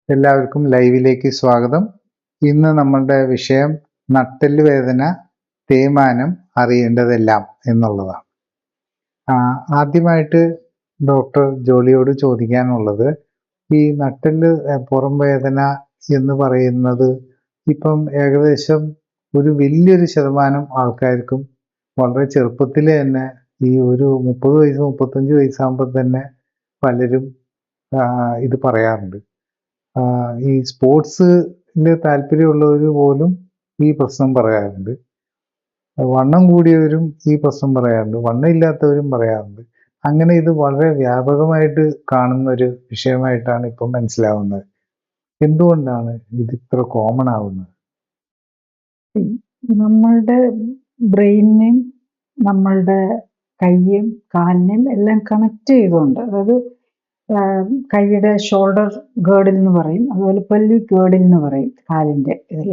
എല്ലാവർക്കും ലൈവിലേക്ക് സ്വാഗതം. ഇന്ന് നമ്മളുടെ വിഷയം നട്ടെല്ല് വേദന, തേയ്മാനം അറിയേണ്ടതെല്ലാം എന്നുള്ളതാണ്. ആദ്യമായിട്ട് ഡോക്ടർ ജോളിയോട് ചോദിക്കാനുള്ളത്, ഈ നട്ടെല്ല് പുറം വേദന എന്ന് പറയുന്നത് ഇപ്പം ഏകദേശം ഒരു വലിയൊരു ശതമാനം ആൾക്കാർക്കും വളരെ ചെറുപ്പത്തിൽ തന്നെ ഈ ഒരു 30 വയസ്സ് 35 വയസ്സാകുമ്പോൾ തന്നെ പലരും ഇത് പറയാറുണ്ട്. ഈ സ്പോർട്സിന് താല്പര്യമുള്ളവർ പോലും ഈ പ്രശ്നം പറയാറുണ്ട്. വണ്ണം കൂടിയവരും ഈ പ്രശ്നം പറയാറുണ്ട്, വണ്ണം ഇല്ലാത്തവരും പറയാറുണ്ട്. അങ്ങനെ ഇത് വളരെ വ്യാപകമായിട്ട് കാണുന്ന ഒരു വിഷയമായിട്ടാണ് ഇപ്പം മനസ്സിലാവുന്നത്. എന്തുകൊണ്ടാണ് ഇത് ഇത്ര കോമൺ ആവുന്നത്? നമ്മളുടെ ബ്രെയിനിനെയും നമ്മളുടെ കയ്യും കാലിനെയും എല്ലാം കണക്ട് ചെയ്തുകൊണ്ട്, അതായത് കൈയുടെ ഷോൾഡർ ഗേർഡിൽ എന്ന് പറയും, അതുപോലെ പെൽവിക് ഗേർഡിൽ എന്ന് പറയും കാലിൻ്റെ ഇതിൽ.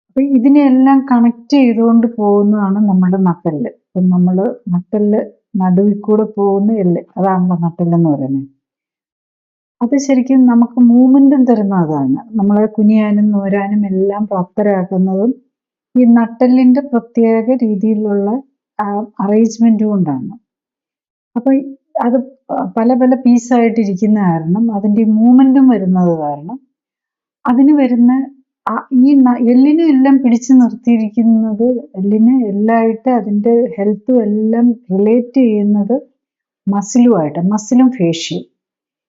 അപ്പം ഇതിനെല്ലാം കണക്ട് ചെയ്തുകൊണ്ട് പോകുന്നതാണ് നമ്മുടെ നട്ടെല്ല്. അപ്പം നമ്മൾ നട്ടെല്ല് നടുവിൽ കൂടെ പോകുന്ന എല്ല്, അതാണല്ലോ നട്ടെല്ലെന്ന് പറയുന്നത്. അത് ശരിക്കും നമുക്ക് മൂവ്മെൻറ്റും തരുന്ന അതാണ്. നമ്മളെ കുനിയാനും നൂരാനും എല്ലാം പ്രാപ്തരാക്കുന്നതും ഈ നട്ടെല്ലിൻ്റെ പ്രത്യേക രീതിയിലുള്ള അറേഞ്ച്മെൻറ്റ് കൊണ്ടാണ്. അപ്പോൾ അത് പല പല പീസായിട്ടിരിക്കുന്ന കാരണം, അതിൻ്റെ മൂവ്മെൻറ്റും വരുന്നത് കാരണം, അതിന് വരുന്ന ഈ എല്ലിനെ എല്ലാം പിടിച്ചു നിർത്തിയിരിക്കുന്നത്, എല്ലിന് എല്ലായിട്ട് അതിൻ്റെ ഹെൽത്തും എല്ലാം റിലേറ്റ് ചെയ്യുന്നത് മസിലുമായിട്ട്, മസിലും ഫേഷ്യം.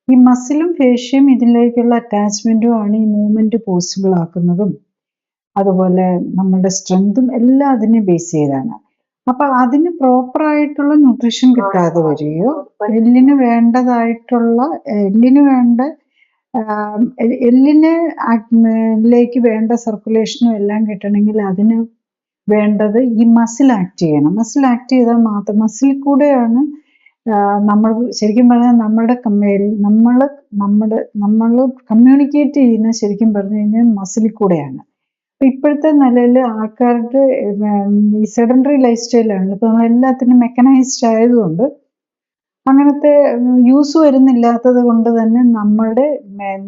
ഈ മസിലും ഫേഷ്യം ഇതിലേക്കുള്ള അറ്റാച്ച്മെൻറ്റും ആണ് ഈ മൂവ്മെൻറ്റ് പോസിബിൾ ആക്കുന്നതും, അതുപോലെ നമ്മളുടെ സ്ട്രെങ്തും എല്ലാം അതിനെ ബേസ് ചെയ്താണ്. അപ്പം അതിന് പ്രോപ്പറായിട്ടുള്ള ന്യൂട്രീഷൻ കിട്ടാതെ വരികയോ, എല്ലിന് വേണ്ടതായിട്ടുള്ള എല്ലിലേക്ക് വേണ്ട സർക്കുലേഷനും എല്ലാം കിട്ടണമെങ്കിൽ അതിന് വേണ്ടത് ഈ മസിൽ ആക്ട് ചെയ്യണം. മസിൽ ആക്ട് ചെയ്താൽ മാത്രം, മസിൽ കൂടെയാണ് നമ്മൾ ശരിക്കും പറഞ്ഞാൽ നമ്മൾ കമ്മ്യൂണിക്കേറ്റ് ചെയ്യുന്ന ശരിക്കും പറഞ്ഞു കഴിഞ്ഞാൽ മസിലിൽ കൂടെയാണ്. ഇപ്പോഴത്തെ നിലയിൽ ആൾക്കാരുടെ ഈ സെഡൻഡറി ലൈഫ് സ്റ്റൈലാണ്. ഇപ്പം നമ്മളെല്ലാത്തിനും മെക്കനൈസ്ഡ് ആയതുകൊണ്ട് അങ്ങനത്തെ യൂസ് വരുന്നില്ലാത്തത് കൊണ്ട് തന്നെ നമ്മളുടെ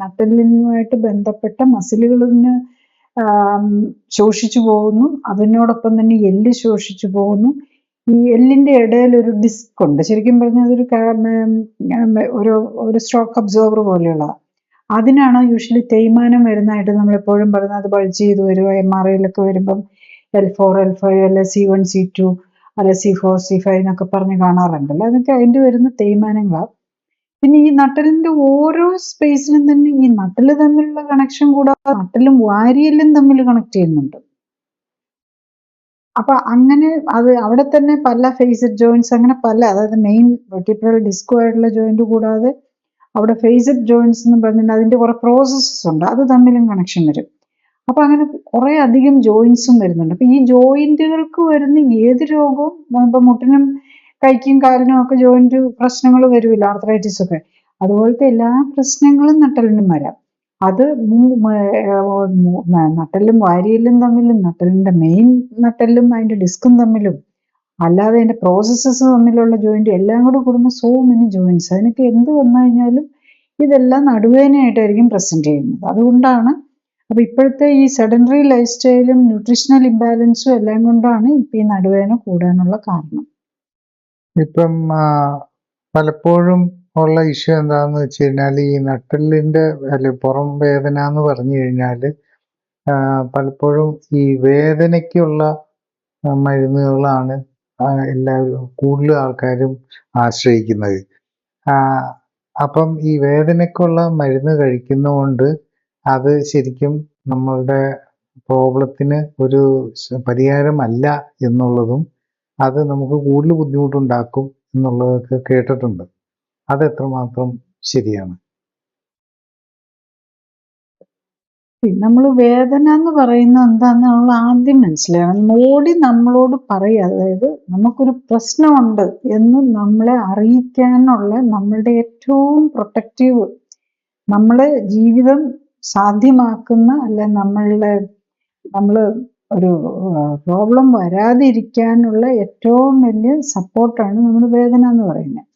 നട്ടെല്ലിനുമായിട്ട് ബന്ധപ്പെട്ട മസിലുകളിന് ശോഷിച്ചു പോകുന്നു. അതിനോടൊപ്പം തന്നെ എല്ല് ശോഷിച്ചു പോകുന്നു. ഈ എല്ലിൻ്റെ ഇടയിൽ ഒരു ഡിസ്ക് ഉണ്ട്. ശരിക്കും പറഞ്ഞാൽ അതൊരു ഒരു സ്ട്രോക്ക് അബ്സോർബർ പോലെയുള്ള, അതിനാണ് യൂഷ്വലി തേയ്മാനം വരുന്നതായിട്ട് നമ്മളെപ്പോഴും പറയുന്നത്. അത് ബൾജ് ചെയ്ത് വരിക, MRIയിലൊക്കെ വരുമ്പം L4 L5 അല്ലെ C1 C2 അല്ലെ C4 C5 എന്നൊക്കെ പറഞ്ഞ് കാണാറുണ്ടല്ലോ. അതൊക്കെ അതിൻ്റെ വരുന്ന തേയ്മാനങ്ങളാണ്. പിന്നെ ഈ നട്ടലിൻ്റെ ഓരോ സ്പേസിലും തന്നെ ഈ നട്ടല് തമ്മിലുള്ള കണക്ഷൻ കൂടാതെ നട്ടലും വാരിയെല്ലും തമ്മിൽ കണക്ട് ചെയ്യുന്നുണ്ട്. അപ്പൊ അങ്ങനെ അത് അവിടെ തന്നെ പല ഫേസഡ് ജോയിന്റ്സ്, അങ്ങനെ പല, അതായത് മെയിൻ വെർട്ടിബ്രൽ ഡിസ്കുമായിട്ടുള്ള ജോയിന്റ് കൂടാതെ അവിടെ ഫേസഡ് ജോയിന്റ്സ് എന്ന് പറഞ്ഞിട്ട് അതിൻ്റെ കുറെ പ്രോസസ്സസ് ഉണ്ട്, അത് തമ്മിലും കണക്ഷൻ വരും. അപ്പൊ അങ്ങനെ കുറെ അധികം ജോയിന്റ്സും വരുന്നുണ്ട്. അപ്പൊ ഈ ജോയിന്റുകൾക്ക് വരുന്ന ഏത് രോഗവും, ഇപ്പൊ മുട്ടിനും കൈക്കും കാലിനും ഒക്കെ ജോയിന്റ് പ്രശ്നങ്ങൾ വരുമല്ലോ, ആർത്രൈറ്റിസ് ഒക്കെ, അതുപോലത്തെ എല്ലാ പ്രശ്നങ്ങളും നട്ടലിനും വരാം. അത് നട്ടെല്ലും വാരിയെല്ലും തമ്മിലും, നട്ടലിൻ്റെ മെയിൻ നട്ടെല്ലും അതിൻ്റെ ഡിസ്കും തമ്മിലും, അല്ലാതെ അതിൻ്റെ പ്രോസസ്സസ് തമ്മിലുള്ള ജോയിന്റ് എല്ലാം കൂടെ കൂടുമ്പോൾ സോ മെനി ജോയിന്റ്സ്. അതിനൊക്കെ എന്ത് വന്നു കഴിഞ്ഞാലും ഇതെല്ലാം നടുവേദനയായിട്ടായിരിക്കും പ്രസന്റ് ചെയ്യുന്നത്. അതുകൊണ്ടാണ് അപ്പൊ ഇപ്പോഴത്തെ ഈ സെഡൻഡറി ലൈഫ് സ്റ്റൈലും ന്യൂട്രീഷണൽ ഇംബാലൻസും എല്ലാം കൊണ്ടാണ് ഇപ്പൊ ഈ നടുവേദന കൂടാനുള്ള കാരണം. ഇപ്പം പലപ്പോഴും ഉള്ള ഇഷ്യൂ എന്താണെന്ന് വെച്ച് കഴിഞ്ഞാൽ, ഈ നട്ടെല്ലിൻ്റെ പുറം വേദന എന്ന് പറഞ്ഞു കഴിഞ്ഞാൽ പലപ്പോഴും ഈ വേദനയ്ക്കുള്ള മരുന്നുകളാണ് എല്ലാവരും കൂടുതൽ ആൾക്കാരും ആശ്രയിക്കുന്നത്. അപ്പം ഈ വേദനയ്ക്കുള്ള മരുന്ന് കഴിക്കുന്നതുകൊണ്ട് അത് ശരിക്കും നമ്മളുടെ പ്രോബ്ലത്തിന് ഒരു പരിഹാരമല്ല എന്നുള്ളതും, അത് നമുക്ക് കൂടുതൽ ബുദ്ധിമുട്ടുണ്ടാക്കും എന്നുള്ളതൊക്കെ കേട്ടിട്ടുണ്ട്. അത് എത്രമാത്രം ശരിയാണ്? നമ്മൾ വേദന എന്ന് പറയുന്നത് എന്താന്ന് നമ്മൾ ആദ്യം മനസ്സിലാക്കണം. ബോഡി നമ്മളോട് പറയുക, അതായത് നമുക്കൊരു പ്രശ്നമുണ്ട് എന്ന് നമ്മളെ അറിയിക്കാനുള്ള നമ്മളുടെ ഏറ്റവും പ്രൊട്ടക്റ്റീവ്, നമ്മളെ ജീവിതം സാധ്യമാക്കുന്ന, അല്ലെ നമ്മൾ ഒരു പ്രോബ്ലം വരാതിരിക്കാനുള്ള ഏറ്റവും വലിയ സപ്പോർട്ടാണ് നമ്മൾ വേദന എന്ന് പറയുന്നത്.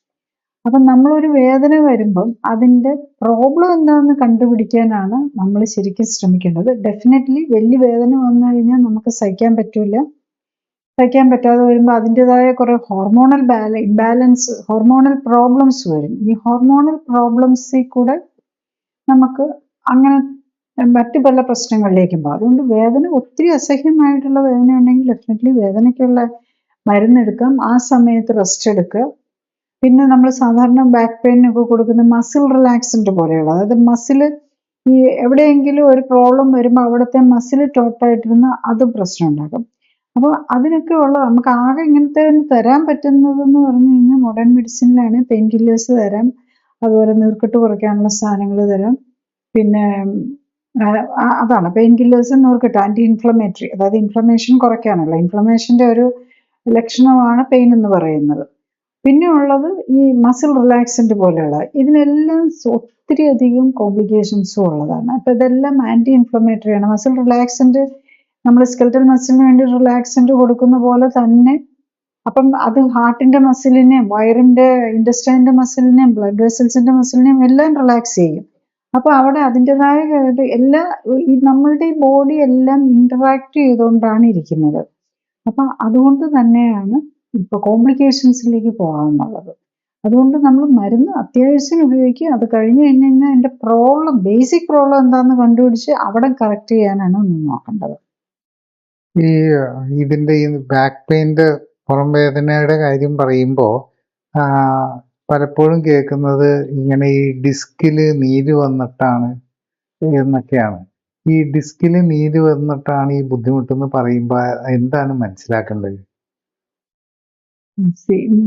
അപ്പം നമ്മളൊരു വേദന വരുമ്പം അതിൻ്റെ പ്രോബ്ലം എന്താണെന്ന് കണ്ടുപിടിക്കാനാണ് നമ്മൾ ശരിക്കും ശ്രമിക്കേണ്ടത്. ഡെഫിനറ്റ്ലി വലിയ വേദന വന്നു കഴിഞ്ഞാൽ നമുക്ക് സഹിക്കാൻ പറ്റില്ല. സഹിക്കാൻ പറ്റാതെ വരുമ്പോൾ അതിൻ്റെതായ കുറേ ഹോർമോണൽ ഇംബാലൻസ്, ഹോർമോണൽ പ്രോബ്ലംസ് വരും. ഈ ഹോർമോണൽ പ്രോബ്ലംസിൽ കൂടെ നമുക്ക് അങ്ങനെ മറ്റു പല പ്രശ്നങ്ങളിലേക്കും പോകും. അതുകൊണ്ട് വേദന ഒത്തിരി അസഹ്യമായിട്ടുള്ള വേദന ഉണ്ടെങ്കിൽ ഡെഫിനറ്റ്ലി വേദനയ്ക്കുള്ള മരുന്നെടുക്കാം. ആ സമയത്ത് റെസ്റ്റ് എടുക്കുക. പിന്നെ നമ്മൾ സാധാരണ ബാക്ക് പെയിനൊക്കെ കൊടുക്കുന്ന മസിൽ റിലാക്സൻ്റ് പോലെയുള്ള, അതായത് മസിൽ ഈ എവിടെയെങ്കിലും ഒരു പ്രോബ്ലം വരുമ്പോൾ അവിടുത്തെ മസിൽ ടോട്ടായിട്ടിരുന്ന് അത് പ്രശ്നം ഉണ്ടാക്കും. അപ്പോൾ അതിനൊക്കെ ഉള്ള നമുക്ക് ആകെ ഇങ്ങനത്തെ തരാൻ പറ്റുന്നതെന്ന് പറഞ്ഞു കഴിഞ്ഞാൽ മോഡേൺ മെഡിസിനിലാണ് പെയിൻ കില്ലേഴ്സ് തരാം, അതുപോലെ നീർക്കെട്ട് കുറയ്ക്കാനുള്ള സാധനങ്ങൾ തരാം. പിന്നെ അതാണ് പെയിൻ കില്ലേഴ്സ്, നീർക്കെട്ട്, ആൻറ്റി ഇൻഫ്ലമേറ്ററി, അതായത് ഇൻഫ്ലമേഷൻ കുറയ്ക്കാനുള്ള, ഇൻഫ്ലമേഷൻ്റെ ഒരു ലക്ഷണമാണ് പെയിൻ എന്ന് പറയുന്നത്. പിന്നെ ഉള്ളത് ഈ മസിൽ റിലാക്സൻ്റ് പോലെയുള്ള, ഇതിനെല്ലാം ഒത്തിരി അധികം കോംപ്ലിക്കേഷൻസും ഉള്ളതാണ്. അപ്പം ഇതെല്ലാം ആൻറ്റി ഇൻഫ്ലമേറ്ററി ആണ്. മസിൽ റിലാക്സൻ്റ് നമ്മൾ സ്കെൽറ്റൽ മസിലിന് വേണ്ടി റിലാക്സൻ്റ് കൊടുക്കുന്ന പോലെ തന്നെ അപ്പം അത് ഹാർട്ടിൻ്റെ മസിലിനെയും വയറിൻ്റെ ഇൻറ്റസ്റ്റൈൻ്റെ മസിലിനെയും ബ്ലഡ് വെസൽസിൻ്റെ മസിലിനെയും എല്ലാം റിലാക്സ് ചെയ്യും. അപ്പോൾ അവിടെ അതിൻ്റെതായ എല്ലാ നമ്മളുടെ ഈ ബോഡി എല്ലാം ഇൻറ്ററാക്ട് ചെയ്തുകൊണ്ടാണ് ഇരിക്കുന്നത്. അപ്പം അതുകൊണ്ട് തന്നെയാണ് ഇപ്പോൾ കോംപ്ലിക്കേഷൻസിലേക്ക് പോകാമെന്നുള്ളത്. അതുകൊണ്ട് നമ്മൾ മരുന്ന് അത്യാവശ്യം ഉപയോഗിക്കുക. അത് കഴിഞ്ഞ് കഴിഞ്ഞാൽ എൻ്റെ പ്രോബ്ലം, ബേസിക് പ്രോബ്ലം എന്താണെന്ന് കണ്ടുപിടിച്ച് അവിടെ കറക്റ്റ് ചെയ്യാനാണ് ഒന്ന് നോക്കേണ്ടത്. ഈ ഇതിൻ്റെ ഈ ബാക്ക് പെയിൻ്റെ പുറം വേദനയുടെ കാര്യം പറയുമ്പോൾ പലപ്പോഴും കേൾക്കുന്നത് ഇങ്ങനെ ഈ ഡിസ്കിൽ നീര് വന്നിട്ടാണ് എന്നൊക്കെയാണ്. ഈ ഡിസ്കിൽ നീര് വന്നിട്ടാണ് ഈ ബുദ്ധിമുട്ടെന്ന് പറയുമ്പോൾ എന്താണ് മനസ്സിലാക്കേണ്ടത്?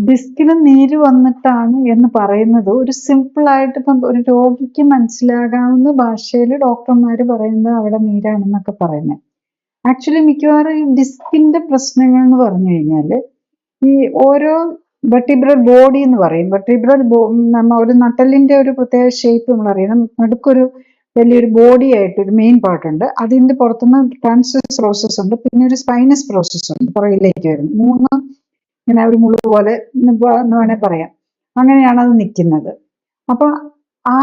ഡിസ്കിന് നീര് വന്നിട്ടാണ് എന്ന് പറയുന്നത് ഒരു സിമ്പിളായിട്ട് ഇപ്പം ഒരു രോഗിക്ക് മനസ്സിലാകാവുന്ന ഭാഷയിൽ ഡോക്ടർമാർ പറയുന്നത് അവിടെ നീരാണെന്നൊക്കെ പറയുന്നത്. ആക്ച്വലി മിക്കവാറും ഈ ഡിസ്കിന്റെ പ്രശ്നങ്ങൾ എന്ന് പറഞ്ഞു കഴിഞ്ഞാൽ ഈ ഓരോ വെർട്ടിബ്രൽ ബോഡി എന്ന് പറയും. വെർട്ടിബ്രൽ നമ്മ ഒരു നട്ടലിന്റെ ഒരു പ്രത്യേക ഷേപ്പ് നമ്മൾ അറിയണം. നടുക്കൊരു വലിയൊരു ബോഡി ആയിട്ട് ഒരു മെയിൻ പാർട്ട് ഉണ്ട്. അതിന്റെ പുറത്തുനിന്ന് ട്രാൻസ്വേഴ്സ് പ്രോസസ് ഉണ്ട്, പിന്നെ ഒരു സ്പൈനസ് പ്രോസസ് ഉണ്ട് പുറകിലേക്ക് വരുന്നത്. മൂന്ന് ഇങ്ങനെ ഒരു മുള്ളു പോലെ എന്ന് വേണേൽ പറയാം. അങ്ങനെയാണ് അത് നിൽക്കുന്നത്. അപ്പൊ ആ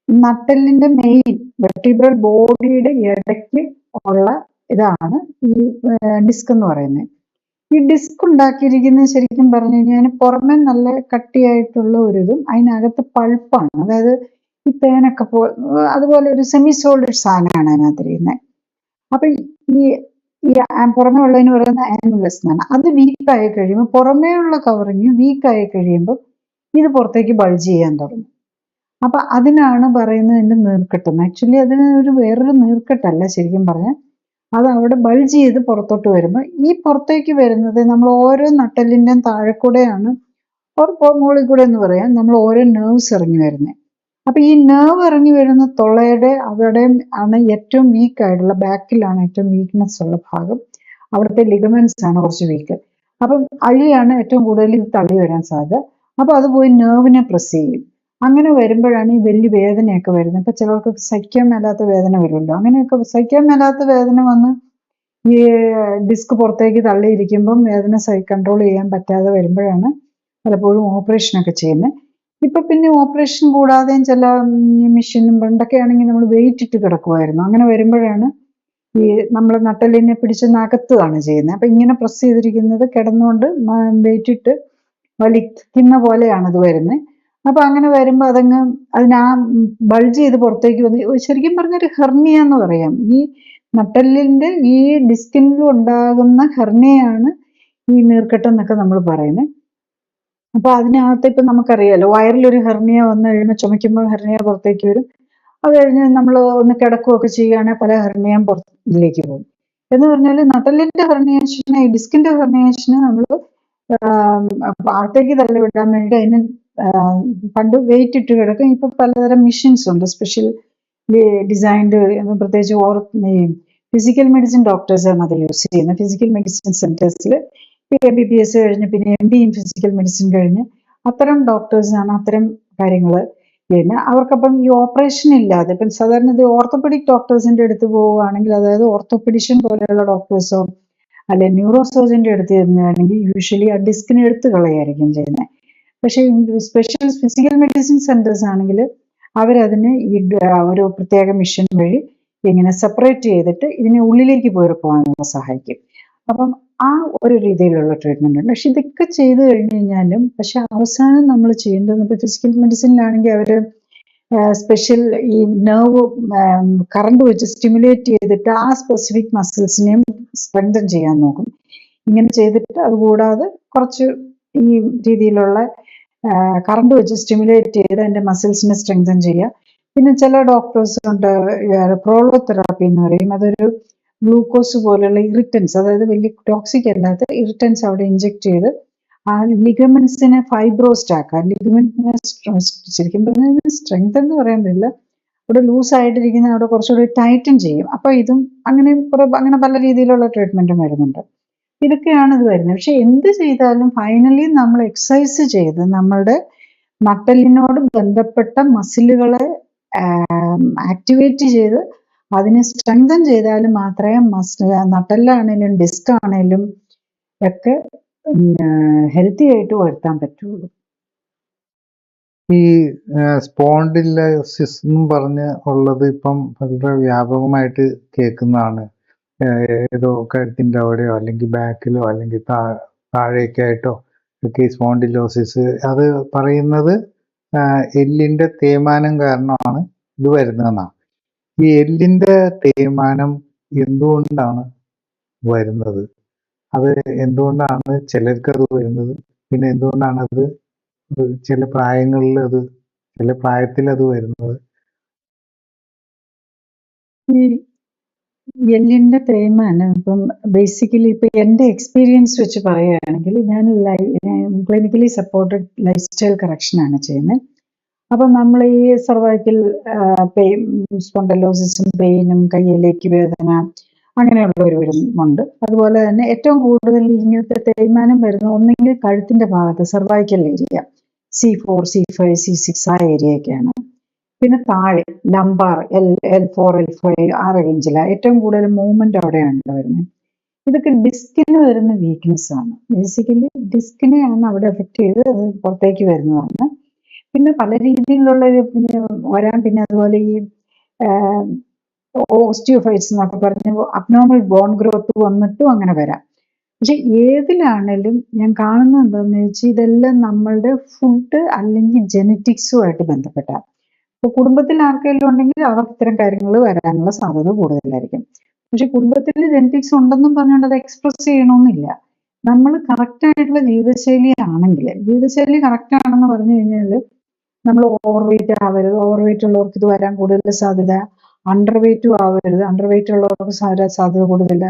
നട്ടലിന്റെ മെയിൻ വെർട്ടിബ്രൽ ബോഡിയുടെ ഇടയ്ക്ക് ഉള്ള ഇതാണ് ഈ ഡിസ്ക് എന്ന് പറയുന്നത്. ഈ ഡിസ്ക് ഉണ്ടാക്കിയിരിക്കുന്നത് ശരിക്കും പറഞ്ഞു കഴിഞ്ഞാൽ പുറമെ നല്ല കട്ടിയായിട്ടുള്ള ഒരു ഇതും അതിനകത്ത് പൾപ്പാണ്. അതായത് ഈ തേനൊക്കെ അതുപോലെ ഒരു സെമി സോളിഡ് സാധനമാണ് അതിനകത്തിരിക്കുന്നത്. അപ്പൊ ഈ പുറമേ ഉള്ളതിന് പറയുന്ന ആനുലസ് എന്നാണ്. അത് വീക്കായി കഴിയുമ്പോൾ, പുറമേ ഉള്ള കവറിങ് വീക്കായി കഴിയുമ്പോൾ ഇത് പുറത്തേക്ക് ബൾജ് ചെയ്യാൻ തുടങ്ങും. അപ്പൊ അതിനാണ് പറയുന്നത് ഇതിന്റെ നീർക്കെട്ടെന്ന്. ആക്ച്വലി അതിന് വേറൊരു നീർക്കെട്ടല്ല ശരിക്കും പറഞ്ഞാൽ. അത് അവിടെ ബൾജ് ചെയ്ത് പുറത്തോട്ട് വരുമ്പോൾ ഈ പുറത്തേക്ക് വരുന്നത് നമ്മൾ ഓരോ നട്ടലിൻ്റെയും താഴെ കൂടെയാണ്, മുകളിൽ കൂടെ എന്ന് പറയാം, നമ്മൾ ഓരോ നെർവ്സ് ഇറങ്ങി വരുന്നത്. അപ്പൊ ഈ നെർവ് ഇറങ്ങി വരുന്ന തൊള്ളയുടെ അവിടെ ആണ് ഏറ്റവും വീക്ക് ആയിട്ടുള്ള, ബാക്കിലാണ് ഏറ്റവും വീക്ക്നെസ് ഉള്ള ഭാഗം. അവിടുത്തെ ലിഗമെന്റ്സ് ആണ് കുറച്ച് വീക്ക്. അപ്പം അതിലാണ് ഏറ്റവും കൂടുതൽ ഇത് തള്ളി വരാൻ സാധ്യത. അപ്പൊ അത് പോയി നെർവിനെ പ്രസ് ചെയ്യും. അങ്ങനെ വരുമ്പോഴാണ് ഈ വലിയ വേദനയൊക്കെ വരുന്നത്. ഇപ്പൊ ചിലർക്ക് സഹിക്കാൻ മേലാത്ത വേദന വരുമല്ലോ. അങ്ങനെയൊക്കെ സഹിക്കാൻ മേലാത്ത വേദന വന്ന് ഈ ഡിസ്ക് പുറത്തേക്ക് തള്ളിയിരിക്കുമ്പം വേദന കൺട്രോൾ ചെയ്യാൻ പറ്റാതെ വരുമ്പോഴാണ് പലപ്പോഴും ഓപ്പറേഷനൊക്കെ ചെയ്യുന്നത്. ഇപ്പൊ പിന്നെ ഓപ്പറേഷൻ കൂടാതെയും ചില മെഷീനും, പണ്ടൊക്കെ ആണെങ്കിൽ നമ്മൾ വെയിറ്റ് ഇട്ട് കിടക്കുമായിരുന്നു. അങ്ങനെ വരുമ്പോഴാണ് ഈ നമ്മൾ നട്ടലിനെ പിടിച്ച് നകത്തുകയാണ് ചെയ്യുന്നത്. അപ്പൊ ഇങ്ങനെ പ്രസ് ചെയ്തിരിക്കുന്നത് കിടന്നുകൊണ്ട് വെയിറ്റ് ഇട്ട് വലിക്കുന്ന പോലെയാണ് ഇത് വരുന്നത്. അപ്പൊ അങ്ങനെ വരുമ്പോൾ അതിനാ ബൾജ് ചെയ്ത് പുറത്തേക്ക് വന്ന് ശരിക്കും പറഞ്ഞൊരു ഹെർണിയ എന്ന് പറയാം. ഈ നട്ടലിന്റെ ഈ ഡിസ്കിനിൽ ഉണ്ടാകുന്ന ഹെർണിയാണ് ഈ നീർക്കെട്ടെന്നൊക്കെ നമ്മൾ പറയുന്നത്. അപ്പൊ അതിനകത്ത് ഇപ്പൊ നമുക്കറിയാലോ, വയറിലൊരു ഹെർണിയ വന്നു കഴിയുമ്പോൾ ചുമയ്ക്കുമ്പോൾ ഹെർണിയ പുറത്തേക്ക് വരും. അത് കഴിഞ്ഞ് നമ്മൾ ഒന്ന് കിടക്കുകയൊക്കെ ചെയ്യുകയാണെങ്കിൽ പല ഹെർണിയയും പുറത്തേക്ക് പോകും. എന്ന് പറഞ്ഞാൽ നട്ടലിന്റെ ഹെർണിയേഷന്, ഈ ഡിസ്കിന്റെ ഹെർണിയേഷന് നമ്മൾ അകത്തേക്ക് തള്ളിവിടാൻ വേണ്ടി അതിന് പണ്ട് വെയിറ്റ് ഇട്ട് കിടക്കും. ഇപ്പൊ പലതരം മെഷീൻസ് ഉണ്ട്, സ്പെഷ്യൽ ഡിസൈൻഡ്. പ്രത്യേകിച്ച് ഫിസിക്കൽ മെഡിസിൻ ഡോക്ടേഴ്സാണ് അത് യൂസ് ചെയ്യുന്നത്. ഫിസിക്കൽ മെഡിസിൻ സെന്റേഴ്സിൽ MBBS കഴിഞ്ഞ് പിന്നെ MD ഇൻ ഫിസിക്കൽ മെഡിസിൻ കഴിഞ്ഞ് അത്തരം ഡോക്ടേഴ്സാണ് അത്തരം കാര്യങ്ങൾ ചെയ്യുന്നത്. അവർക്കപ്പം ഈ ഓപ്പറേഷൻ ഇല്ലാതെ, ഇപ്പം സാധാരണ ഇത് ഓർത്തോപെഡിക് ഡോക്ടേഴ്സിന്റെ അടുത്ത് പോവുകയാണെങ്കിൽ, അതായത് ഓർത്തോപെഡിഷ്യൻ പോലെയുള്ള ഡോക്ടേഴ്സോ അല്ലെ ന്യൂറോ സർജന്റെ അടുത്ത് ചെന്നുകയാണെങ്കിൽ യൂഷ്വലി ആ ഡിസ്കിനെ എടുത്ത് കളയായിരിക്കും ചെയ്യുന്നത്. പക്ഷേ സ്പെഷ്യൽ ഫിസിക്കൽ മെഡിസിൻ സെന്റേഴ്സ് ആണെങ്കിൽ അവരതിനെ ഒരു പ്രത്യേക മിഷൻ വഴി ഇങ്ങനെ സെപ്പറേറ്റ് ചെയ്തിട്ട് ഇതിനെ ഉള്ളിലേക്ക് പോകാനുള്ള സഹായിക്കും. അപ്പം ആ ഒരു രീതിയിലുള്ള ട്രീറ്റ്മെന്റ് ഉണ്ട്. പക്ഷെ ഇതൊക്കെ ചെയ്തു കഴിഞ്ഞു കഴിഞ്ഞാലും പക്ഷെ അവസാനം നമ്മൾ ചെയ്യേണ്ടത് ഇപ്പോൾ ഫിസിക്കൽ മെഡിസിനിലാണെങ്കിൽ അവർ സ്പെഷ്യൽ ഈ നെർവ് കറണ്ട് വെച്ച് സ്റ്റിമുലേറ്റ് ചെയ്തിട്ട് ആ സ്പെസിഫിക് മസിൽസിനെയും സ്ട്രെങ്തൻ ചെയ്യാൻ നോക്കും. ഇങ്ങനെ ചെയ്തിട്ട് അതുകൂടാതെ കുറച്ച് ഈ രീതിയിലുള്ള കറണ്ട് വെച്ച് സ്റ്റിമുലേറ്റ് ചെയ്ത് അതിൻ്റെ മസിൽസിനെ സ്ട്രെങ്തൻ ചെയ്യുക. പിന്നെ ചില ഡോക്ടേഴ്സ് ഉണ്ട് പ്രോളോതെറാപ്പി എന്ന് പറയും. അതൊരു ഗ്ലൂക്കോസ് പോലെയുള്ള ഇറിറ്റൻസ്, അതായത് വലിയ ടോക്സിക് അല്ലാത്ത ഇറിറ്റൻസ് അവിടെ ഇഞ്ചെക്ട് ചെയ്ത് ആ ലിഗമെന്റ്സിനെ ഫൈബ്രോസ്റ്റ് ആക്കുക. ലിഗമെന്റിനെ ശരിക്കും പറഞ്ഞാൽ സ്ട്രെങ്ത് എന്ന് പറയാൻ പറ്റില്ല, അവിടെ ലൂസ് ആയിട്ടിരിക്കുന്ന അവിടെ കുറച്ചുകൂടി ടൈറ്റൻ ചെയ്യും. അപ്പൊ ഇതും അങ്ങനെ പല രീതിയിലുള്ള ട്രീറ്റ്മെന്റും വരുന്നുണ്ട്. ഇതൊക്കെയാണ് ഇത് വരുന്നത്. പക്ഷെ എന്ത് ചെയ്താലും ഫൈനലി നമ്മൾ എക്സസൈസ് ചെയ്ത് നമ്മളുടെ നട്ടെല്ലിനോട് ബന്ധപ്പെട്ട മസിലുകളെ ആക്ടിവേറ്റ് ചെയ്ത് അതിനെ സ്ട്രെങ്തൻ ചെയ്താൽ മാത്രമേ നട്ടെല്ലാണേലും ഡിസ്ക് ആണേലും ഒക്കെ ഹെൽത്തി ആയിട്ട് വരുത്താൻ പറ്റുള്ളൂ. ഈ സ്പോണ്ടിലോസിസ് എന്നും പറഞ്ഞ് ഉള്ളത് ഇപ്പം വളരെ വ്യാപകമായിട്ട് കേൾക്കുന്നതാണ്. ഏതോ കഴുത്തിൻ്റെ അവിടെയോ അല്ലെങ്കിൽ ബാക്കിലോ അല്ലെങ്കിൽ താഴേക്കായിട്ടോ ഒക്കെ ഈ സ്പോണ്ടിലോസിസ് അത് പറയുന്നത് എല്ലിൻ്റെ തേയ്മാനം കാരണമാണ് ഇത് വരുന്നതെന്നാണ്. ഈ എല്ലിൻ്റെ തേയ്മാനം എന്തുകൊണ്ടാണ് വരുന്നത്? അത് എന്തുകൊണ്ടാണ് ചിലർക്കത് വരുന്നത്? പിന്നെ എന്തുകൊണ്ടാണ് അത് ചില പ്രായങ്ങളിൽ ചില പ്രായത്തിൽ അത് വരുന്നത്? ഈ എല്ലിന്റെ തേയ്മാനം ഇപ്പം ബേസിക്കലി ഇപ്പൊ എൻ്റെ എക്സ്പീരിയൻസ് വെച്ച് പറയുകയാണെങ്കിൽ ഞാൻ ക്ലിനിക്കലി സപ്പോർട്ടഡ് ലൈഫ് സ്റ്റൈൽ കറക്ഷനാണ് ചെയ്യുന്നത്. അപ്പം നമ്മൾ ഈ സർവൈക്കൽ പെയിൻ, സ്പോണ്ടലോസിസും പെയിനും കയ്യിലേക്ക് വേദന അങ്ങനെയുള്ളവരും ഉണ്ട്. അതുപോലെ തന്നെ ഏറ്റവും കൂടുതൽ ഇങ്ങനത്തെ തേയ്മാനം വരുന്നത് ഒന്നെങ്കിൽ കഴുത്തിന്റെ ഭാഗത്ത് cervical area, C4, C5, C6 ആ ഏരിയയൊക്കെയാണ്. പിന്നെ താഴെ ലംബാർ L4, L5 ആ റേഞ്ചിലാണ് ഏറ്റവും കൂടുതൽ മൂവ്മെന്റ് അവിടെയാണ് വരുന്നത്. ഇതൊക്കെ ഡിസ്കിന് വരുന്ന വീക്ക്നെസ് ആണ്. ബേസിക്കലി ഡിസ്കിനെയാണ് അവിടെ എഫക്ട് ചെയ്ത് അത് പുറത്തേക്ക് വരുന്നതാണ്. പിന്നെ പല രീതിയിലുള്ള വരാം. പിന്നെ അതുപോലെ ഈ ഓസ്റ്റിയോഫൈറ്റ്സ് എന്നൊക്കെ പറഞ്ഞ് അബ്നോർമൽ ബോൺ ഗ്രോത്ത് വന്നിട്ടും അങ്ങനെ വരാം. പക്ഷെ ഏതിലാണേലും ഞാൻ കാണുന്നത് എന്താണെന്ന് വെച്ചാൽ ഇതെല്ലാം നമ്മളുടെ ഫുഡ് അല്ലെങ്കിൽ ജെനറ്റിക്സുമായിട്ട് ബന്ധപ്പെട്ട. ഇപ്പൊ കുടുംബത്തിൽ ആർക്കെങ്കിലും ഉണ്ടെങ്കിൽ അവർക്ക് ഇത്തരം കാര്യങ്ങൾ വരാനുള്ള സാധ്യത കൂടുതലായിരിക്കും. പക്ഷെ കുടുംബത്തിൽ ജെനറ്റിക്സ് ഉണ്ടെന്നും പറഞ്ഞുകൊണ്ട് അത് എക്സ്പ്രസ് ചെയ്യണമെന്നില്ല. നമ്മൾ കറക്റ്റ് ആയിട്ടുള്ള ജീവിതശൈലി ആണെങ്കിൽ, ജീവിതശൈലി കറക്റ്റ് ആണെന്ന് പറഞ്ഞു കഴിഞ്ഞാൽ നമ്മൾ ഓവർ വെയിറ്റ് ആവരുത്. ഓവർ വെയിറ്റ് ഉള്ളവർക്ക് ഇത് വരാൻ കൂടുതൽ സാധ്യത. അണ്ടർ വെയിറ്റും ആവരുത്. അണ്ടർ വെയിറ്റ് ഉള്ളവർക്ക് സാധ്യത കൂടുതൽ.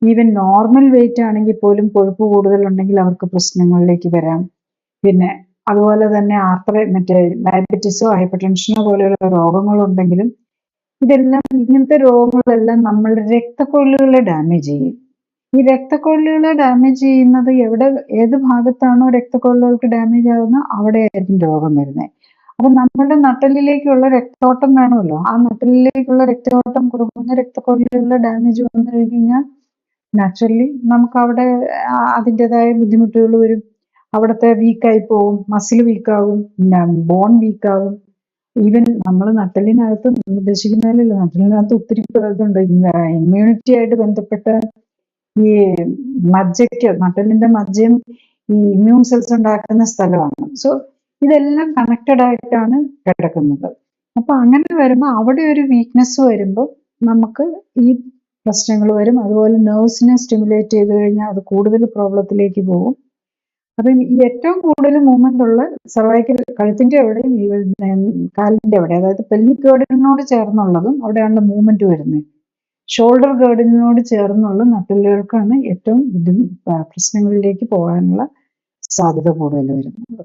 ഈവൻ നോർമൽ വെയിറ്റ് ആണെങ്കിൽ പോലും കൊഴുപ്പ് കൂടുതലുണ്ടെങ്കിൽ അവർക്ക് പ്രശ്നങ്ങളിലേക്ക് വരാം. പിന്നെ അതുപോലെ തന്നെ മറ്റേ ഡയബറ്റീസോ ഹൈപ്പർ ടെൻഷനോ പോലെയുള്ള രോഗങ്ങളുണ്ടെങ്കിലും ഇതെല്ലാം ഇങ്ങനത്തെ രോഗങ്ങളെല്ലാം നമ്മളുടെ രക്തക്കൊള്ളുകളെ ഡാമേജ് ചെയ്യും. ഈ രക്തക്കൊള്ളുകളെ ഡാമേജ് ചെയ്യുന്നത് ഏത് ഭാഗത്താണോ രക്തക്കൊള്ളുകൾക്ക് ഡാമേജ് ആകുന്നത് അവിടെ ആയിരിക്കും രോഗം വരുന്നത്. അപ്പൊ നമ്മളുടെ നട്ടെല്ലിലേക്കുള്ള രക്തോട്ടം വേണമല്ലോ. ആ നട്ടെല്ലിലേക്കുള്ള രക്തോട്ടം കുറഞ്ഞ രക്തക്കൊള്ളുകളുടെ ഡാമേജ് വന്നു കഴിഞ്ഞാൽ നാച്ചുറലി നമുക്ക് അവിടെ അതിൻ്റെതായ ബുദ്ധിമുട്ടുകൾ വരും. അവിടുത്തെ വീക്കായി പോകും, മസിൽ വീക്കാവും, ബോൺ വീക്കാവും. ഈവൻ നമ്മൾ നട്ടെല്ലിനകത്ത് ഉദ്ദേശിക്കുന്നതിലല്ല, നട്ടെല്ലിനകത്ത് ഒത്തിരി ഇതുണ്ട്. ഇമ്മ്യൂണിറ്റി ആയിട്ട് ബന്ധപ്പെട്ട ഈ നട്ടെല്ലിന്റെ മജ്ജയും ഈ ഇമ്മ്യൂൺ സെൽസ് ഉണ്ടാക്കുന്ന സ്ഥലമാണ്. സോ ഇതെല്ലാം കണക്റ്റഡ് ആയിട്ടാണ് കിടക്കുന്നത്. അപ്പൊ അങ്ങനെ വരുമ്പോൾ അവിടെ ഒരു വീക്ക്നെസ് വരുമ്പോൾ നമുക്ക് ഈ പ്രശ്നങ്ങൾ വരും. അതുപോലെ നെർവ്സിനെ സ്റ്റിമുലേറ്റ് ചെയ്ത് കഴിഞ്ഞാൽ അത് കൂടുതൽ പ്രോബ്ലത്തിലേക്ക് പോകും. അപ്പം ഈ ഏറ്റവും കൂടുതൽ മൂവ്മെന്റ് ഉള്ള സർവൈക്കൽ കഴുത്തിന്റെ അവിടെയും കാലിന്റെ അവിടെ, അതായത് പെൽവിക് ഗേർഡിനോട് ചേർന്നുള്ളതും അവിടെയാണ് മൂവ്മെന്റ് വരുന്നത്. ഷോൾഡർ ഗേർഡിനോട് ചേർന്നുള്ള നട്ടെല്ലുകൾക്കാണ് ഏറ്റവും പ്രശ്നങ്ങളിലേക്ക് പോകാനുള്ള സാധ്യത കൂടുതൽ വരുന്നത്.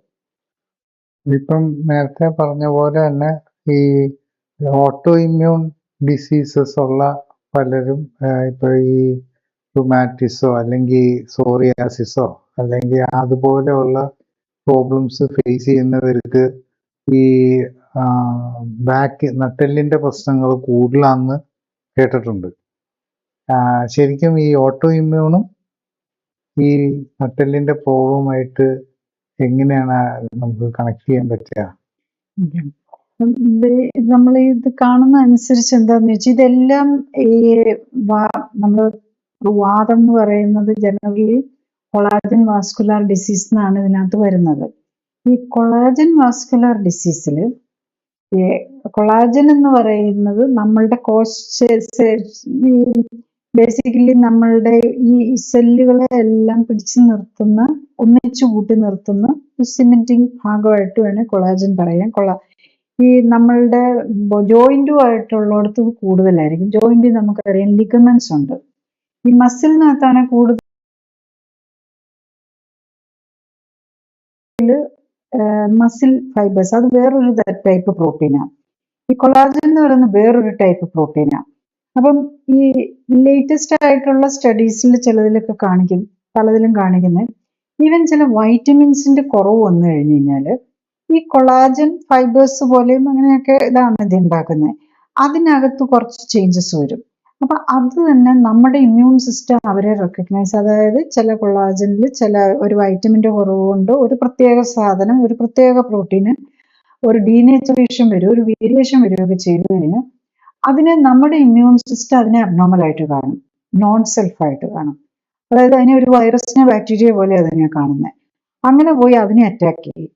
ഇപ്പം നേരത്തെ പറഞ്ഞ പോലെ തന്നെ ഈ ഓട്ടോ ഇമ്മ്യൂൺ ഡിസീസസ് ഉള്ള പലരും ഇപ്പൊ ഈ റുമാറ്റിസോ അല്ലെങ്കിൽ സോറിയാസിസോ അല്ലെങ്കിൽ അതുപോലെയുള്ള പ്രോബ്ലംസ് ഫേസ് ചെയ്യുന്നവർക്ക് ഈ നട്ടെല്ലിന്റെ പ്രശ്നങ്ങൾ കൂടുതലാണെന്ന് കേട്ടിട്ടുണ്ട്. ശരിക്കും ഈ ഓട്ടോ ഇമ്മ്യൂണും ഈ നട്ടെല്ലിന്റെ പ്രോബ്ലവുമായിട്ട് എങ്ങനെയാണ് നമുക്ക് കണക്ട് ചെയ്യാൻ പറ്റുക? നമ്മൾ ഇത് കാണുന്ന അനുസരിച്ച് എന്താന്ന് വെച്ചാൽ ഇതെല്ലാം ഈ നമ്മൾ വാദം എന്ന് പറയുന്നത് ജനറലി കൊളാജൻ വാസ്കുലാർ ഡിസീസ് എന്നാണ് ഇതിനകത്ത് വരുന്നത്. ഈ കൊളാജൻ വാസ്കുലാർ ഡിസീസിൽ കൊളാജൻ എന്ന് പറയുന്നത് നമ്മളുടെ ബേസിക്കലി നമ്മളുടെ ഈ സെല്ലുകളെ എല്ലാം പിടിച്ചു നിർത്തുന്ന, ഒന്നിച്ചു കൂട്ടി നിർത്തുന്ന സിമെന്റിങ് ഭാഗമായിട്ട് വേണേൽ കൊളാജൻ പറയാം. ഈ നമ്മളുടെ ജോയിന്റുമായിട്ടുള്ളിടത്ത് കൂടുതലായിരിക്കും. ജോയിന്റ് നമുക്കറിയാം ലിഗമെന്റ്സ് ഉണ്ട്. ഈ മസിലിനകത്താണ് കൂടുതൽ മസിൽ ഫൈബേഴ്സ്. അത് വേറൊരു ടൈപ്പ് പ്രോട്ടീനാണ്. ഈ കൊളാജൻ എന്ന് പറയുന്നത് വേറൊരു ടൈപ്പ് പ്രോട്ടീനാണ്. അപ്പം ഈ ലേറ്റസ്റ്റ് ആയിട്ടുള്ള സ്റ്റഡീസിൽ ചിലതിലൊക്കെ പലതിലും കാണിക്കുന്നത് ഈവൻ ചില വൈറ്റമിൻസിന്റെ കുറവ് വന്നു കഴിഞ്ഞു കഴിഞ്ഞാൽ ഈ കൊളാജൻ ഫൈബേഴ്സ് പോലെയും അങ്ങനെയൊക്കെ ഇതാണ് ഇത് ഉണ്ടാക്കുന്നത്. അതിനകത്ത് കുറച്ച് ചേഞ്ചസ് വരും. അപ്പൊ അത് തന്നെ നമ്മുടെ ഇമ്മ്യൂൺ സിസ്റ്റം അവരെ റെക്കഗ്നൈസ്, അതായത് ചില കൊളാജനിൽ ചില ഒരു വൈറ്റമിന്റെ കുറവ് കൊണ്ട് ഒരു പ്രത്യേക സാധനം, ഒരു പ്രത്യേക പ്രോട്ടീന് ഒരു ഡീനേച്ചറേഷൻ വരും, ഒരു വേരിയേഷൻ വരികയൊക്കെ ചെയ്തു കഴിഞ്ഞാൽ അതിനെ നമ്മുടെ ഇമ്മ്യൂൺ സിസ്റ്റം അതിനെ അബ്നോർമൽ ആയിട്ട് കാണും, നോൺ സെൽഫായിട്ട് കാണും. അതായത് അതിനെ ഒരു വൈറസിനെ ബാക്ടീരിയ പോലെ അതിനെ കാണുന്നത്. അങ്ങനെ പോയി അതിനെ അറ്റാക്ക് ചെയ്യും.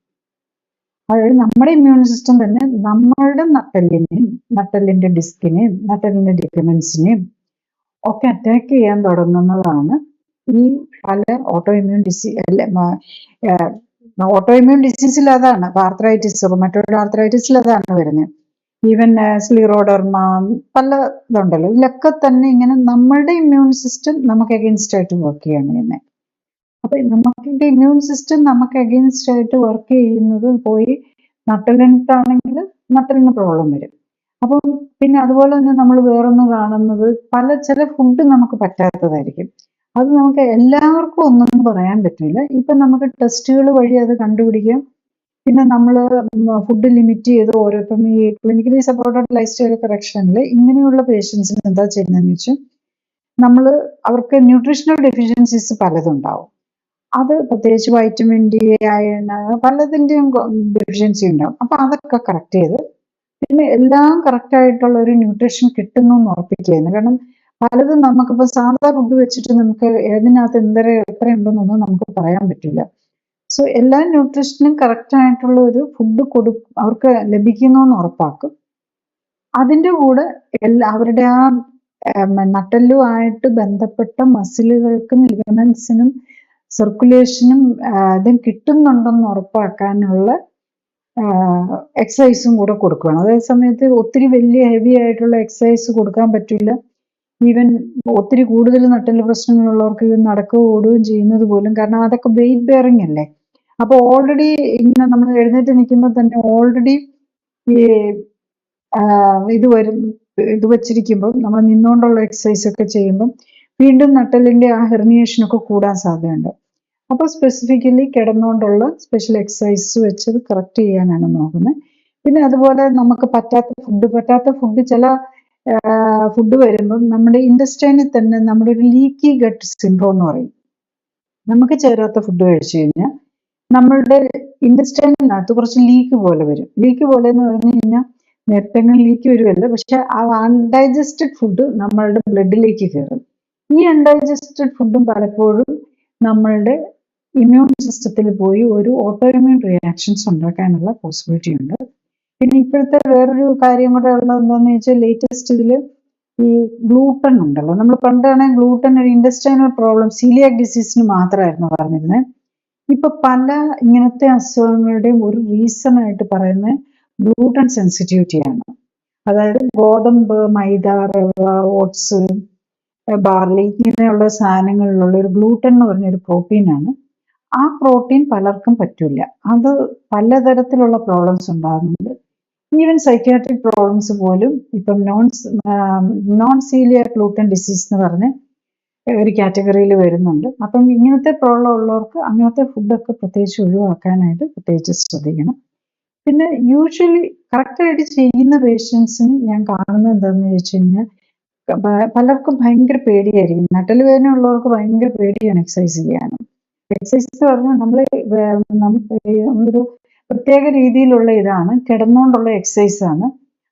അതായത് നമ്മുടെ ഇമ്മ്യൂൺ സിസ്റ്റം തന്നെ നമ്മളുടെ നട്ടെല്ലിന്റെ ഡിസ്കിനെയും നട്ടെല്ലിന്റെ ലിഗമെന്റ്സിനെയും ഒക്കെ അറ്റാക്ക് ചെയ്യാൻ തുടങ്ങുന്നതാണ് ഈ പല ഓട്ടോഇമ്മ്യൂൺ ഡിസീസിൽ അതാണ്. ആർത്രൈറ്റിസ്, റൊമറ്റോയിഡ് ആർത്രൈറ്റിസിൽ അതാണ് വരുന്നത്. ഈവൻ സ്ലീറോഡർമ, പല ഇതുണ്ടല്ലോ. ഇതിലൊക്കെ തന്നെ ഇങ്ങനെ നമ്മളുടെ ഇമ്മ്യൂൺ സിസ്റ്റം നമുക്ക് അഗെയിൻസ്റ്റ് ആയിട്ട് വർക്ക് ചെയ്യാണ് ചെയ്യുന്നത്. അപ്പൊ നമുക്ക് ഇമ്മ്യൂൺ സിസ്റ്റം നമുക്ക് അഗെയിൻസ്റ്റ് ആയിട്ട് വർക്ക് ചെയ്യുന്നത് പോയി നട്ടലിനാണെങ്കിൽ നട്ടലിന് പ്രോബ്ലം വരും. അപ്പം പിന്നെ അതുപോലെ തന്നെ നമ്മൾ വേറൊന്ന് കാണുന്നത് ചില ഫുഡ് നമുക്ക് പറ്റാത്തതായിരിക്കും. അത് നമുക്ക് എല്ലാവർക്കും ഒന്നും പറയാൻ പറ്റില്ല. ഇപ്പൊ നമുക്ക് ടെസ്റ്റുകൾ വഴി അത് കണ്ടുപിടിക്കാം. പിന്നെ നമ്മൾ ഫുഡ് ലിമിറ്റ് ചെയ്ത് ഓരോരുത്തരും ഈ ക്ലിനിക്കലി സപ്പോർട്ടഡ് ലൈഫ് സ്റ്റൈൽ കറക്ഷനിൽ ഇങ്ങനെയുള്ള പേഷ്യൻസിന് എന്താ ചെയ്യുന്നതെന്ന് വെച്ചാൽ അവർക്ക് ന്യൂട്രീഷണൽ ഡെഫിഷ്യൻസീസ് പലതുണ്ടാവും. അത് പ്രത്യേകിച്ച് വൈറ്റമിൻ ഡി, അയൺ, പലതിൻ്റെയും ഡെഫിഷ്യൻസി ഉണ്ടാവും. അപ്പൊ അതൊക്കെ കറക്റ്റ് ചെയ്ത് പിന്നെ എല്ലാം കറക്റ്റ് ആയിട്ടുള്ള ഒരു ന്യൂട്രീഷൻ കിട്ടുന്നു എന്ന് ഉറപ്പിക്കുകയാണ്. കാരണം പലതും നമുക്കിപ്പോൾ സാധാ ഫുഡ് വെച്ചിട്ട് നമുക്ക് ഏതിനകത്ത് എത്ര ഉണ്ടെന്നൊന്നും നമുക്ക് പറയാൻ പറ്റില്ല. സോ എല്ലാ ന്യൂട്രീഷനും കറക്റ്റ് ആയിട്ടുള്ള ഒരു ഫുഡ് അവർക്ക് ലഭിക്കുന്നു എന്ന് ഉറപ്പാക്കും. അതിൻ്റെ കൂടെ അവരുടെ ആ നട്ടെല്ലുമായിട്ട് ബന്ധപ്പെട്ട മസിലുകൾക്കും ലിഗമെന്റ്സിനും സർക്കുലേഷനും ഇതും കിട്ടുന്നുണ്ടെന്ന് ഉറപ്പാക്കാനുള്ള എക്സസൈസും കൂടെ കൊടുക്കുകയാണ്. അതേ സമയത്ത് ഒത്തിരി വലിയ ഹെവി ആയിട്ടുള്ള എക്സസൈസ് കൊടുക്കാൻ പറ്റില്ല. ഈവൻ ഒത്തിരി കൂടുതൽ നട്ടെല്ല് പ്രശ്നങ്ങളുള്ളവർക്ക് ഇത് നടക്കുകയും ഓടുകയും ചെയ്യുന്നത് പോലും, കാരണം അതൊക്കെ വെയിറ്റ് ബെയറിംഗ് അല്ലേ. അപ്പൊ ഓൾറെഡി ഇങ്ങനെ നമ്മൾ എഴുന്നേറ്റ് നിൽക്കുമ്പോൾ തന്നെ ഓൾറെഡി ഈ ഇത് വെച്ചിരിക്കുമ്പോൾ നമ്മൾ നിന്നുകൊണ്ടുള്ള എക്സസൈസ് ഒക്കെ ചെയ്യുമ്പം വീണ്ടും നട്ടെല്ലിന്റെ ആ ഹെർണിയേഷനൊക്കെ കൂടാൻ സാധ്യതയുണ്ട്. അപ്പോൾ സ്പെസിഫിക്കലി കിടന്നുകൊണ്ടുള്ള സ്പെഷ്യൽ എക്സസൈസ് വെച്ച് അത് കറക്റ്റ് ചെയ്യാനാണ് നോക്കുന്നത്. പിന്നെ അതുപോലെ നമുക്ക് പറ്റാത്ത ഫുഡ് ചില ഫുഡ് വരുമ്പം നമ്മുടെ ഇൻഡസ്ട്രൈനിൽ തന്നെ നമ്മുടെ ഒരു ലീക്കി ഗട്ട് സിൻഡ്രോം എന്ന് പറയും. നമുക്ക് ചേരാത്ത ഫുഡ് കഴിച്ചു കഴിഞ്ഞാൽ നമ്മളുടെ ഇൻഡസ്ട്രൈനിനകത്ത് കുറച്ച് ലീക്ക് പോലെ വരും. ലീക്ക് പോലെ എന്ന് പറഞ്ഞു കഴിഞ്ഞാൽ നേരത്തെ ലീക്ക് വരുമല്ലോ, പക്ഷെ ആ അൺഡൈജസ്റ്റഡ് ഫുഡ് നമ്മളുടെ ബ്ലഡിലേക്ക് കയറും. ഈ അൺഡൈജസ്റ്റഡ് ഫുഡും പലപ്പോഴും നമ്മളുടെ ഇമ്മ്യൂൺ സിസ്റ്റത്തിൽ പോയി ഒരു ഓട്ടോ ഇമ്മ്യൂൺ റിയാക്ഷൻസ് ഉണ്ടാക്കാനുള്ള പോസിബിലിറ്റി ഉണ്ട്. പിന്നെ ഇപ്പോഴത്തെ വേറൊരു കാര്യം കൂടെ ഉള്ളത് എന്താണെന്ന് വെച്ചാൽ ലേറ്റസ്റ്റ് ഇതിൽ ഈ ഗ്ലൂട്ടൻ ഉണ്ടല്ലോ. നമ്മൾ പണ്ടാണെങ്കിൽ ഗ്ലൂട്ടൻ ഒരു ഇൻഡസ്ട്രൈനൽ പ്രോബ്ലം, സീലിയാക് ഡിസീസിന് മാത്രമായിരുന്നു പറഞ്ഞിരുന്നത്. ഇപ്പൊ പല ഇങ്ങനത്തെ അസുഖങ്ങളുടെയും ഒരു റീസൺ ആയിട്ട് പറയുന്നത് ഗ്ലൂട്ടൻ സെൻസിറ്റിവിറ്റിയാണ്. അതായത് ഗോതമ്പ്, മൈദ, റവ, ഓട്സ്, ബാർലി ഇങ്ങനെയുള്ള സാധനങ്ങളിലുള്ള ഒരു ഗ്ലൂട്ടൻ എന്ന് പറഞ്ഞൊരു പ്രോട്ടീനാണ്. ആ പ്രോട്ടീൻ പലർക്കും പറ്റില്ല. അത് പലതരത്തിലുള്ള പ്രോബ്ലംസ് ഉണ്ടാകുന്നുണ്ട്. ഈവൻ സൈക്യാട്രിക് പ്രോബ്ലംസ് പോലും ഇപ്പം നോൺ സീലിയാക് ഗ്ലൂട്ടൻ ഡിസീസ് എന്ന് പറഞ്ഞ് ഒരു കാറ്റഗറിയിൽ വരുന്നുണ്ട്. അപ്പം ഇങ്ങനത്തെ പ്രോബ്ലം ഉള്ളവർക്ക് അങ്ങനത്തെ ഫുഡൊക്കെ പ്രത്യേകിച്ച് ഒഴിവാക്കാനായിട്ട് പ്രത്യേകിച്ച് ശ്രദ്ധിക്കണം. പിന്നെ യൂഷ്വലി കറക്റ്റായിട്ട് ചെയ്യുന്ന പേഷ്യൻസിന് ഞാൻ കാണുന്നത് എന്താണെന്ന് ചോദിച്ചു കഴിഞ്ഞാൽ പലർക്കും ഭയങ്കര പേടിയായിരിക്കും. നട്ടല് വേദന ഉള്ളവർക്ക് ഭയങ്കര പേടിയാണ് എക്സസൈസ് ചെയ്യാനും. എക്സസൈസ് എന്ന് പറഞ്ഞാൽ നമ്മളൊരു പ്രത്യേക രീതിയിലുള്ള ഇതാണ്, കിടന്നുകൊണ്ടുള്ള എക്സസൈസ് ആണ്.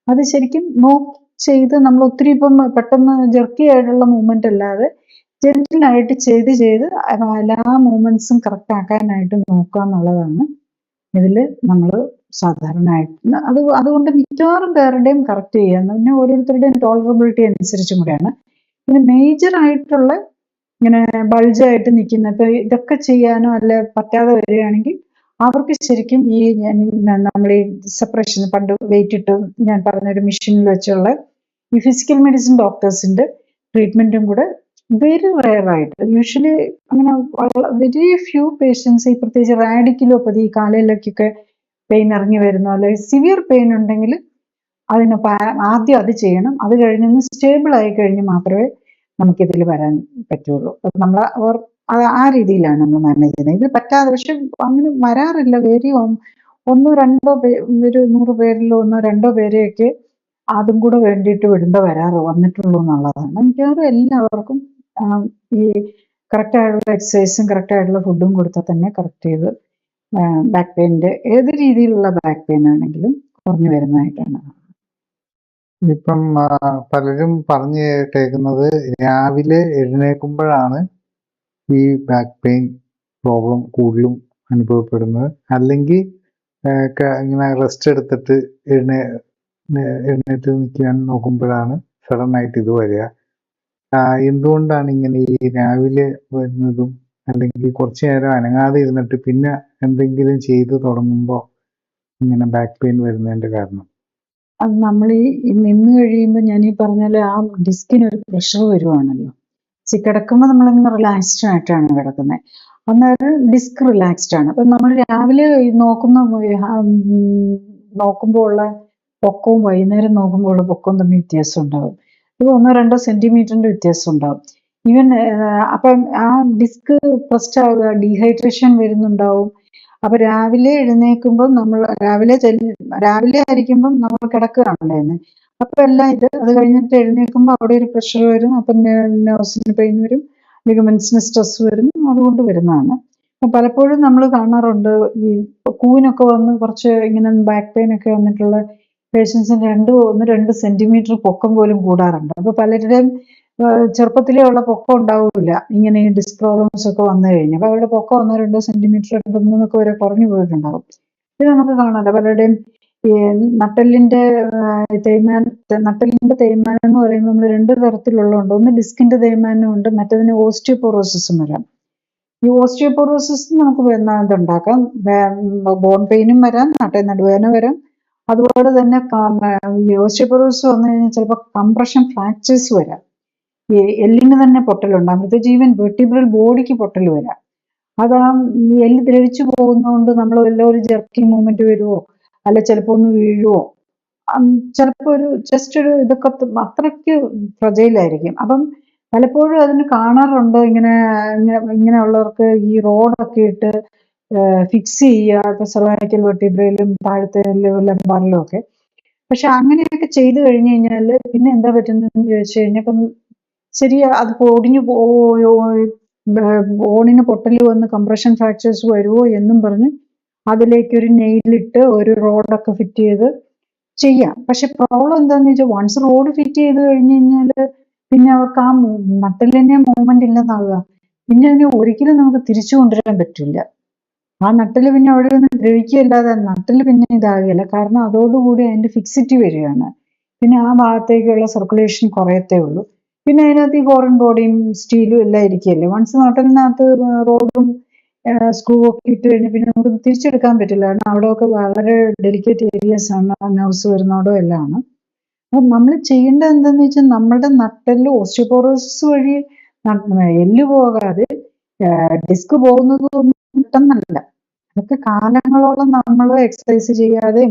അത് ശരിക്കും നോക്കി ചെയ്ത് നമ്മൾ ഒത്തിരി ഇപ്പം പെട്ടെന്ന് ജെർക്കി ആയിട്ടുള്ള മൂവ്മെന്റ് അല്ലാതെ ജെന്റിലായിട്ട് ചെയ്ത് എല്ലാ മൂവ്മെന്റ്സും കറക്റ്റ് ആക്കാനായിട്ട് നോക്കുക എന്നുള്ളതാണ് ഇതിൽ നമ്മൾ സാധാരണയായിട്ട് അതുകൊണ്ട് മിക്കവാറും പേരുടെയും കറക്റ്റ് ചെയ്യുക. പിന്നെ ഓരോരുത്തരുടെയും ടോളറബിലിറ്റി അനുസരിച്ചും കൂടെയാണ്. പിന്നെ മേജർ ആയിട്ടുള്ള ഇങ്ങനെ ബൾജായിട്ട് നിൽക്കുന്ന ഇപ്പൊ ഇതൊക്കെ ചെയ്യാനോ അല്ലെ പറ്റാതെ വരികയാണെങ്കിൽ അവർക്ക് ശരിക്കും ഈ നമ്മൾ ഈ സെപ്പറേഷൻ പണ്ട് വെയിറ്റ് ഇട്ട് ഞാൻ പറഞ്ഞൊരു മെഷീനിൽ വെച്ചുള്ള ഈ ഫിസിക്കൽ മെഡിസിൻ ഡോക്ടേഴ്സിന്റെ ട്രീറ്റ്മെന്റും കൂടെ വെരി റെയർ ആയിട്ട്, യൂഷ്വലി അങ്ങനെ വെരി ഫ്യൂ പേഷ്യൻസ് ഈ പ്രത്യേകിച്ച് റാഡിക്കുലോപ്പതി ഈ കാലിലേക്കൊക്കെ പെയിൻ ഇറങ്ങി വരുന്ന പോലെ സിവിയർ പെയിൻ ഉണ്ടെങ്കിൽ അതിന് ആദ്യം അത് ചെയ്യണം. അത് കഴിഞ്ഞൊന്ന് സ്റ്റേബിൾ ആയി കഴിഞ്ഞ് മാത്രമേ നമുക്കിതിൽ വരാൻ പറ്റുള്ളൂ. നമ്മൾ ആ രീതിയിലാണ് നമ്മൾ മാനേജ് ചെയ്യുന്നത്. ഇത് പറ്റാതെ പക്ഷെ അങ്ങനെ വരാറില്ല. ഒന്നോ രണ്ടോ ഒരു 100 പേരിലോ 1-2 പേരെയൊക്കെ അതും കൂടെ വേണ്ടിയിട്ട് വന്നിട്ടുള്ളൂ എന്നുള്ളതാണ്. മിക്കവാറും എല്ലാവർക്കും ഈ കറക്റ്റ് ആയിട്ടുള്ള എക്സസൈസും കറക്റ്റ് ആയിട്ടുള്ള ഫുഡും കൊടുത്താൽ തന്നെ കറക്റ്റ് ചെയ്ത് ബാക്ക് പെയിൻ്റെ ഏത് രീതിയിലുള്ള ബാക്ക് പെയിൻ ആണെങ്കിലും കുറഞ്ഞു വരുന്നതായിട്ടാണ്. ഇപ്പം പലരും പറഞ്ഞു കേട്ടേക്കുന്നത് രാവിലെ എഴുന്നേൽക്കുമ്പോഴാണ് ഈ ബാക്ക് പെയിൻ പ്രോബ്ലം കൂടുതലും അനുഭവപ്പെടുന്നത്. അല്ലെങ്കിൽ ഇങ്ങനെ റെസ്റ്റ് എടുത്തിട്ട് എഴുന്നേറ്റ് നിൽക്കാൻ നോക്കുമ്പോഴാണ് സഡൻ ആയിട്ട് ഇത് വരിക. എന്തുകൊണ്ടാണ് ഇങ്ങനെ ഈ രാവിലെ വരുന്നതും അല്ലെങ്കിൽ കുറച്ചു നേരം അനങ്ങാതെ ഇരുന്നിട്ട് പിന്നെ എന്തെങ്കിലും ചെയ്തു തുടങ്ങുമ്പോൾ ഇങ്ങനെ ബാക്ക് പെയിൻ വരുന്നതിന്റെ കാരണം? അത് നമ്മൾ ഈ നിന്ന് കഴിയുമ്പോൾ ഞാൻ ഈ പറഞ്ഞാൽ ആ ഡിസ്കിനൊരു പ്രഷർ വരുവാണല്ലോ. കിടക്കുമ്പോൾ നമ്മളിങ്ങനെ റിലാക്സ്ഡ് ആയിട്ടാണ് കിടക്കുന്നത്. അന്നേരം ഡിസ്ക് റിലാക്സ്ഡ് ആണ്. അപ്പം നമ്മൾ രാവിലെ നോക്കുമ്പോൾ ഉള്ള പൊക്കവും വൈകുന്നേരം നോക്കുമ്പോൾ ഉള്ള പൊക്കവും തമ്മിൽ വ്യത്യാസം ഉണ്ടാകും. ഇത് 1-2 സെന്റിമീറ്ററിന്റെ വ്യത്യാസം ഉണ്ടാകും. ഈവൻ അപ്പം ആ ഡിസ്ക് പ്രസ്റ്റ് ആവുക, ഡീഹൈഡ്രേഷൻ വരുന്നുണ്ടാവും. അപ്പൊ രാവിലെ എഴുന്നേൽക്കുമ്പോൾ നമ്മൾ രാവിലെ ആയിരിക്കുമ്പം നമ്മൾ കിടക്കുകയാണല്ലോ. അപ്പൊ എല്ലാം അത് കഴിഞ്ഞിട്ട് എഴുന്നേൽക്കുമ്പോൾ അവിടെ ഒരു പ്രഷർ വരും. അപ്പം നെർവ്സിന് പെയിൻ വരും, ലിഗമെന്റ്സിന് സ്ട്രെസ് വരുന്നു. അതുകൊണ്ട് വരുന്നതാണ്. പലപ്പോഴും നമ്മൾ കാണാറുണ്ട് ഈ കൂനൊക്കെ വന്ന് കുറച്ച് ഇങ്ങനെ ബാക്ക് പെയിൻ ഒക്കെ വന്നിട്ടുള്ള പേഷ്യൻസിന് 1-2 സെന്റിമീറ്റർ പൊക്കം പോലും കൂടാറുണ്ട്. അപ്പൊ പലരുടെയും ചെറുപ്പത്തിലേ ഉള്ള പൊക്കം ഉണ്ടാവില്ല ഇങ്ങനെ ഈ ഡിസ്ക് പ്രോബ്ലംസ് ഒക്കെ വന്നു കഴിഞ്ഞാൽ. അപ്പൊ അവരുടെ പൊക്കം 1-2 സെന്റിമീറ്റർ 2-3 വരെ കുറഞ്ഞു പോയിട്ടുണ്ടാവും. ഇത് നമുക്ക് കാണാമല്ലോ പലരുടെയും ഈ നട്ടെല്ലിന്റെ തേയ്മാനം എന്ന് പറയുമ്പോൾ നമ്മൾ 2 തരത്തിലുള്ളതുണ്ട്. ഒന്ന് ഡിസ്കിന്റെ തേയ്മാനം ഉണ്ട്, മറ്റതിന് ഓസ്റ്റിയോപോറോസിസും വരാം. ഈ ഓസ്റ്റിയോപോറോസിസ് നമുക്ക് ഇതുണ്ടാക്കാം, ബോൺ പെയിനും വരാം, നടുവേദന വരാം. അതുപോലെ തന്നെ ഈ ഓസ്റ്റിയോപോറോസിസ് വന്നു കഴിഞ്ഞാൽ ചിലപ്പോൾ കംപ്രഷൻ ഫ്രാക്ചേഴ്സ് വരാം. ഈ എല്ലിന് തന്നെ പൊട്ടലുണ്ടാകും. പ്രത്യേകിച്ച് ഈവൻ വെർട്ടിബ്രൽ ബോഡിക്ക് പൊട്ടൽ വരാം. അത് ആ എല്ല് ദ്രവിച്ചു പോകുന്നതുകൊണ്ട് നമ്മൾ വല്ല ഒരു ജെർക്കിംഗ് മൂവ്മെന്റ് വരുമോ, അല്ല ചിലപ്പോൾ ഒന്ന് വീഴുവോ, ചിലപ്പോൾ ജസ്റ്റ് ഒരു ഇതൊക്കെ അത്രയ്ക്ക് ഫ്രജൈലായിരിക്കും. അപ്പം പലപ്പോഴും അതിന് കാണാറുണ്ട് ഇങ്ങനെയുള്ളവർക്ക് ഈ റോഡൊക്കെ ഇട്ട് ഫിക്സ് ചെയ്യുക, ഇപ്പൊ സെർവൈക്കൽ വെർട്ടിബ്രയിലും താഴത്തെ ലംബാറിലും ഒക്കെ. പക്ഷെ അങ്ങനെയൊക്കെ ചെയ്തു കഴിഞ്ഞു കഴിഞ്ഞാൽ പിന്നെ എന്താ പറ്റുന്നതെന്ന് ചോദിച്ചു കഴിഞ്ഞാൽ ഇപ്പം ശരിയാ അത് ബോണിന് പൊട്ടൽ വന്ന് കംപ്രഷൻ ഫ്രാക്ചേഴ്സ് വരുമോ എന്നും പറഞ്ഞ് അതിലേക്ക് ഒരു നെയിലിട്ട് ഒരു റോഡൊക്കെ ഫിറ്റ് ചെയ്ത് ചെയ്യാം. പക്ഷെ പ്രോബ്ലം എന്താന്ന് വെച്ചാൽ വൺസ് റോഡ് ഫിറ്റ് ചെയ്ത് കഴിഞ്ഞു കഴിഞ്ഞാൽ പിന്നെ അവർക്ക് ആ നട്ടലിനെ മൂവ്മെന്റ് ഇല്ലെന്നാവുക. പിന്നെ അതിനെ ഒരിക്കലും നമുക്ക് തിരിച്ചു കൊണ്ടുവരാൻ പറ്റില്ല. ആ നട്ടല് പിന്നെ അവിടെ നിന്ന് ദ്രവിക്കുകയല്ലാതെ നട്ടല് പിന്നെ ഇതാകില്ല. കാരണം അതോടുകൂടി അതിന്റെ ഫിക്സിറ്റി വരികയാണ്. പിന്നെ ആ ഭാഗത്തേക്കുള്ള സർക്കുലേഷൻ കുറയത്തേ ഉള്ളൂ. പിന്നെ അതിനകത്ത് ഈ ഫോറിൻ ബോഡിയും സ്റ്റീലും എല്ലാം ഇരിക്കുകയല്ലേ. വൺസ് നട്ടലിനകത്ത് റോഡും സ്ക്രൂ ഒക്കെ ഇട്ട് കഴിഞ്ഞ് പിന്നെ നമുക്ക് തിരിച്ചെടുക്കാൻ പറ്റില്ല. കാരണം അവിടെയൊക്കെ വളരെ ഡെലിക്കേറ്റ് ഏരിയാസ് ആണ്, നെർവ്സ് വരുന്നതോടെ എല്ലാം ആണ്. അപ്പം നമ്മൾ ചെയ്യേണ്ടത് എന്താണെന്ന് വെച്ചാൽ നമ്മളുടെ നട്ടലിൽ ഓസ്റ്റിയോപോറോസിസ് വഴി എല്ല് പോകാതെ ഡിസ്ക് പോകുന്നത് പെട്ടെന്നല്ല. അതൊക്കെ കാലങ്ങളോളം നമ്മൾ എക്സസൈസ് ചെയ്യാതെ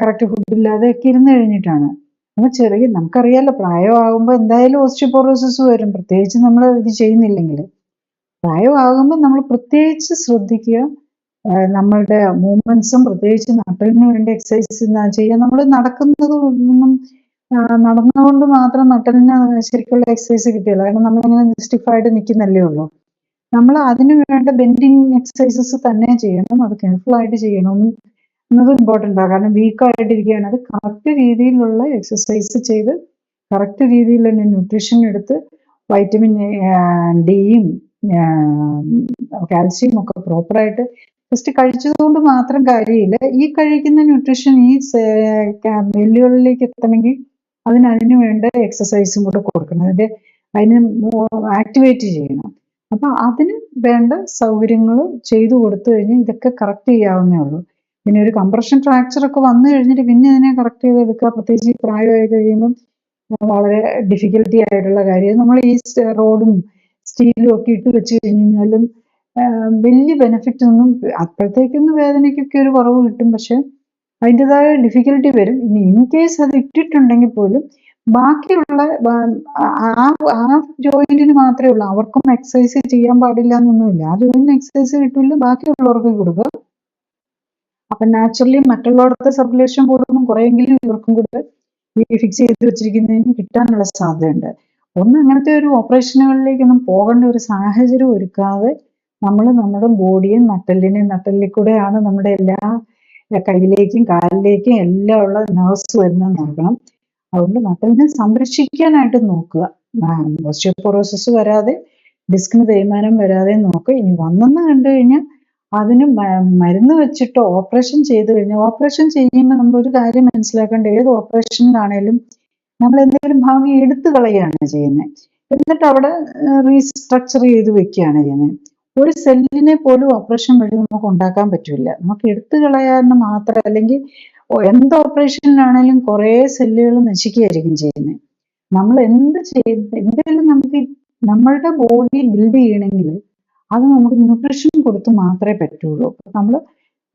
കറക്റ്റ് ഫുഡില്ലാതെ ഒക്കെ ഇരുന്ന് കഴിഞ്ഞിട്ടാണ്. അപ്പോൾ നമുക്കറിയാലോ പ്രായമാകുമ്പോൾ എന്തായാലും ഓസ്റ്റിയോപോറോസിസ് വരും, പ്രത്യേകിച്ച് നമ്മൾ ഇത് ചെയ്യുന്നില്ലെങ്കിൽ. പ്രായമാകുമ്പോൾ നമ്മൾ പ്രത്യേകിച്ച് ശ്രദ്ധിക്കുക. നമ്മളുടെ മൂവ്മെന്റ്സും പ്രത്യേകിച്ച് നട്ടലിന് വേണ്ടി എക്സസൈസ് ചെയ്യാൻ. നമ്മൾ നടന്നുകൊണ്ട് മാത്രം നട്ടലിന് ശരിക്കുള്ള എക്സസൈസ് കിട്ടില്ല. കാരണം നമ്മളിങ്ങനെ സ്റ്റിഫായിട്ട് നിൽക്കുന്നല്ലേ ഉള്ളൂ. നമ്മൾ അതിന് വേണ്ട ബെൻഡിങ് എക്സസൈസസ് തന്നെ ചെയ്യണം. അത് കെയർഫുൾ ആയിട്ട് ചെയ്യണം എന്നത് ഇമ്പോർട്ടൻ്റ് ആണ്. കാരണം വീക്കായിട്ടിരിക്കുകയാണ്, അത് കറക്റ്റ് രീതിയിലുള്ള എക്സസൈസ് ചെയ്ത് കറക്റ്റ് രീതിയിൽ തന്നെ ന്യൂട്രീഷൻ എടുത്ത് വൈറ്റമിൻ ഡിയും കാൽസ്യം ഒക്കെ പ്രോപ്പറായിട്ട് ജസ്റ്റ് കഴിച്ചതുകൊണ്ട് മാത്രം കാര്യമില്ല. ഈ കഴിക്കുന്ന ന്യൂട്രീഷൻ ഈ എല്ലുകളിലേക്ക് എത്തണമെങ്കിൽ അതിന് വേണ്ട എക്സസൈസും കൂടെ കൊടുക്കണം, അതിന് ആക്ടിവേറ്റ് ചെയ്യണം. അപ്പൊ അതിന് വേണ്ട സൗകര്യങ്ങൾ ചെയ്തു കൊടുത്തു കഴിഞ്ഞാൽ ഇതൊക്കെ കറക്റ്റ് ചെയ്യാവുന്നേ ഉള്ളൂ. പിന്നെ ഒരു കംപ്രഷൻ ഫ്രാക്ചർ ഒക്കെ വന്നു കഴിഞ്ഞിട്ട് പിന്നെ ഇതിനെ കറക്റ്റ് ചെയ്തെടുക്കുക, പ്രത്യേകിച്ച് ഈ പ്രായമായി കഴിയുമ്പം വളരെ ഡിഫിക്കൽട്ടി ആയിട്ടുള്ള കാര്യം. നമ്മൾ ഈ റോഡും സ്റ്റീലും ഒക്കെ ഇട്ട് വെച്ച് കഴിഞ്ഞാലും വലിയ ബെനിഫിറ്റ് ഒന്നും അപ്പോഴത്തേക്കൊന്നും വേദനയ്ക്കൊക്കെ ഒരു കുറവ് കിട്ടും, പക്ഷെ അതിൻ്റെതായ ഡിഫിക്കൽട്ടി വരും. ഇനി ഇൻ കേസ് അത് ഇട്ടിട്ടുണ്ടെങ്കിൽ പോലും ബാക്കിയുള്ള ആ ജോയിന്റിന് മാത്രമേ ഉള്ളൂ, അവർക്കും എക്സസൈസ് ചെയ്യാൻ പാടില്ല എന്നൊന്നുമില്ല. ആ ജോയിന്റിന് എക്സസൈസ് കിട്ടില്ല, ബാക്കിയുള്ളവർക്ക് കൊടുക്കുക. അപ്പൊ നാച്ചുറലി മറ്റുള്ളവർക്ക് സർക്കുലേഷൻ കൂടുമ്പോൾ കുറെയെങ്കിലും ഇവർക്കും കൂടെ ഈ ഫിക്സ് ചെയ്ത് വെച്ചിരിക്കുന്നതിന് കിട്ടാനുള്ള സാധ്യതയുണ്ട്. അങ്ങനത്തെ ഒരു ഓപ്പറേഷനുകളിലേക്കൊന്നും പോകേണ്ട ഒരു സാഹചര്യം ഒരുക്കാതെ നമ്മൾ നമ്മുടെ ബോഡിയും നട്ടലിൽ കൂടെയാണ് നമ്മുടെ എല്ലാ കൈയിലേക്കും കാലിലേക്കും എല്ലാം ഉള്ള നെർവ്സ് വരുന്നത് നോക്കണം. അതുകൊണ്ട് നട്ടലിനെ സംരക്ഷിക്കാനായിട്ട് നോക്കുക. ഓസ്റ്റിയോപൊറോസിസ് വരാതെ, ഡിസ്കിന് തേയ്മാനം വരാതെ നോക്കുക. ഇനി വന്നെന്ന് കണ്ടു കഴിഞ്ഞാൽ അതിന് മരുന്ന് വെച്ചിട്ട് ഓപ്പറേഷൻ ചെയ്ത് കഴിഞ്ഞാൽ, ഓപ്പറേഷൻ ചെയ്യുമ്പോൾ നമ്മളൊരു കാര്യം മനസ്സിലാക്കേണ്ട, ഏത് ഓപ്പറേഷനിലാണേലും നമ്മൾ എന്തെങ്കിലും ഭാഗം എടുത്തു കളയുകയാണ് ചെയ്യുന്നത്, എന്നിട്ട് അവിടെ റീസ്ട്രക്ചർ ചെയ്ത് വെക്കുകയാണ് ചെയ്യുന്നത്. ഒരു സെല്ലിനെ പോലും ഓപ്പറേഷൻ വഴി നമുക്ക് ഉണ്ടാക്കാൻ പറ്റില്ല. നമുക്ക് എടുത്തു കളയാൻ മാത്രം, അല്ലെങ്കിൽ എന്ത് ഓപ്പറേഷനിലാണേലും കുറേ സെല്ലുകൾ നശിക്കുകയായിരിക്കും ചെയ്യുന്നത്. നമ്മൾ എന്തെങ്കിലും നമുക്ക് നമ്മളുടെ ബോഡി ബിൽഡ് ചെയ്യണമെങ്കിൽ അത് നമുക്ക് ന്യൂട്രീഷൻ കൊടുത്ത് മാത്രമേ പറ്റുള്ളൂ. നമ്മൾ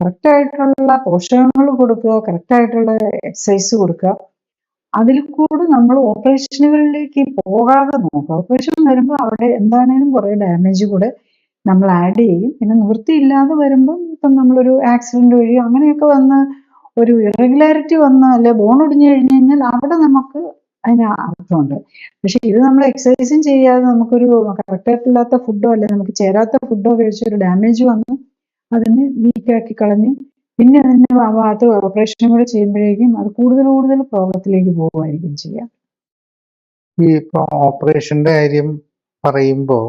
കറക്റ്റായിട്ടുള്ള പോഷകങ്ങൾ കൊടുക്കുക, കറക്റ്റായിട്ടുള്ള എക്സസൈസ് കൊടുക്കുക. അതിൽ കൂടെ നമ്മൾ ഓപ്പറേഷനുകളിലേക്ക് പോകാതെ നോക്കുക. ഓപ്പറേഷൻ വരുമ്പോൾ അവിടെ എന്താണേലും കുറേ ഡാമേജ് കൂടെ നമ്മൾ ആഡ് ചെയ്യും. പിന്നെ നിവൃത്തിയില്ലാതെ വരുമ്പം ഇപ്പം നമ്മളൊരു ആക്സിഡന്റ് വഴി അങ്ങനെയൊക്കെ വന്ന് ഒരു ഇറഗുലാരിറ്റി വന്ന് അല്ലെ ബോൺ ഒടിഞ്ഞു കഴിഞ്ഞു കഴിഞ്ഞാൽ അവിടെ നമുക്ക് അതിന് അർത്ഥമുണ്ട്. പക്ഷെ ഇത് നമ്മൾ എക്സസൈസും ചെയ്യാതെ നമുക്കൊരു കറക്റ്റായിട്ടില്ലാത്ത ഫുഡോ അല്ലെ നമുക്ക് ചേരാത്ത ഫുഡോ കഴിച്ചൊരു ഡാമേജ് വന്ന് അതിനെ വീക്കാക്കി കളഞ്ഞ് പിന്നെ അതിന് ഭാഗത്ത് ഓപ്പറേഷനും കൂടെ ചെയ്യുമ്പോഴേക്കും അത് കൂടുതൽ പ്രോബ്ലത്തിലേക്ക് പോകുമായിരിക്കും ചെയ്യുക. ഈ ഓപ്പറേഷന്റെ കാര്യം പറയുമ്പോൾ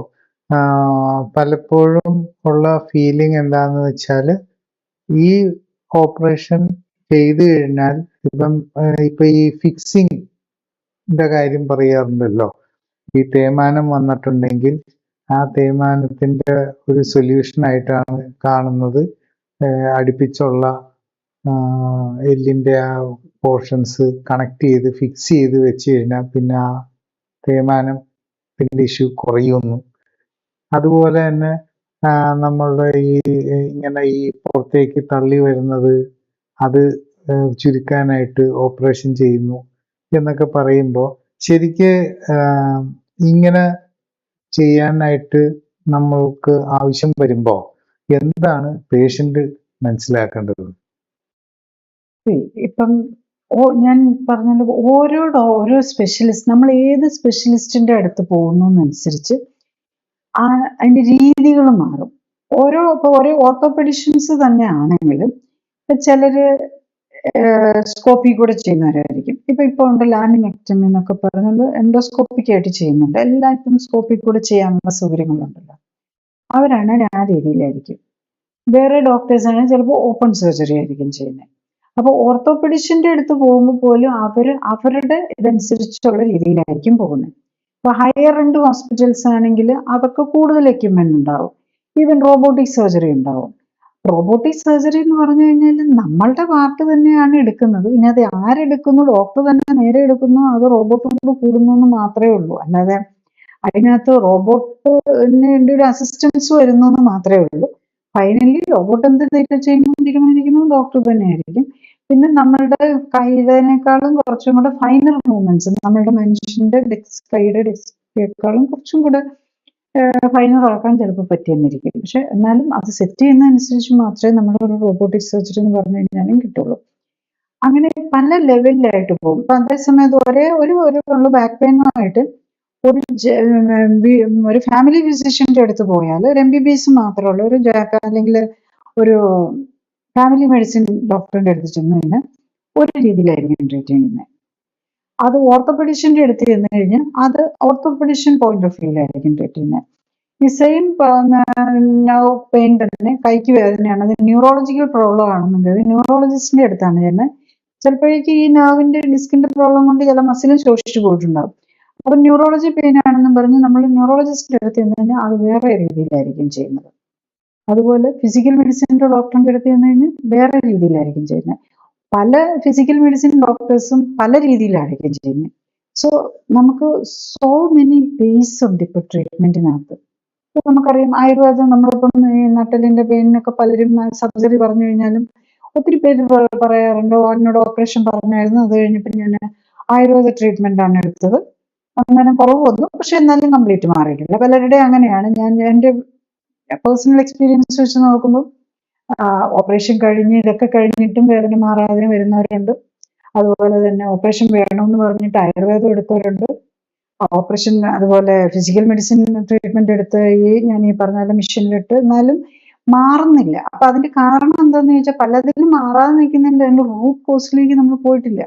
പലപ്പോഴും ഉള്ള ഫീലിംഗ് എന്താന്ന് വെച്ചാൽ, ഈ ഓപ്പറേഷൻ ചെയ്തു കഴിഞ്ഞാൽ ഇപ്പൊ ഈ ഫിക്സിംഗിന്റെ കാര്യം പറയാറുണ്ടല്ലോ. ഈ തേയ്മാനം വന്നിട്ടുണ്ടെങ്കിൽ ആ തേയ്മാനത്തിന്റെ ഒരു സൊല്യൂഷൻ ആയിട്ടാണ് കാണുന്നത് അടുപ്പിച്ചുള്ള എല്ലിന്റെ ആ പോർഷൻസ് കണക്ട് ചെയ്ത് ഫിക്സ് ചെയ്ത് വെച്ച് കഴിഞ്ഞാൽ പിന്നെ ആ തേയ്മാനത്തിന്റെ ഇഷ്യൂ കുറയുന്നു. അതുപോലെ തന്നെ നമ്മളുടെ ഇങ്ങനെ ഈ പുറത്തേക്ക് തള്ളി വരുന്നത് അത് ചുരുക്കാനായിട്ട് ഓപ്പറേഷൻ ചെയ്യുന്നു എന്നൊക്കെ പറയുമ്പോൾ, ശരിക്ക് ഇങ്ങനെ ചെയ്യാനായിട്ട് നമ്മൾക്ക് ആവശ്യം വരുമ്പോൾ എന്താണ് പേഷ്യന്റ് മനസ്സിലാക്കേണ്ടത്? ഇപ്പം ഞാൻ പറഞ്ഞ ഓരോ സ്പെഷ്യലിസ്റ്റ്, നമ്മൾ ഏത് സ്പെഷ്യലിസ്റ്റിന്റെ അടുത്ത് പോകുന്നതനുസരിച്ച് അതിന്റെ രീതികൾ മാറും. ഓരോ ഓർത്തോപെഡിഷ്യൻസ് തന്നെ ആണെങ്കിലും ചിലര് സ്കോപ്പി കൂടെ ചെയ്യുന്നവരായിരിക്കും. ഇപ്പൊ ഉണ്ട് ലാമിനെക്ടമി എന്നൊക്കെ പറഞ്ഞത് എൻഡോസ്കോപ്പിക് ആയിട്ട് ചെയ്യുന്നുണ്ട്. എല്ലാവർക്കും സ്കോപ്പി കൂടെ ചെയ്യാനുള്ള സൗകര്യങ്ങളുണ്ടല്ലോ, അവരാണ് ആ രീതിയിലായിരിക്കും. വേറെ ഡോക്ടേഴ്സ് ആണ് ചിലപ്പോൾ ഓപ്പൺ സർജറി ആയിരിക്കും ചെയ്യുന്നത്. അപ്പൊ ഓർത്തോപെഡിഷ്യന്റെ അടുത്ത് പോകുമ്പോൾ പോലും അവരുടെ ഇതനുസരിച്ചുള്ള രീതിയിലായിരിക്കും പോകുന്നത്. ഇപ്പൊ ഹയർ എൻഡ് ഹോസ്പിറ്റൽസ് ആണെങ്കിൽ അവർക്ക് കൂടുതൽ എക്യുപ്മെന്റ് ഉണ്ടാവും. ഈവൻ റോബോട്ടിക് സർജറി ഉണ്ടാവും. റോബോട്ടിക് സർജറി എന്ന് പറഞ്ഞു കഴിഞ്ഞാൽ നമ്മളുടെ പാർട്ട് തന്നെയാണ് എടുക്കുന്നത്. പിന്നെ അത് ആരെടുക്കുന്നു, ഡോക്ടർ തന്നെ നേരെ എടുക്കുന്നു, അത് റോബോട്ടിനോട് കൂടുന്നു എന്ന് മാത്രമേ ഉള്ളൂ. അല്ലാതെ അതിനകത്ത് റോബോട്ടിന് വേണ്ടി ഒരു അസിസ്റ്റൻസ് വരുന്നു എന്ന് മാത്രമേ ഉള്ളൂ. ഫൈനലി റോബോട്ട് എന്ത് ചെയ്യുന്നു തീരുമാനിക്കുന്നത് ഡോക്ടർ തന്നെയായിരിക്കും. പിന്നെ നമ്മളുടെ കൈയുടേനേക്കാളും കുറച്ചും കൂടെ ഫൈനർ മൂവ്മെന്റ്സ്, നമ്മളുടെ മനുഷ്യന്റെ കൈയുടെ ഡെക്സിനേക്കാളും കുറച്ചും കൂടെ ഫൈനർ ആക്കാൻ ചിലപ്പോൾ പറ്റിയെന്നിരിക്കും. പക്ഷെ എന്നാലും അത് സെറ്റ് ചെയ്യുന്നതനുസരിച്ച് മാത്രമേ നമ്മളൊരു റോബോട്ടിക് സർജറി എന്ന് പറഞ്ഞു കഴിഞ്ഞാലും കിട്ടുള്ളൂ. അങ്ങനെ പല ലെവലിലായിട്ട് പോകും. ഇപ്പൊ അതേസമയത്ത് ഒരേ ബാക്ക് പെയിനുമായിട്ട് ഒരു ഒരു ഫാമിലി ഫിസിഷ്യന്റെ അടുത്ത് പോയാൽ ഒരു MBBS മാത്രമുള്ള ഒരു അല്ലെങ്കിൽ ഒരു ഫാമിലി മെഡിസിൻ ഡോക്ടറിന്റെ അടുത്ത് ചെന്ന് കഴിഞ്ഞാൽ ഒരു രീതിയിലായിരിക്കും ട്രീറ്റ് ചെയ്യുന്നത്. അത് ഓർത്തോപെഡിഷ്യന്റെ അടുത്ത് ചെന്ന് കഴിഞ്ഞാൽ അത് ഓർത്തോപെഡിഷ്യൻ പോയിന്റ് ഓഫ് വ്യൂലായിരിക്കും ട്രീറ്റ് ചെയ്യുന്നത്. ഈ സെയിം പെയിൻ തന്നെ കൈക്ക് വേദനയാണ്, അത് ന്യൂറോളജിക്കൽ പ്രോബ്ലം ആണെന്നുണ്ടെങ്കിൽ ന്യൂറോളജിസ്റ്റിന്റെ അടുത്താണ് ചെന്ന് ചിലപ്പോഴേക്ക് ഈ നെർവിന്റെ ഡിസ്കിന്റെ പ്രോബ്ലം കൊണ്ട് ചില മസിലും ശോഷിച്ചു പോയിട്ടുണ്ടാവും. അപ്പൊ ന്യൂറോളജി പെയിൻ ആണെന്നും പറഞ്ഞ് നമ്മൾ ന്യൂറോളജിസ്റ്റിന്റെ അടുത്ത് ചെന്ന് കഴിഞ്ഞാൽ അത് വേറെ രീതിയിലായിരിക്കും ചെയ്യുന്നത്. അതുപോലെ ഫിസിക്കൽ മെഡിസിൻ്റെ ഡോക്ടറിന്റെ അടുത്ത് ചെന്ന് കഴിഞ്ഞാൽ വേറെ രീതിയിലായിരിക്കും ചെയ്യുന്നത്. പല ഫിസിക്കൽ മെഡിസിൻ ഡോക്ടേഴ്സും പല രീതിയിലായിരിക്കും ചെയ്യുന്നത്. സോ നമുക്ക് സോ മെനി വേസ് ഉണ്ട് ഇപ്പൊ ട്രീറ്റ്മെന്റിനകത്ത്. നമുക്കറിയാം ആയുർവേദം, നമ്മളിപ്പം ഈ നട്ടലിന്റെ പെയിനൊക്കെ പലരും സർജറി പറഞ്ഞു കഴിഞ്ഞാലും ഒത്തിരി പേര് പറയാറുണ്ട്, എന്നോട് ഓപ്പറേഷൻ പറഞ്ഞായിരുന്നു, അത് കഴിഞ്ഞപ്പോൾ ഞാൻ ആയുർവേദ ട്രീറ്റ്മെന്റ് ആണ് എടുത്തത്, അങ്ങനെ കുറവ് വന്നു, പക്ഷെ എന്നാലും കംപ്ലീറ്റ് മാറിയിട്ടില്ല. പലരുടെ അങ്ങനെയാണ്. ഞാൻ എൻ്റെ പേഴ്സണൽ എക്സ്പീരിയൻസ് വെച്ച് നോക്കുമ്പോൾ ഓപ്പറേഷൻ കഴിഞ്ഞ് ഇതൊക്കെ കഴിഞ്ഞിട്ടും വേദന മാറാതെ വരുന്നവരുണ്ട്. അതുപോലെ തന്നെ ഓപ്പറേഷൻ വേണമെന്ന് പറഞ്ഞിട്ട് ആയുർവേദം എടുത്തവരുണ്ട്. ഓപ്പറേഷൻ അതുപോലെ ഫിസിക്കൽ മെഡിസിൻ ട്രീറ്റ്മെന്റ് എടുത്ത് ഞാൻ ഈ പറഞ്ഞ മെഷീനിലിട്ട് എന്നാലും മാറുന്നില്ല. അപ്പൊ അതിന്റെ കാരണം എന്താന്ന് ചോദിച്ചാൽ പലതിലും മാറാതെ നിൽക്കുന്നതിന്റെ അതിന്റെ റൂട്ട് കോസിലേക്ക് നമ്മൾ പോയിട്ടില്ല.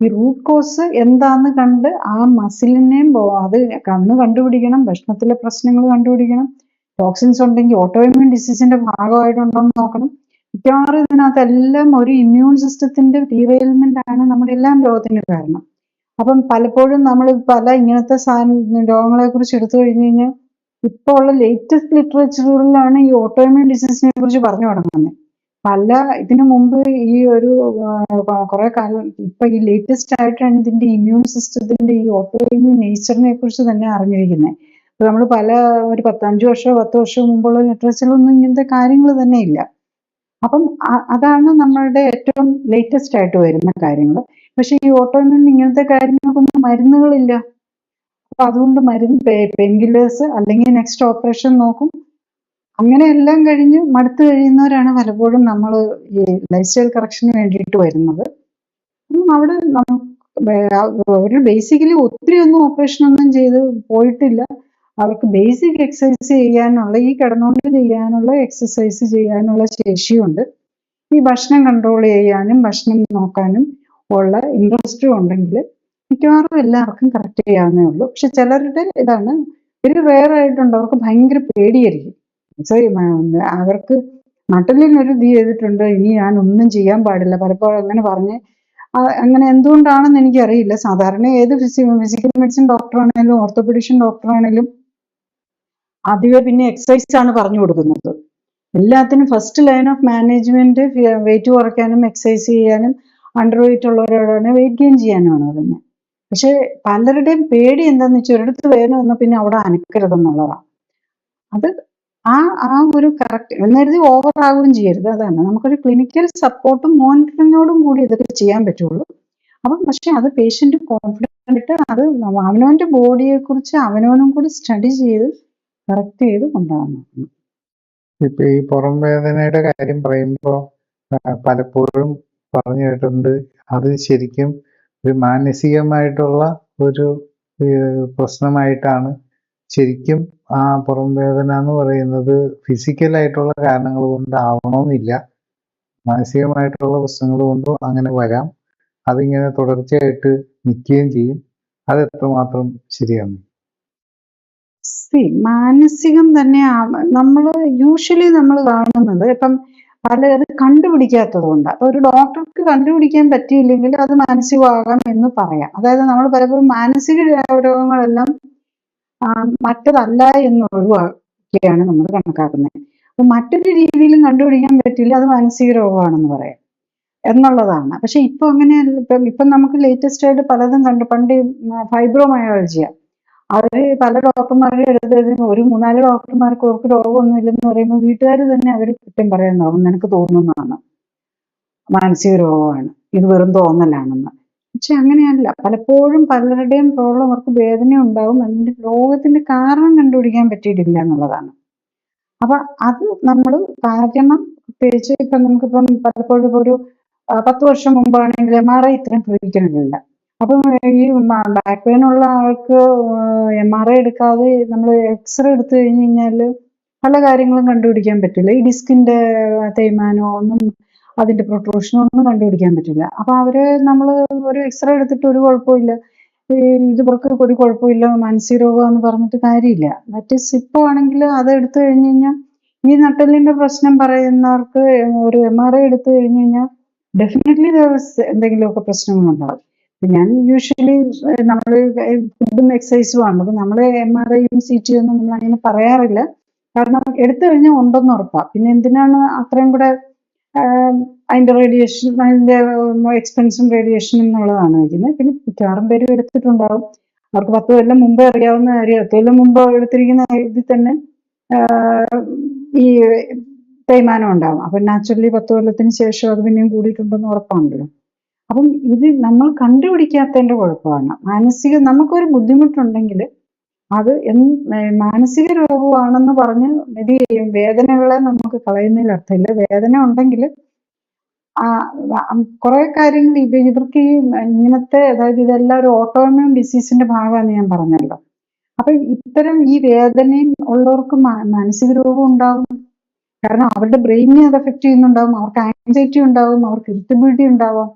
ഈ റൂട്ട് കോസ് എന്താന്ന് കണ്ട് ആ മസിലിനെയും അത് കണ്ണ് കണ്ടുപിടിക്കണം, ഭക്ഷണത്തിലെ പ്രശ്നങ്ങൾ കണ്ടുപിടിക്കണം, ടോക്സിൻസ് ഉണ്ടെങ്കിൽ ഓട്ടോഇമ്യൂൺ ഡിസീസിന്റെ ഭാഗമായിട്ടുണ്ടോ എന്ന് നോക്കണം. മിക്കവാറും ഇതിനകത്തെല്ലാം ഒരു ഇമ്മ്യൂൺ സിസ്റ്റത്തിന്റെ ഡീറെയിൽമെന്റ് ആണ് നമ്മുടെ എല്ലാം രോഗത്തിന് കാരണം. അപ്പം പലപ്പോഴും നമ്മൾ പല ഇങ്ങനത്തെ രോഗങ്ങളെ കുറിച്ച് എടുത്തു കഴിഞ്ഞു കഴിഞ്ഞാൽ ഇപ്പോൾ ഉള്ള ലേറ്റസ്റ്റ് ലിറ്ററേച്ചറുകളിലാണ് ഈ ഓട്ടോഇമ്യൂൺ ഡിസീസിനെ കുറിച്ച് പറഞ്ഞു തുടങ്ങുന്നത്. ഇതിനു മുമ്പ് ഈ ഒരു കുറെ കാലം ഇപ്പൊ ഈ ലേറ്റസ്റ്റ് ആയിട്ടാണ് ഇതിന്റെ ഇമ്മ്യൂൺ സിസ്റ്റത്തിന്റെ ഈ ഓട്ടോഇമ്യൂൺ നേച്ചറിനെ കുറിച്ച് തന്നെ അറിഞ്ഞിരിക്കുന്നത്. നമ്മൾ ഒരു 5 വർഷമോ 10 വർഷമോ മുമ്പുള്ള ലിറ്ററേച്ചറിലൊന്നും ഇങ്ങനത്തെ കാര്യങ്ങൾ തന്നെ ഇല്ല. അപ്പം അതാണ് നമ്മളുടെ ഏറ്റവും ലേറ്റസ്റ്റ് ആയിട്ട് വരുന്ന കാര്യങ്ങൾ. പക്ഷെ ഈ ഓട്ടോഇമ്യൂൺ ഇങ്ങനത്തെ കാര്യങ്ങൾക്കൊന്നും മരുന്നുകളില്ല. അപ്പൊ അതുകൊണ്ട് പെയിൻ കില്ലേഴ്സ് അല്ലെങ്കിൽ നെക്സ്റ്റ് ഓപ്പറേഷൻ നോക്കും. അങ്ങനെ എല്ലാം കഴിഞ്ഞ് മടുത്തു കഴിയുന്നവരാണ് പലപ്പോഴും നമ്മൾ ഈ ലൈഫ് സ്റ്റൈൽ കറക്ഷന് വേണ്ടിയിട്ട് വരുന്നത്. അവിടെ ഒരു ബേസിക്കലി ഒത്തിരി ഒന്നും ഓപ്പറേഷൻ ഒന്നും ചെയ്ത് പോയിട്ടില്ല. അവർക്ക് ബേസിക് എക്സസൈസ് ചെയ്യാനുള്ള, ഈ കിടന്നുകൊണ്ട് ചെയ്യാനുള്ള എക്സസൈസ് ചെയ്യാനുള്ള ശേഷിയുണ്ട്. ഈ ഭക്ഷണം കൺട്രോൾ ചെയ്യാനും ഭക്ഷണം നോക്കാനും ഉള്ള ഇൻട്രസ്റ്റും ഉണ്ടെങ്കിൽ മിക്കവാറും എല്ലാവർക്കും കറക്റ്റ് ചെയ്യാവുന്നേ ഉള്ളൂ. പക്ഷെ ചിലരുടെ ഇതാണ് വെരി റെയർ ആയിട്ടുണ്ട്, അവർക്ക് ഭയങ്കര പേടിയായിരിക്കും. അവർക്ക് നട്ടലിനൊരു ഇത് ചെയ്തിട്ടുണ്ട്, ഇനി ഞാൻ ഒന്നും ചെയ്യാൻ പാടില്ല, പലപ്പോഴും അങ്ങനെ പറഞ്ഞ് അങ്ങനെ എന്തുകൊണ്ടാണെന്ന് എനിക്കറിയില്ല. സാധാരണ ഏത് ഫിസിക്കൽ മെഡിസിൻ ഡോക്ടറാണേലും ഓർത്തോപെഡിഷ്യൻ ഡോക്ടറാണേലും ആദ്യമേ പിന്നെ എക്സസൈസ് ആണ് പറഞ്ഞു കൊടുക്കുന്നത്. എല്ലാത്തിനും first line of management weight കുറയ്ക്കാനും എക്സസൈസ് ചെയ്യാനും അണ്ടർ വെയിറ്റ് ഉള്ളവരോടാണ് വെയിറ്റ് ഗെയിൻ ചെയ്യാനുമാണ് പറയുന്നത്. പക്ഷെ പലരുടെയും പേടി എന്താന്ന് വെച്ചാൽ ഒരിടത്ത് വേദന വന്നാൽ പിന്നെ അവിടെ അനക്കരുതെന്നുള്ളതാണ്. അത് ആ ഒരു കറക്റ്റ് എന്നരുതി ഓവർ ആവുകയും ചെയ്യരുത്. അതാണ് നമുക്കൊരു ക്ലിനിക്കൽ സപ്പോർട്ടും മോണിറ്ററിങ്ങോടും കൂടി ഇതൊക്കെ ചെയ്യാൻ പറ്റുള്ളൂ. അപ്പം പക്ഷെ അത് പേഷ്യന്റ് കോൺഫിഡന്റ് അത് അവനവന്റെ ബോഡിയെ കുറിച്ച് അവനവനും കൂടി സ്റ്റഡി ചെയ്ത് കറക്റ്റ് ചെയ്ത് കൊണ്ടുപോകണം. ഇപ്പൊ ഈ പുറം വേദനയുടെ കാര്യം പറയുമ്പോൾ പലപ്പോഴും പറഞ്ഞു കേട്ടിട്ടുണ്ട് അത് ശരിക്കും ഒരു മാനസികമായിട്ടുള്ള ഒരു പ്രശ്നമായിട്ടാണ്. ശരിക്കും ആ പുറം വേദന എന്ന് പറയുന്നത് ഫിസിക്കലായിട്ടുള്ള കാരണങ്ങൾ കൊണ്ട് ആവണമെന്നില്ല, മാനസികമായിട്ടുള്ള പ്രശ്നങ്ങൾ കൊണ്ടും അങ്ങനെ വരാം. അതിങ്ങനെ തുടർച്ചയായിട്ട് നിൽക്കുകയും ചെയ്യും. അത് എത്രമാത്രം ശരിയാണ്? മാനസികം തന്നെ നമ്മൾ യൂഷ്വലി നമ്മൾ കാണുന്നത് ഇപ്പം അത് കണ്ടുപിടിക്കാത്തത് കൊണ്ട്. അപ്പൊ ഒരു ഡോക്ടർക്ക് കണ്ടുപിടിക്കാൻ പറ്റിയില്ലെങ്കിൽ അത് മാനസികമാകാം എന്ന് പറയാം. അതായത് നമ്മൾ പലപ്പോഴും മാനസിക രോഗങ്ങളെല്ലാം മറ്റതല്ല എന്ന് ഒഴിവാക്കിയാണ് നമ്മൾ കണക്കാക്കുന്നത്. അപ്പൊ മറ്റൊരു രീതിയിലും കണ്ടുപിടിക്കാൻ പറ്റില്ല, അത് മാനസിക രോഗമാണെന്ന് പറയാം എന്നുള്ളതാണ്. പക്ഷെ ഇപ്പൊ അങ്ങനെയല്ല. ഇപ്പം നമുക്ക് ലേറ്റസ്റ്റ് ആയിട്ട് പലതും പണ്ട് ഫൈബ്രോമയാൾജിയ, അവര് പല ഡോക്ടർമാരുടെ അടുത്ത് ഒരു 3-4 ഡോക്ടർമാർക്ക് അവർക്ക് രോഗമൊന്നും ഇല്ലെന്ന് പറയുമ്പോൾ വീട്ടുകാർ തന്നെ അവർ കുറ്റം പറയാൻ തുടങ്ങും, നിനക്ക് തോന്നുന്നതാണ്, മാനസിക രോഗമാണ്, ഇത് വെറും തോന്നലാണെന്ന്. പക്ഷെ അങ്ങനെയല്ല. പലപ്പോഴും പലരുടെയും പ്രോബ്ലം അവർക്ക് വേദന ഉണ്ടാവും, അതിന്റെ രോഗത്തിന്റെ കാരണം കണ്ടുപിടിക്കാൻ പറ്റിയിട്ടില്ല എന്നുള്ളതാണ്. അപ്പൊ അത് നമ്മൾ കാരണം പ്രത്യേകിച്ച് ഇപ്പൊ നമുക്കിപ്പം പലപ്പോഴും ഒരു 10 വർഷം മുമ്പാണെങ്കിൽ MRI ഇത്രയും പ്രയോഗിക്കണില്ല. അപ്പം ഈ ബാക്ക് പെയിൻ ഉള്ള ആൾക്ക് MRI എടുക്കാതെ നമ്മൾ എക്സ്റേ എടുത്തു കഴിഞ്ഞ് കഴിഞ്ഞാൽ പല കാര്യങ്ങളും കണ്ടുപിടിക്കാൻ പറ്റില്ല. ഈ ഡിസ്കിന്റെ തേയ്മാനോ ഒന്നും അതിന്റെ പ്രൊട്രൂഷനോ ഒന്നും കണ്ടുപിടിക്കാൻ പറ്റില്ല. അപ്പൊ അവര് നമ്മൾ ഒരു എക്സ്റേ എടുത്തിട്ട് ഒരു കുഴപ്പമില്ല, ഇവർക്ക് ഒരു കുഴപ്പമില്ല, മാനസിക രോഗമാണെന്ന് പറഞ്ഞിട്ട് കാര്യമില്ല. മറ്റേ സിപ്പോ ആണെങ്കിൽ അത് എടുത്തു കഴിഞ്ഞ് കഴിഞ്ഞാൽ ഈ നട്ടെല്ലിന്റെ പ്രശ്നം പറയുന്നവർക്ക് ഒരു MRI എടുത്തു കഴിഞ്ഞ് കഴിഞ്ഞാൽ ഡെഫിനറ്റ്ലി എന്തെങ്കിലുമൊക്കെ പ്രശ്നങ്ങളുണ്ടാവും. ഞാൻ യൂഷ്വലി നമ്മൾ ഫുഡും എക്സസൈസും ആണ്. അപ്പൊ നമ്മള് MRIയും CT ഒന്നും നമ്മൾ അങ്ങനെ പറയാറില്ല. കാരണം എടുത്തു കഴിഞ്ഞാൽ ഉണ്ടെന്ന് ഉറപ്പാ. പിന്നെ എന്തിനാണ് അത്രയും കൂടെ അതിന്റെ റേഡിയേഷൻ, അതിന്റെ എക്സ്പെൻസും റേഡിയേഷനും എന്നുള്ളതാണ് വയ്ക്കുന്നത്. പിന്നെ മിക്കവാറും പേരും എടുത്തിട്ടുണ്ടാവും. അവർക്ക് 10 കൊല്ലം മുമ്പേ അറിയാവുന്ന കാര്യം, 10 കൊല്ലം മുമ്പ് എടുത്തിരിക്കുന്ന ഇതിൽ തന്നെ ഈ തേയ്മാനം ഉണ്ടാവും. അപ്പൊ നാച്ചുറലി 10 കൊല്ലത്തിന് ശേഷം അത് പിന്നെയും കൂടിയിട്ടുണ്ടെന്ന് ഉറപ്പാണല്ലോ. അപ്പം ഇത് നമ്മൾ കണ്ടുപിടിക്കാത്തതിന്റെ കുഴപ്പമാണ്. നമുക്കൊരു ബുദ്ധിമുട്ടുണ്ടെങ്കിൽ അത് മാനസിക രോഗമാണെന്ന് പറഞ്ഞ് വേദനകളെ നമുക്ക് കളയുന്നതിൽ അർത്ഥമില്ല. വേദന ഉണ്ടെങ്കിൽ കുറെ കാര്യങ്ങൾ ഇവർക്ക് ഈ ഇങ്ങനത്തെ, അതായത് ഇതെല്ലാം ഒരു ഓട്ടോഇമ്യൂൺ ഡിസീസിന്റെ ഭാഗമാണെന്ന് ഞാൻ പറഞ്ഞല്ലോ. അപ്പൊ ഇത്തരം ഈ വേദനയും ഉള്ളവർക്ക് മാനസിക രോഗം ഉണ്ടാകും. കാരണം അവരുടെ ബ്രെയിനിനെ അത് എഫക്ട് ചെയ്യുന്നുണ്ടാവും, അവർക്ക് ആൻസൈറ്റി ഉണ്ടാവും, അവർക്ക് ഇറിറ്റബിലിറ്റി ഉണ്ടാവാം.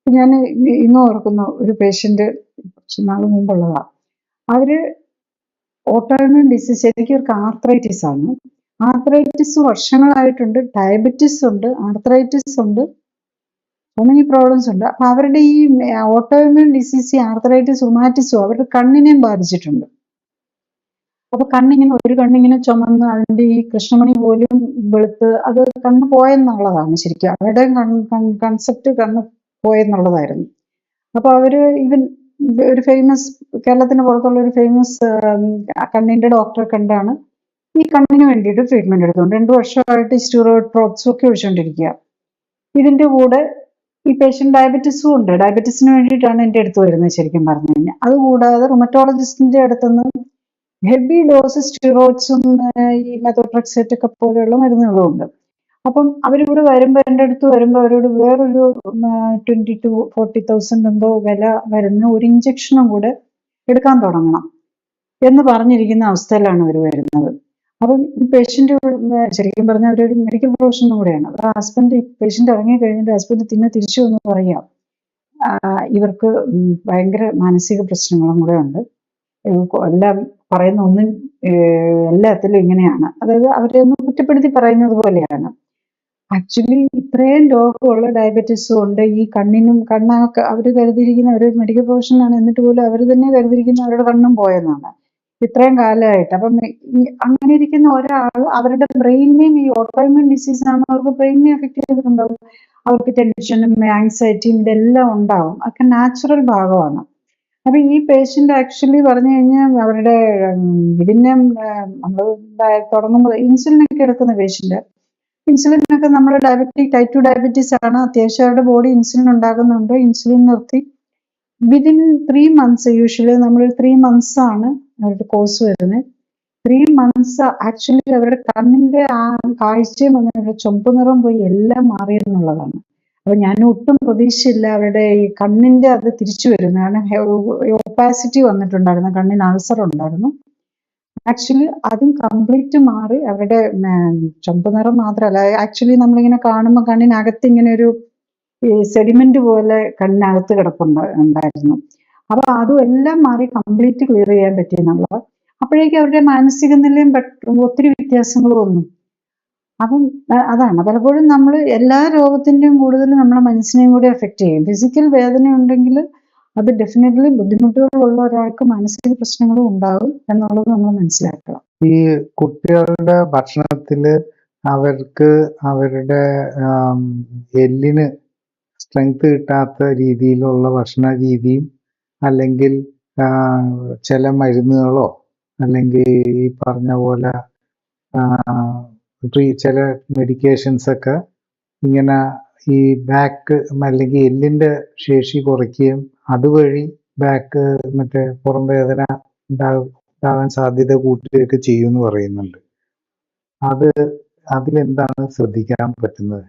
ഞാൻ ഇന്ന് ഓർക്കുന്നു, ഒരു പേഷ്യന്റ് കുറച്ച് നാൾ മുമ്പുള്ളതാ. അവര് ഓട്ടോഇമ്യൂൺ ഡിസീസ്, ശരിക്കും അവർക്ക് ആർത്രൈറ്റിസ് ആണ്. ആർത്രൈറ്റിസ് വർഷങ്ങളായിട്ടുണ്ട്, ഡയബറ്റിസ് ഉണ്ട്, ആർത്രൈറ്റിസ് ഉണ്ട്, സോ മെനി പ്രോബ്ലംസ് ഉണ്ട്. അപ്പൊ അവരുടെ ഈ ഓട്ടോഇമ്യൂൺ ഡിസീസ്, ഈ ആർത്രൈറ്റിസ്, റുമാറ്റിസും അവരുടെ കണ്ണിനെയും ബാധിച്ചിട്ടുണ്ട്. അപ്പൊ ഒരു കണ്ണിങ്ങനെ ചുമന്ന് അതിന്റെ ഈ കൃഷ്ണമണി പോലും വെളുത്ത് അത് കണ്ണ് പോയെന്നുള്ളതാണ് ശരിക്കും. അവരുടെ കൺസെപ്റ്റ് കണ്ണ് പോയെന്നുള്ളതായിരുന്നു. അപ്പൊ അവര് ഒരു ഫേമസ്, കേരളത്തിന് പുറത്തുള്ള ഒരു ഫേമസ് കണ്ണിന്റെ ഡോക്ടറെ കണ്ടാണ് ഈ കണ്ണിന് വേണ്ടിയിട്ട് ട്രീറ്റ്മെന്റ് എടുത്തുകൊണ്ട് 2 വർഷമായിട്ട് സ്റ്റിറോയിഡ് ഡ്രോപ്സും ഒക്കെ ഒഴിച്ചുകൊണ്ടിരിക്കുക. ഇതിന്റെ കൂടെ ഈ പേഷ്യന്റ് ഡയബറ്റീസും ഉണ്ട്. ഡയബറ്റീസിന് വേണ്ടിയിട്ടാണ് എൻ്റെ അടുത്ത് വരുന്നത് ശരിക്കും പറഞ്ഞു കഴിഞ്ഞാൽ. അതുകൂടാതെ റുമറ്റോളജിസ്റ്റിന്റെ അടുത്തുനിന്ന് ഹെവി ഡോസ് സ്റ്റിറോയിഡ്സും ഈ മെത്തോട്രെക്സേറ്റ് ഒക്കെ പോലെയുള്ള മരുന്നുകളും ഉണ്ട്. അപ്പം അവരിവിടെ വരുമ്പോൾ, എൻ്റെ അടുത്ത് വരുമ്പോൾ അവരോട് വേറൊരു 20,000 to 40,000 എന്തോ വില വരുന്ന ഒരു ഇഞ്ചക്ഷനും കൂടെ എടുക്കാൻ തുടങ്ങണം എന്ന് പറഞ്ഞിരിക്കുന്ന അവസ്ഥയിലാണ് അവർ വരുന്നത്. അപ്പം ഈ പേഷ്യന്റ് ശരിക്കും പറഞ്ഞാൽ അവരൊരു മെഡിക്കൽ പ്രൊഫഷനും കൂടെയാണ്. ആ ഹസ്ബൻഡ്, ഈ പേഷ്യന്റ് ഇറങ്ങി കഴിഞ്ഞിട്ട് ഹസ്ബൻഡ് തിരിച്ചു എന്ന് പറയാം, ഇവർക്ക് ഭയങ്കര മാനസിക പ്രശ്നങ്ങളും കൂടെ ഉണ്ട്, എല്ലാം പറയുന്ന ഒന്നും എല്ലാത്തിലും ഇങ്ങനെയാണ്, അതായത് അവരെ ഒന്ന് കുറ്റപ്പെടുത്തി പറയുന്നത് പോലെയാണ്. ആക്ച്വലി ഇത്രയും രോഗമുള്ള ഡയബറ്റീസും ഉണ്ട്, ഈ കണ്ണൊക്കെ അവർ കരുതിയിരിക്കുന്ന, അവർ മെഡിക്കൽ പ്രൊഫഷനാണ്, എന്നിട്ട് പോലും അവർ തന്നെ കരുതിയിരിക്കുന്ന അവരുടെ കണ്ണും പോയെന്നാണ് ഇത്രയും കാലമായിട്ട്. അപ്പം അങ്ങനെ ഇരിക്കുന്ന ഒരാൾ അവരുടെ ബ്രെയിനിനെയും, ഈ ഓട്ടോഇമ്യൂൺ ഡിസീസ് ആണ്, അവർക്ക് ബ്രെയിനിനെ എഫക്ട് ചെയ്തിട്ടുണ്ടാവും. അവർക്ക് ടെൻഷനും ആങ്സൈറ്റിയും ഇതെല്ലാം ഉണ്ടാവും. അതൊക്കെ നാച്ചുറൽ ഭാഗമാണ്. അപ്പൊ ഈ പേഷ്യന്റ് ആക്ച്വലി പറഞ്ഞു കഴിഞ്ഞാൽ അവരുടെ ഇതിനെ നമ്മൾ തുടങ്ങുമ്പോൾ ഇൻസുലിനൊക്കെ എടുക്കുന്ന പേഷ്യന്റ്, ഇൻസുലിനൊക്കെ നമ്മൾ ടൈപ്പ് 2 ഡയബറ്റീസ് ആണ്, അത്യാവശ്യം അവരുടെ ബോഡി ഇൻസുലിൻ ഉണ്ടാകുന്നുണ്ട്. ഇൻസുലിൻ നിർത്തി വിതിൻ 3 months, യൂഷ്വലി നമ്മൾ 3 months ആണ് അവരുടെ കോഴ്സ് വരുന്നത്. 3 months ആക്ച്വലി അവരുടെ കണ്ണിന്റെ ആ കാഴ്ചയും അവരുടെ ചുവപ്പ് നിറം പോയി എല്ലാം മാറിയെന്നുള്ളതാണ്. അപ്പൊ ഞാൻ ഒട്ടും പ്രതീക്ഷയില്ല അവരുടെ ഈ കണ്ണിന്റെ അത് തിരിച്ചു വരുന്നത്. കാരണം ഒപ്പാസിറ്റി വന്നിട്ടുണ്ടായിരുന്നു, കണ്ണിന് അൾസർ ഉണ്ടായിരുന്നു. ആക്ച്വലി അതും കംപ്ലീറ്റ് മാറി അവരുടെ ചുവപ്പ് നിറം മാത്രമല്ല, ആക്ച്വലി നമ്മളിങ്ങനെ കാണുമ്പോൾ കണ്ണിനകത്ത് ഇങ്ങനെ ഒരു സെഡിമെന്റ് പോലെ കണ്ണിനകത്ത് ഉണ്ടായിരുന്നു. അപ്പൊ അതും എല്ലാം മാറി കംപ്ലീറ്റ് ക്ലിയർ ചെയ്യാൻ പറ്റിയെന്നുള്ളത്. അപ്പോഴേക്കും അവരുടെ മാനസിക നിലയും ഒത്തിരി വ്യത്യാസങ്ങൾ വന്നു. അപ്പം അതാണ് പലപ്പോഴും നമ്മൾ എല്ലാ രോഗത്തിന്റെയും കൂടുതൽ നമ്മളെ മനസ്സിനെയും കൂടി എഫക്ട് ചെയ്യും. ഫിസിക്കൽ വേദന ഉണ്ടെങ്കിൽ അത് ഡെഫിനറ്റ്ലി ബുദ്ധിമുട്ടുകളുള്ള ഒരാൾക്ക് മാനസിക പ്രശ്നങ്ങളും ഉണ്ടാകും എന്നുള്ളത് നമ്മൾ മനസ്സിലാക്കണം. ഈ കുട്ടികളുടെ ഭക്ഷണത്തില് അവർക്ക് അവരുടെ എല്ലിന് സ്ട്രെങ്ത് കിട്ടാത്ത രീതിയിലുള്ള ഭക്ഷണ രീതിയും, അല്ലെങ്കിൽ ചില മരുന്നുകളോ, അല്ലെങ്കിൽ ഈ പറഞ്ഞ പോലെ ചില മെഡിക്കേഷൻസ് ഒക്കെ ഇങ്ങനെ ഈ ബാക്ക് അല്ലെങ്കിൽ എല്ലിന്റെ ശേഷി കുറയ്ക്കുകയും അതുവഴി ബാക്ക് പുറം വേദന ഉണ്ടാവാൻ സാധ്യത കൂട്ടുകയൊക്കെ ചെയ്യുമെന്ന് പറയുന്നുണ്ട്. അതിലെന്താണ് ശ്രദ്ധിക്കാൻ പറ്റുന്നത്?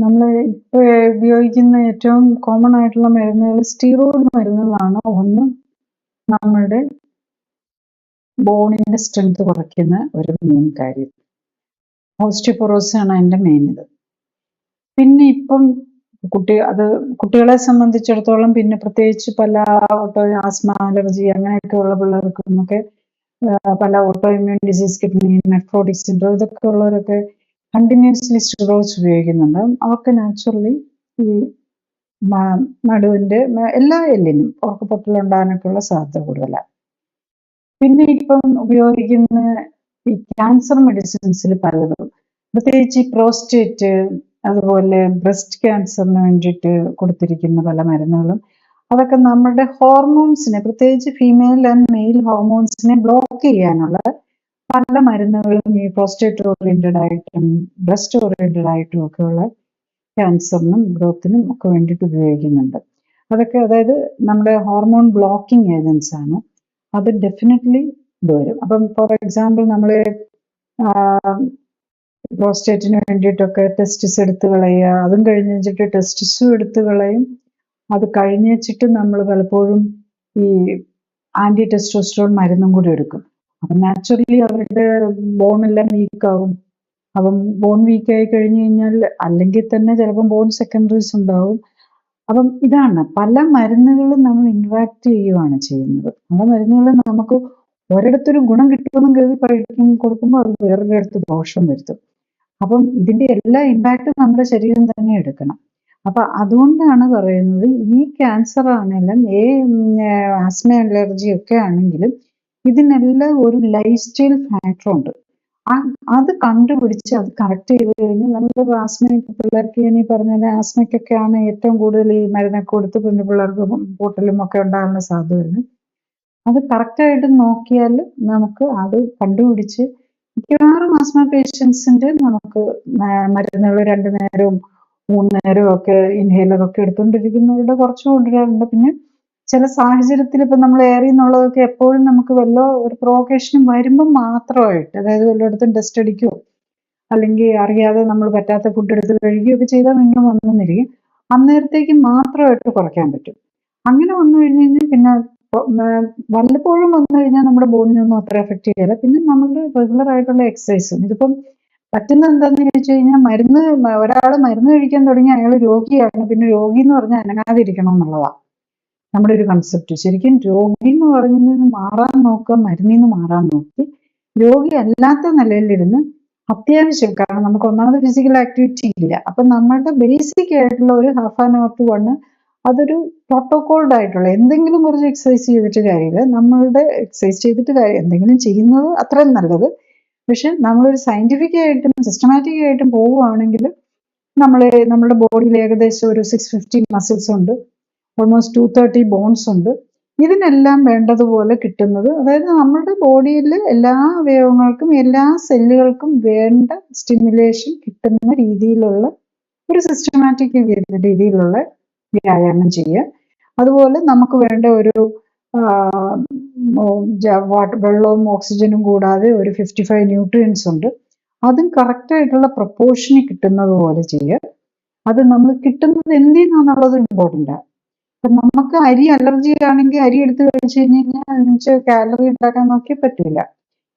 നമ്മൾ ഇപ്പോൾ ഉപയോഗിക്കുന്ന ഏറ്റവും കോമൺ ആയിട്ടുള്ള മരുന്നുകൾ സ്റ്റീറോയിഡ് മരുന്നുകളാണ്. ഒന്ന് നമ്മുടെ ബോണിന്റെ സ്ട്രെങ്ത് കുറയ്ക്കുന്ന ഒരു മെയിൻ കാര്യം. ഓസ്റ്റിയോപൊറോസിസ് ആണ് അതിന്റെ മെയിൻ ഇത്. പിന്നെ ഇപ്പം കുട്ടികളെ സംബന്ധിച്ചിടത്തോളം പിന്നെ പ്രത്യേകിച്ച് പല ആസ്മ, അലർജി അങ്ങനെയൊക്കെയുള്ള പിള്ളേർക്കൊക്കെ പല auto immune disease, kidney, nephrotic syndrome ഇതൊക്കെ ഉള്ളവരൊക്കെ കണ്ടിന്യൂസ്ലി സ്റ്റിറോയിഡ്സ് ഉപയോഗിക്കുന്നുണ്ട്. അവർക്ക് നാച്ചുറലി ഈ നടുവിന്റെ എല്ലാ എല്ലിനും ഉറക്കപ്പൊട്ടലുണ്ടാകാനൊക്കെയുള്ള സാധ്യത കൂടുതലാണ്. പിന്നെ ഇപ്പം ഉപയോഗിക്കുന്ന ഈ ക്യാൻസർ മെഡിസിൻസിൽ പലതും, പ്രത്യേകിച്ച് പ്രോസ്റ്റേറ്റ് അതുപോലെ ബ്രസ്റ്റ് ക്യാൻസറിന് വേണ്ടിയിട്ട് കൊടുത്തിരിക്കുന്ന പല മരുന്നുകളും അതൊക്കെ നമ്മുടെ ഹോർമോൺസിനെ, പ്രത്യേകിച്ച് ഫീമെയിൽ ആൻഡ് മെയിൽ ഹോർമോൺസിനെ ബ്ലോക്ക് ചെയ്യാനുള്ള പല മരുന്നുകളും ഈ പ്രോസ്റ്റേറ്റ് ഓറിയന്റഡ് ആയിട്ടും ബ്രസ്റ്റ് ഓറിയന്റഡ് ആയിട്ടും ഒക്കെയുള്ള ക്യാൻസറിനും ഗ്രോത്തിനും ഒക്കെ വേണ്ടിയിട്ട് ഉപയോഗിക്കുന്നുണ്ട്. അതൊക്കെ അതായത് നമ്മുടെ ഹോർമോൺ ബ്ലോക്കിംഗ് ഏജൻസ് ആണ്. അത് ഡെഫിനറ്റ്ലി ഇത് വരും. അപ്പം ഫോർ എക്സാമ്പിൾ നമ്മൾ പ്രോസ്റ്റേറ്റിന് വേണ്ടിയിട്ടൊക്കെ ടെസ്റ്റിസ് എടുത്ത് കളയുക, അതും കഴിഞ്ഞ് വെച്ചിട്ട് ടെസ്റ്റിസും എടുത്ത് കളയും. അത് കഴിഞ്ഞ് വെച്ചിട്ട് നമ്മൾ പലപ്പോഴും ഈ ആന്റി ടെസ്റ്റോസ്റ്ററോൺ മരുന്നും കൂടി എടുക്കും. അപ്പം നാച്ചുറലി അവരുടെ ബോണെല്ലാം വീക്കാവും. അപ്പം ബോൺ വീക്കായി കഴിഞ്ഞ് കഴിഞ്ഞാൽ അല്ലെങ്കിൽ തന്നെ ചിലപ്പം ബോൺ സെക്കൻഡറീസ് ഉണ്ടാവും. അപ്പം ഇതാണ് പല മരുന്നുകളും നമ്മൾ ഇന്ററാക്ട് ചെയ്യുകയാണ് ചെയ്യുന്നത്. പല മരുന്നുകളും നമുക്ക് ഒരിടത്തൊരു ഗുണം കിട്ടുമെന്നും കരുതി കൊടുക്കുമ്പോൾ അത് വേറൊരിടത്ത് ദോഷം വരുത്തും. അപ്പം ഇതിന്റെ എല്ലാ ഇമ്പാക്റ്റും നമ്മുടെ ശരീരം തന്നെ എടുക്കണം. അപ്പൊ അതുകൊണ്ടാണ് പറയുന്നത് ഈ ക്യാൻസർ ആണെങ്കിലും ആസ്മ, അലർജി ഒക്കെ ആണെങ്കിലും ഇതിനെല്ലാം ഒരു ലൈഫ് സ്റ്റൈൽ ഫാക്ടർ ഉണ്ട്. അത് കണ്ടുപിടിച്ച് അത് കറക്റ്റ് ചെയ്ത് കഴിഞ്ഞാൽ നമ്മുടെ ആസ്മയൊക്കെ പിള്ളേർക്ക്, ഞാൻ ഈ പറഞ്ഞ ആസ്മയ്ക്കൊക്കെയാണ് ഏറ്റവും കൂടുതൽ ഈ മരുന്നൊക്കെ കൊടുത്ത് കുഞ്ഞു പിള്ളേർക്ക് പൊട്ടലും ഒക്കെ ഉണ്ടാകുന്ന സാധ്യത വരുന്നത്. അത് കറക്റ്റായിട്ട് നോക്കിയാൽ നമുക്ക് അത് കണ്ടുപിടിച്ച് മിക്കവാറും ആസ്മ പേഷ്യൻസിന്റെ നമുക്ക് മരുന്നുകൾ 2 നേരവും 3 നേരവും ഒക്കെ ഇൻഹേലറൊക്കെ എടുത്തുകൊണ്ടിരിക്കുന്നവരുടെ കുറച്ച് കൊണ്ടുവരാറുണ്ട്. പിന്നെ ചില സാഹചര്യത്തിൽ ഇപ്പം നമ്മൾ ഏറി എന്നുള്ളതൊക്കെ എപ്പോഴും നമുക്ക് വല്ല ഒരു പ്രൊവോക്കേഷനും വരുമ്പോൾ മാത്രമായിട്ട്, അതായത് വല്ലയിടത്തും ടെസ്റ്റ് അടിക്കുകയോ അല്ലെങ്കിൽ അറിയാതെ നമ്മൾ പറ്റാത്ത ഫുഡ് എടുത്ത് കഴിക്കുകയോ ഒക്കെ ചെയ്താൽ വീണ്ടും വന്നെന്നിരിക്കും. അന്നേരത്തേക്ക് മാത്രമായിട്ട് കുറയ്ക്കാൻ പറ്റും. അങ്ങനെ വന്നു കഴിഞ്ഞ് കഴിഞ്ഞാൽ പിന്നെ വല്ലപ്പോഴും വന്നു കഴിഞ്ഞാൽ നമ്മുടെ ബോഡിനൊന്നും അത്ര എഫക്റ്റ് ചെയ്യില്ല. പിന്നെ നമ്മുടെ റെഗുലർ ആയിട്ടുള്ള എക്സസൈസും. ഇതിപ്പം പറ്റുന്നത് എന്താണെന്ന് ചോദിച്ചു കഴിഞ്ഞാൽ ഒരാൾ മരുന്ന് കഴിക്കാൻ തുടങ്ങി അയാൾ രോഗിയാണ്. പിന്നെ രോഗി എന്ന് പറഞ്ഞാൽ അനങ്ങാതിരിക്കണം എന്നുള്ളതാണ് നമ്മുടെ ഒരു കൺസെപ്റ്റ്. ശരിക്കും രോഗി എന്ന് പറഞ്ഞത് മാറാൻ നോക്കുക, മരുന്നിൽ നിന്ന് മാറാൻ നോക്കി രോഗി അല്ലാത്ത നിലയിലിരുന്ന് അത്യാവശ്യം, കാരണം നമുക്ക് ഒന്നാമത് ഫിസിക്കൽ ആക്ടിവിറ്റി ഇല്ല. അപ്പം നമ്മളുടെ ബേസിക് ആയിട്ടുള്ള ഒരു ഹാഫ് ആൻ അവർ ടു 1 അതൊരു പ്രോട്ടോകോൾഡ് ആയിട്ടുള്ള എന്തെങ്കിലും കുറച്ച് എക്സസൈസ് ചെയ്തിട്ട് കാര്യമില്ല. നമ്മളുടെ എക്സസൈസ് ചെയ്തിട്ട് എന്തെങ്കിലും ചെയ്യുന്നത് അത്രയും നല്ലത്. പക്ഷെ നമ്മളൊരു സയന്റിഫിക് ആയിട്ടും സിസ്റ്റമാറ്റിക് ആയിട്ടും പോവുകയാണെങ്കിൽ നമ്മുടെ ബോഡിയിൽ ഏകദേശം ഒരു 650 മസിൽസ് ഉണ്ട്, ഓൾമോസ്റ്റ് 230 ബോൺസ് ഉണ്ട്. ഇതിനെല്ലാം വേണ്ടതുപോലെ കിട്ടുന്നത്, അതായത് നമ്മുടെ ബോഡിയിൽ എല്ലാ അവയവങ്ങൾക്കും എല്ലാ സെല്ലുകൾക്കും വേണ്ട സ്റ്റിമുലേഷൻ കിട്ടുന്ന രീതിയിലുള്ള ഒരു സിസ്റ്റമാറ്റിക് രീതിയിലുള്ള വ്യായാമം ചെയ്യുക. അതുപോലെ നമുക്ക് വേണ്ട ഒരു വെള്ളവും ഓക്സിജനും കൂടാതെ ഒരു 55 ന്യൂട്രിയൻസ് ഉണ്ട്. അതും കറക്റ്റായിട്ടുള്ള പ്രപ്പോർഷന് കിട്ടുന്നത് പോലെ ചെയ്യുക. അത് നമ്മൾ കിട്ടുന്നത് എന്തിൽ നിന്നാണെന്നുള്ളത് ഇമ്പോർട്ടൻ്റാണ്. അപ്പം നമുക്ക് അരി അലർജി ആണെങ്കിൽ അരി എടുത്ത് കഴിച്ചു കഴിഞ്ഞാൽ കാലറി ഉണ്ടാക്കാൻ നോക്കിയാൽ പറ്റില്ല.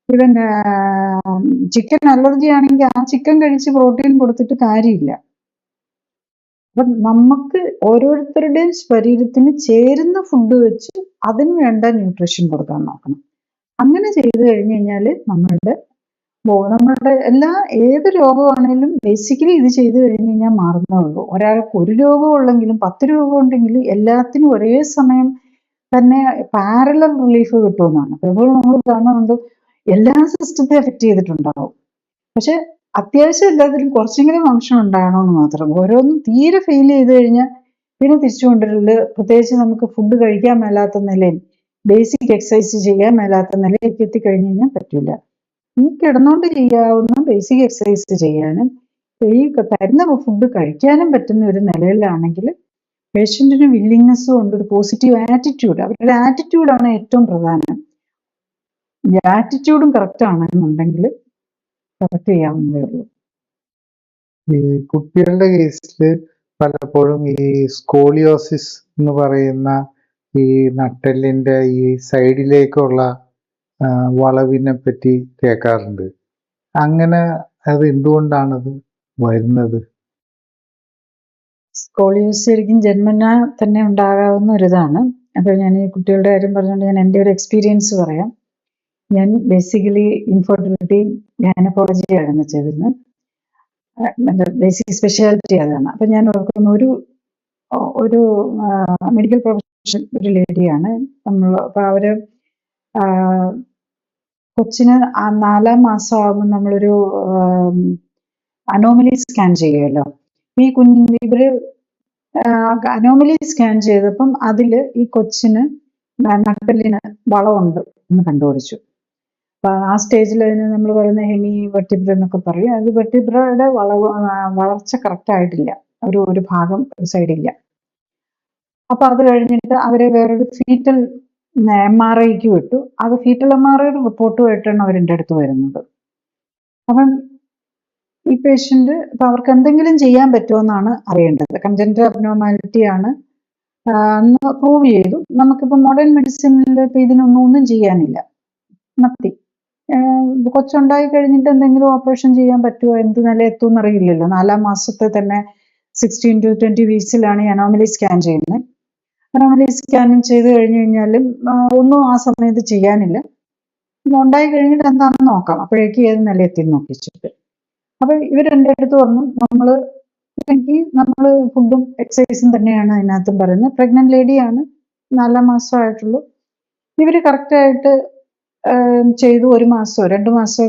ഈവൻ ചിക്കൻ അലർജി ആണെങ്കിൽ ആ ചിക്കൻ കഴിച്ച് പ്രോട്ടീൻ കൊടുത്തിട്ട് കാര്യമില്ല. അപ്പം നമുക്ക് ഓരോരുത്തരുടെയും ശരീരത്തിന് ചേരുന്ന ഫുഡ് വെച്ച് അതിന് വേണ്ട ന്യൂട്രീഷൻ കൊടുക്കാൻ നോക്കണം. അങ്ങനെ ചെയ്തു കഴിഞ്ഞു കഴിഞ്ഞാൽ നമ്മളുടെ ഏത് രോഗമാണെങ്കിലും ബേസിക്കലി ഇത് ചെയ്തു കഴിഞ്ഞു കഴിഞ്ഞാൽ മാറുന്നേ ഉള്ളൂ. ഒരാൾക്ക് ഒരു രോഗമുള്ളെങ്കിലും 10 രോഗം ഉണ്ടെങ്കിലും എല്ലാത്തിനും ഒരേ സമയം തന്നെ പാരലൽ റിലീഫ് കിട്ടുമെന്നാണ്. അപ്പോൾ നമ്മൾ കാണുന്നുണ്ട് എല്ലാ സിസ്റ്റത്തെ എഫക്റ്റ് ചെയ്തിട്ടുണ്ടാവും. പക്ഷെ അത്യാവശ്യം എല്ലാത്തിലും കുറച്ചെങ്കിലും ഫങ്ഷൻ ഉണ്ടാകണമെന്ന് മാത്രം. ഓരോന്നും തീരെ ഫെയിൽ ചെയ്ത് കഴിഞ്ഞാൽ പിന്നെ തിരിച്ചു കൊണ്ടുവരല്, പ്രത്യേകിച്ച് നമുക്ക് ഫുഡ് കഴിക്കാൻ മേലാത്ത നിലയിൽ ബേസിക് എക്സസൈസ് ചെയ്യാൻ മേലാത്ത നിലയിലേക്ക് എത്തിക്കഴിഞ്ഞു കഴിഞ്ഞാൽ പറ്റില്ല. ഈ കിടന്നുകൊണ്ട് ചെയ്യാവുന്ന ബേസിക് എക്സസൈസ് ചെയ്യാനും ഈ തരുന്ന ഫുഡ് കഴിക്കാനും പറ്റുന്ന ഒരു നിലയിലാണെങ്കിൽ പേഷ്യന്റിന് വില്ലിങ്നെസ്സും ഉണ്ട്, ഒരു പോസിറ്റീവ് ആറ്റിറ്റ്യൂഡ്. അവരുടെ ആറ്റിറ്റ്യൂഡാണ് ഏറ്റവും പ്രധാനം. ഈ ആറ്റിറ്റ്യൂഡും കറക്റ്റ് ആണെന്നുണ്ടെങ്കിൽ കറക്റ്റ് ചെയ്യാവുന്നതേ ഉള്ളൂ. ഈ കുട്ടികളുടെ കേസിൽ പലപ്പോഴും ഈ സ്കോളിയോസിസ് എന്ന് പറയുന്ന ഈ നട്ടെല്ലിന്റെ ഈ സൈഡിലേക്കുള്ള വളവിനെ പറ്റി കേൾക്കാറുണ്ട്. അങ്ങനെ അത് എന്തുകൊണ്ടാണത് വരുന്നത്? സ്കോളിയോസിസ് ശരിക്കും ജന്മനാ തന്നെ ഉണ്ടാകാവുന്ന ഒരിതാണ്. അപ്പോൾ ഞാൻ ഈ കുട്ടികളുടെ കാര്യം പറഞ്ഞുകൊണ്ട് ഞാൻ എൻ്റെ ഒരു എക്സ്പീരിയൻസ് പറയാം. ഞാൻ ബേസിക്കലി ഇൻഫെർട്ടിലിറ്റി ഗൈനക്കോളജിയാണ് ചെയ്തിരുന്നത്. എൻ്റെ ബേസിക് സ്പെഷ്യാലിറ്റി അതാണ്. അപ്പം ഞാൻ ഓർക്കുന്ന ഒരു മെഡിക്കൽ പ്രൊഫഷൻ ഒരു ലേഡിയാണ് നമ്മൾ. അപ്പോൾ അവർ കൊച്ചിന് 4-ാം മാസം ആകുമ്പോൾ നമ്മളൊരു അനോമലി സ്കാൻ ചെയ്യുമല്ലോ. ഈ കുഞ്ഞിന് ഇവർ അനോമലി സ്കാൻ ചെയ്തപ്പം അതിൽ ഈ കൊച്ചിന് നട്ടെല്ലിന് വളവുണ്ട് എന്ന് കണ്ടുപിടിച്ചു. അപ്പം ആ സ്റ്റേജിൽ അതിന് നമ്മൾ പറയുന്ന ഹെമി വെർട്ടിബ്ര എന്നൊക്കെ പറയും. അത് വെർട്ടിബ്രയുടെ വളർച്ച കറക്റ്റ് ആയിട്ടില്ല, ഒരു ഭാഗം ഒരു സൈഡില്ല. അപ്പം അത് കഴിഞ്ഞിട്ട് അവരെ വേറൊരു ഫീറ്റൽ MRIക്ക് വിട്ടു. അത് ഫീറ്റൽ MRIയുടെ റിപ്പോർട്ടുമായിട്ടാണ് അവരെൻ്റെ അടുത്ത് വരുന്നത്. അപ്പം ഈ പേഷ്യൻ്റ് ഇപ്പം അവർക്ക് എന്തെങ്കിലും ചെയ്യാൻ പറ്റുമെന്നാണ് അറിയേണ്ടത്. കൺജനിറ്റൽ അബ്നോർമാലിറ്റി ആണ് അന്ന് പ്രൂവ് ചെയ്തു. നമുക്കിപ്പോൾ മോഡേൺ മെഡിസിനിൽ ഇപ്പം ഇതിനൊന്നും ചെയ്യാനില്ല, നത്തി. കൊച്ചുണ്ടായി കഴിഞ്ഞിട്ട് എന്തെങ്കിലും ഓപ്പറേഷൻ ചെയ്യാൻ പറ്റുമോ, എന്ത് നില എത്തുമെന്ന് അറിയില്ലല്ലോ. 4-ാം മാസത്തെ തന്നെ 16 to 20 വീക്സിലാണ് ഈ അനോമലി സ്കാൻ ചെയ്യുന്നത്. അനോമലി സ്കാനിങ് ചെയ്ത് കഴിഞ്ഞ് കഴിഞ്ഞാലും ഒന്നും ആ സമയത്ത് ചെയ്യാനില്ല. ഉണ്ടായി കഴിഞ്ഞിട്ട് എന്താണെന്ന് നോക്കാം, അപ്പോഴേക്കും ഏത് നില എത്തി നോക്കിച്ചിട്ട്. അപ്പം ഇവർ എൻ്റെ അടുത്ത് പറഞ്ഞു, നമ്മൾ ഫുഡും എക്സസൈസും തന്നെയാണ് അതിനകത്തും പറയുന്നത്. പ്രഗ്നന്റ് ലേഡിയാണ്, 4-ാം മാസമായിട്ടുള്ളൂ. ഇവർ കറക്റ്റായിട്ട് ചെയ്തു. 1 മാസമോ 2 മാസമോ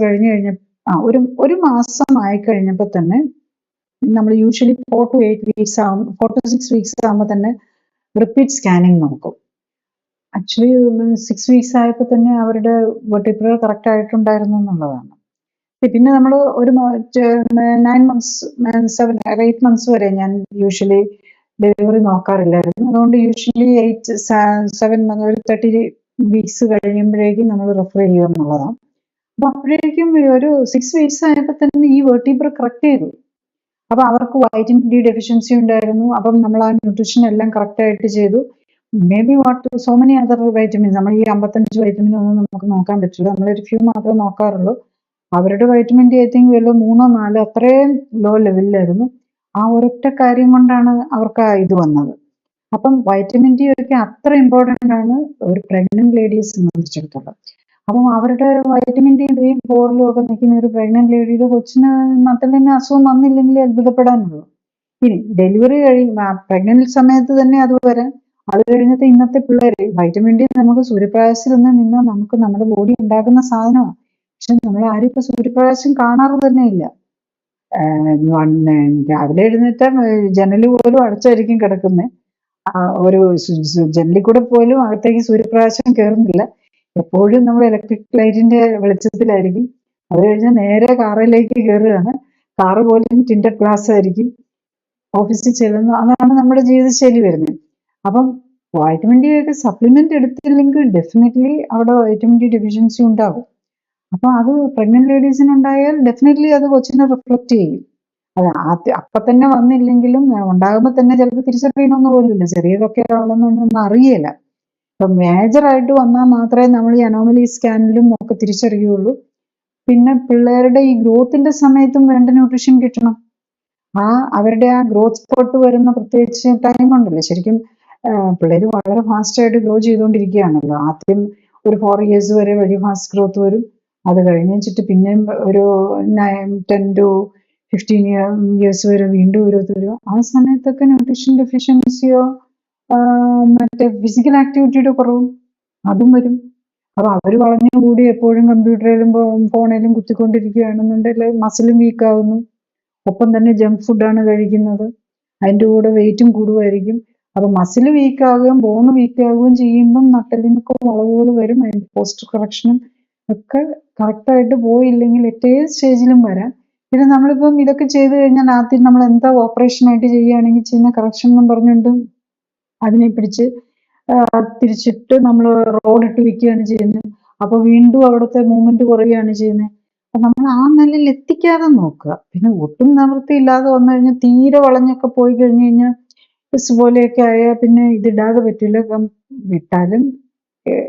ഒരു മാസം ആയി കഴിഞ്ഞപ്പോൾ തന്നെ നമ്മൾ യൂഷ്വലി 4 to 6 വീക്സ് ആകുമ്പോൾ തന്നെ റിപ്പീറ്റ് സ്കാനിങ് നോക്കും. ആക്ച്വലി 6 വീക്സ് ആയപ്പോൾ തന്നെ അവരുടെ വെർട്ടിബ്ര കറക്റ്റ് ആയിട്ടുണ്ടായിരുന്നു എന്നുള്ളതാണ്. പിന്നെ നമ്മൾ ഒരു 9 months 7 or 8 months വരെ ഞാൻ യൂഷ്വലി ഡെലിവറി നോക്കാറില്ലായിരുന്നു. അതുകൊണ്ട് യൂഷ്വലി 7 months ഒരു 30 വീക്സ് കഴിയുമ്പോഴേക്കും നമ്മൾ റെഫർ ചെയ്യുക എന്നുള്ളതാണ്. അപ്പം അപ്പോഴേക്കും ഒരു 6 വീക്സ് ആയപ്പോൾ തന്നെ ഈ വെർട്ടിബ്ര കറക്റ്റ് ചെയ്തു. അപ്പം അവർക്ക് വൈറ്റമിൻ ഡി ഡെഫിഷ്യൻസി ഉണ്ടായിരുന്നു. അപ്പം നമ്മൾ ആ ന്യൂട്രീഷൻ എല്ലാം കറക്റ്റായിട്ട് ചെയ്തു. May be so many other vitamins, നമ്മൾ ഈ 55 വൈറ്റമിൻ ഒന്നും നമുക്ക് നോക്കാൻ പറ്റില്ല, നമ്മളൊരു ഫ്യൂ മാത്രമേ നോക്കാറുള്ളൂ. അവരുടെ വൈറ്റമിൻ ഡി ഐ തിങ്ക് വല്ല 3 or 4 അത്രയും ലോ ലെവലിലായിരുന്നു. ആ ഒരൊറ്റ കാര്യം കൊണ്ടാണ് അവർക്ക് ഇത് വന്നത്. അപ്പം വൈറ്റമിൻ ഡി ഒക്കെ അത്ര ഇമ്പോർട്ടൻ്റ് ആണ് ഒരു പ്രഗ്നന്റ് ലേഡിയെ സംബന്ധിച്ചിടത്തോളം. അപ്പം അവരുടെ വൈറ്റമിൻ ഡി 3, 4 ഒക്കെ നിൽക്കുന്ന ഒരു പ്രഗ്നന്റ് ലേഡിയുടെ കൊച്ചിന് നട്ടെല്ലിന് അസുഖം വന്നില്ലെങ്കിൽ അത്ഭുതപ്പെടാനുള്ളൂ. ഇനി ഡെലിവറി പ്രഗ്നന്റ് സമയത്ത് തന്നെ അത് വരാൻ, അത് കഴിഞ്ഞിട്ട് ഇന്നത്തെ പിള്ളേർ വൈറ്റമിൻ ഡി നമുക്ക് സൂര്യപ്രകാശത്തിൽ നിന്നാൽ നമുക്ക് നമ്മുടെ ബോഡി ഉണ്ടാക്കുന്ന സാധനമാണ്. പക്ഷെ നമ്മൾ ആരും ഇപ്പൊ സൂര്യപ്രകാശം കാണാറ് തന്നെ ഇല്ല. രാവിലെ എഴുന്നേറ്റ ജനല് പോലും അടച്ചായിരിക്കും കിടക്കുന്നത്. ഒരു ജനലിൽ കൂടെ പോലും അകത്തേക്ക് സൂര്യപ്രകാശം കയറുന്നില്ല. എപ്പോഴും നമ്മൾ ഇലക്ട്രിക് ലൈറ്റിന്റെ വെളിച്ചത്തിലായിരിക്കും. അത് കഴിഞ്ഞാൽ നേരെ കാറിലേക്ക് കയറുകയാണ്. കാറ് പോലും ടിൻറ്റഡ് ഗ്ലാസ് ആയിരിക്കും. ഓഫീസിൽ ചെല്ലുന്നു, അതാണ് നമ്മുടെ ജീവിതശൈലി വരുന്നത്. അപ്പം വൈറ്റമിൻ ഡി ഒക്കെ സപ്ലിമെന്റ് എടുത്തില്ലെങ്കിൽ ഡെഫിനറ്റ്ലി അവിടെ വൈറ്റമിൻ ഡി ഡെഫിഷ്യൻസി ഉണ്ടാകും. അപ്പൊ അത് പ്രഗ്നന്റ് ലേഡീസിനുണ്ടായാൽ ഡെഫിനറ്റ്ലി അത് കൊച്ചിനെ റിഫ്ലക്ട് ചെയ്യും. അത് അപ്പൊ തന്നെ വന്നില്ലെങ്കിലും ഉണ്ടാകുമ്പോൾ തന്നെ ചിലപ്പോൾ തിരിച്ചറിയണമെന്ന് പോലുമില്ല, ചെറിയതൊക്കെ ഉള്ളതെന്നൊന്നും അറിയില്ല. ഇപ്പൊ മേജറായിട്ട് വന്നാൽ മാത്രമേ നമ്മൾ ഈ അനോമലി സ്കാനിലും ഒക്കെ തിരിച്ചറിയുള്ളൂ. പിന്നെ പിള്ളേരുടെ ഈ ഗ്രോത്തിന്റെ സമയത്തും വേണ്ട ന്യൂട്രീഷൻ കിട്ടണം. അവരുടെ ആ ഗ്രോത്ത് സ്പോട്ട് വരുന്ന പ്രത്യേകിച്ച് ടൈം ഉണ്ടല്ലോ, ശരിക്കും പിള്ളേർ വളരെ ഫാസ്റ്റായിട്ട് ഗ്രോ ചെയ്തുകൊണ്ടിരിക്കുകയാണല്ലോ. ആദ്യം ഒരു 4 years വരെ വലിയ ഫാസ്റ്റ് ഗ്രോത്ത് വരും. അത് കഴിഞ്ഞ് വെച്ചിട്ട് പിന്നെയും ഒരു 10 to 15 years വരെ വീണ്ടും ഗ്രോത്ത് വരും. ആ സമയത്തൊക്കെ ന്യൂട്രീഷൻ ഡെഫിഷ്യൻസിയോ മറ്റേ ഫിസിക്കൽ ആക്ടിവിറ്റിയുടെ കുറവും അതും വരും. അപ്പൊ അവർ വളഞ്ഞുകൂടി എപ്പോഴും കമ്പ്യൂട്ടറിലും ഫോണിലും കുത്തിക്കൊണ്ടിരിക്കുകയാണെന്നുണ്ടെങ്കിൽ മസിലും വീക്കാവുന്നു. ഒപ്പം തന്നെ ജങ്ക് ഫുഡാണ് കഴിക്കുന്നത്, അതിൻ്റെ കൂടെ വെയിറ്റും കൂടുമായിരിക്കും. അപ്പൊ മസിൽ വീക്കാവുകയും ബോണ് വീക്കാവുകയും ചെയ്യുമ്പം നട്ടെല്ലിനൊക്കെ വളവുകൾ വരും. അതിൻ്റെ പോസ്റ്റ് കറക്ഷനും ഒക്കെ കറക്റ്റായിട്ട് പോയില്ലെങ്കിൽ എറ്റേ സ്റ്റേജിലും വരാം. പിന്നെ നമ്മളിപ്പം ഇതൊക്കെ ചെയ്ത് കഴിഞ്ഞാൽ ആദ്യം നമ്മൾ എന്താ ഓപ്പറേഷനായിട്ട് ചെയ്യുകയാണെങ്കിൽ ചെയ്യുന്ന കറക്ഷൻ എന്നും പറഞ്ഞുകൊണ്ട് അതിനെ പിടിച്ച് തിരിച്ചിട്ട് നമ്മൾ റോഡിട്ട് വെക്കുകയാണ് ചെയ്യുന്നത്. അപ്പൊ വീണ്ടും അവിടുത്തെ മൂവ്മെന്റ് കുറയുകയാണ് ചെയ്യുന്നത്. അപ്പൊ നമ്മൾ ആ നിലയിൽ എത്തിക്കാതെ നോക്കുക. പിന്നെ ഒട്ടും നിവൃത്തിയില്ലാതെ വന്നു കഴിഞ്ഞാൽ തീരെ വളഞ്ഞൊക്കെ പോയി കഴിഞ്ഞു കഴിഞ്ഞാൽ ബസ് പോലെയൊക്കെ ആയാൽ പിന്നെ ഇതിടാതെ പറ്റില്ല. വിട്ടാലും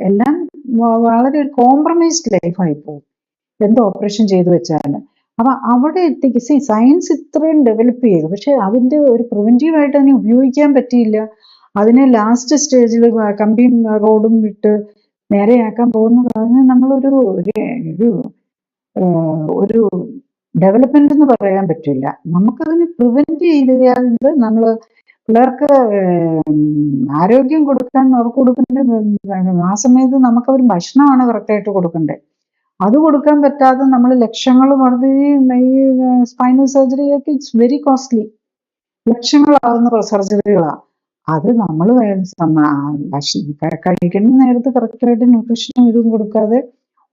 എല്ലാം വളരെ ഒരു കോംപ്രമൈസ്ഡ് ലൈഫായി പോകും എന്ത് ഓപ്പറേഷൻ ചെയ്തു വെച്ചാലും. അപ്പൊ അവിടെ എത്തിക്ക് സയൻസ് ഇത്രയും ഡെവലപ്പ് ചെയ്തു, പക്ഷെ അതിന്റെ ഒരു പ്രിവെന്റീവായിട്ട് അതിനെ ഉപയോഗിക്കാൻ പറ്റിയില്ല. അതിനെ ലാസ്റ്റ് സ്റ്റേജിൽ കമ്പിയും റോഡും വിട്ട് നേരെയാക്കാൻ പോകുന്നത് അതിന് നമ്മളൊരു ഒരു ഒരു ഡെവലപ്മെന്റ് എന്ന് പറയാൻ പറ്റില്ല. നമുക്കതിന് പ്രിവെന്റ് ചെയ്ത് നമ്മൾ പിള്ളേർക്ക് ആരോഗ്യം കൊടുക്കാൻ അവർക്ക് കൊടുക്കേണ്ട ആ സമയത്ത് നമുക്ക് അവർ ഭക്ഷണമാണ് കറക്റ്റായിട്ട് കൊടുക്കേണ്ടത്. അത് കൊടുക്കാൻ പറ്റാതെ നമ്മൾ ലക്ഷങ്ങൾ ഈ സ്പൈനൽ സർജറി ഒക്കെ ഇറ്റ്സ് വെരി കോസ്റ്റ്ലി. ലക്ഷങ്ങളാകുന്ന സർജറികളാണ്. അത് നമ്മൾ കഴിക്കുന്ന നേരത്ത് കറക്റ്റായിട്ട് ന്യൂട്രീഷനും ഇതും കൊടുക്കാതെ